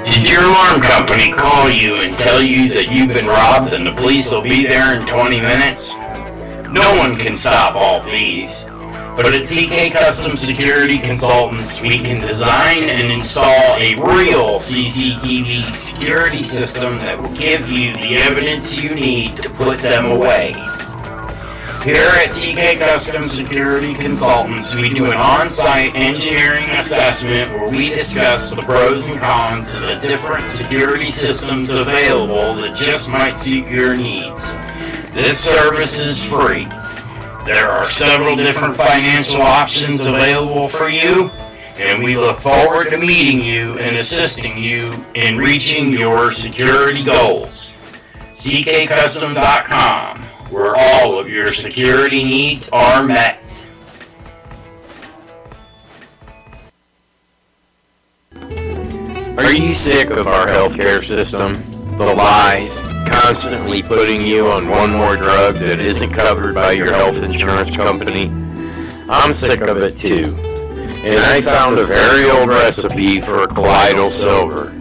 R: Did your alarm company call you and tell you that you've been robbed and the police will be there in 20 minutes? No one can stop all thieves. But at CK Custom Security Consultants, we can design and install a real CCTV security system that will give you the evidence you need to put them away. Here at CK Custom Security Consultants, we do an on-site engineering assessment where we discuss the pros and cons of the different security systems available that just might suit your needs. This service is free. There are several different financial options available for you, and we look forward to meeting you and assisting you in reaching your security goals. CKCustom.com, where all of your security needs are met. Are you sick of our healthcare system? The lies, constantly putting you on one more drug that isn't covered by your health insurance company? I'm sick of it too. And I found a very old recipe for colloidal silver.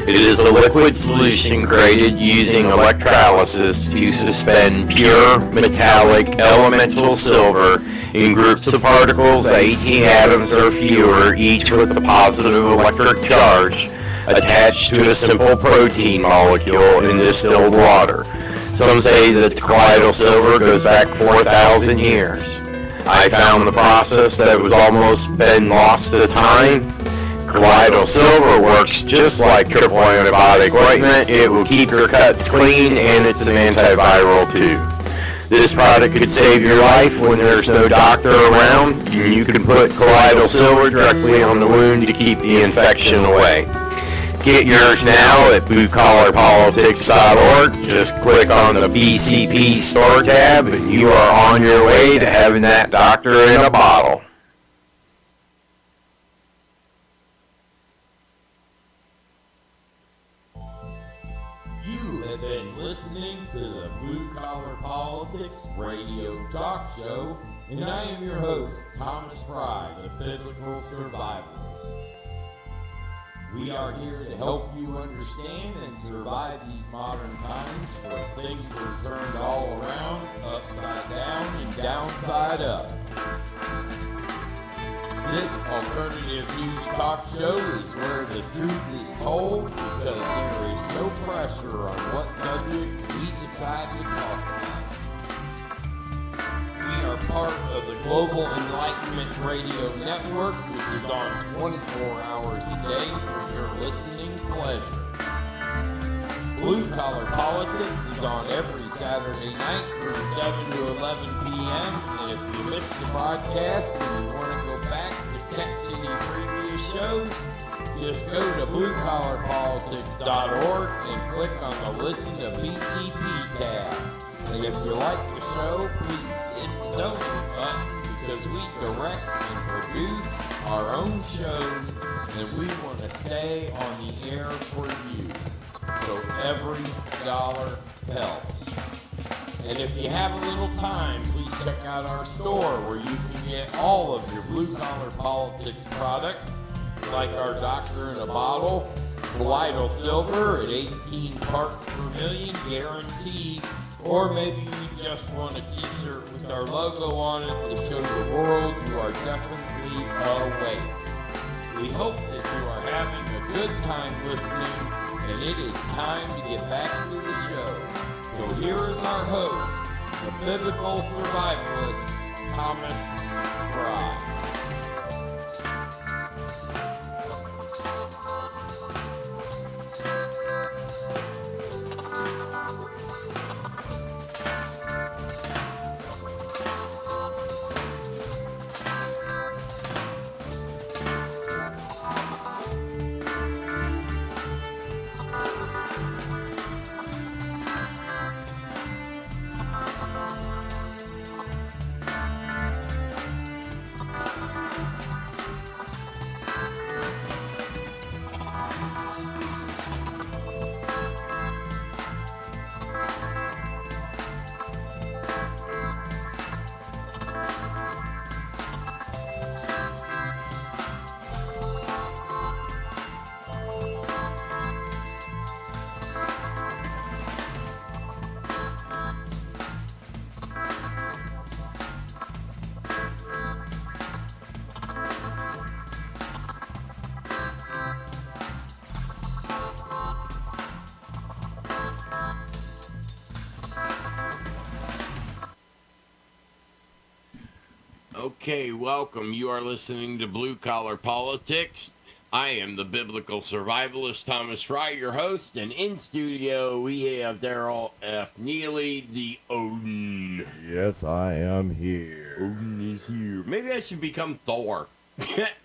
R: It is a liquid solution created using electrolysis to suspend pure metallic elemental silver in groups of particles 18 atoms or fewer, each with a positive electric charge, attached to a simple protein molecule in distilled water. Some say that the colloidal silver goes back 4,000 years. I found the process that was almost been lost to time. Colloidal silver works just like triple antibiotic ointment. It will keep your cuts clean, and it's an antiviral too. This product could save your life when there's no doctor around, and you can put colloidal silver directly on the wound to keep the infection away. Get yours now at bluecollarpolitics.org. Just click on the BCP store tab, and you are on your way to having that doctor in a bottle.
F: You have been listening to the Blue Collar Politics Radio Talk Show, and I am your host, Thomas Fry, the Biblical Survivalist. We are here to help you understand and survive these modern times where things are turned all around, upside down and downside up. This alternative news talk show is where the truth is told because there is no pressure on what subjects we decide to talk about. We are part of the Global Enlightenment Radio Network, which is on 24 hours a day for your listening pleasure. Blue Collar Politics is on every Saturday night from 7 to 11 p.m. And if you missed the broadcast and you want to go back to catch any previous shows, just go to bluecollarpolitics.org and click on the Listen to BCP tab. And if you like the show, please hit the donate button because we direct and produce our own shows and we want to stay on the air for you. So every dollar helps. And if you have a little time, please check out our store where you can get all of your Blue Collar Politics products, like our Doctor in a Bottle, colloidal silver at 18 parts per million, guaranteed. Or maybe you just want a t-shirt with our logo on it to show the world you are definitely awake. We hope that you are having a good time listening, and it is time to get back to the show. So here is our host, the biblical survivalist, Thomas Fry. Okay, welcome. You are listening to Blue Collar Politics. I am the biblical survivalist, Thomas Fry, your host, and in studio we have Daryl F. Neely, the Odin.
D: Yes, I am here.
F: Odin is here. Maybe I should become Thor.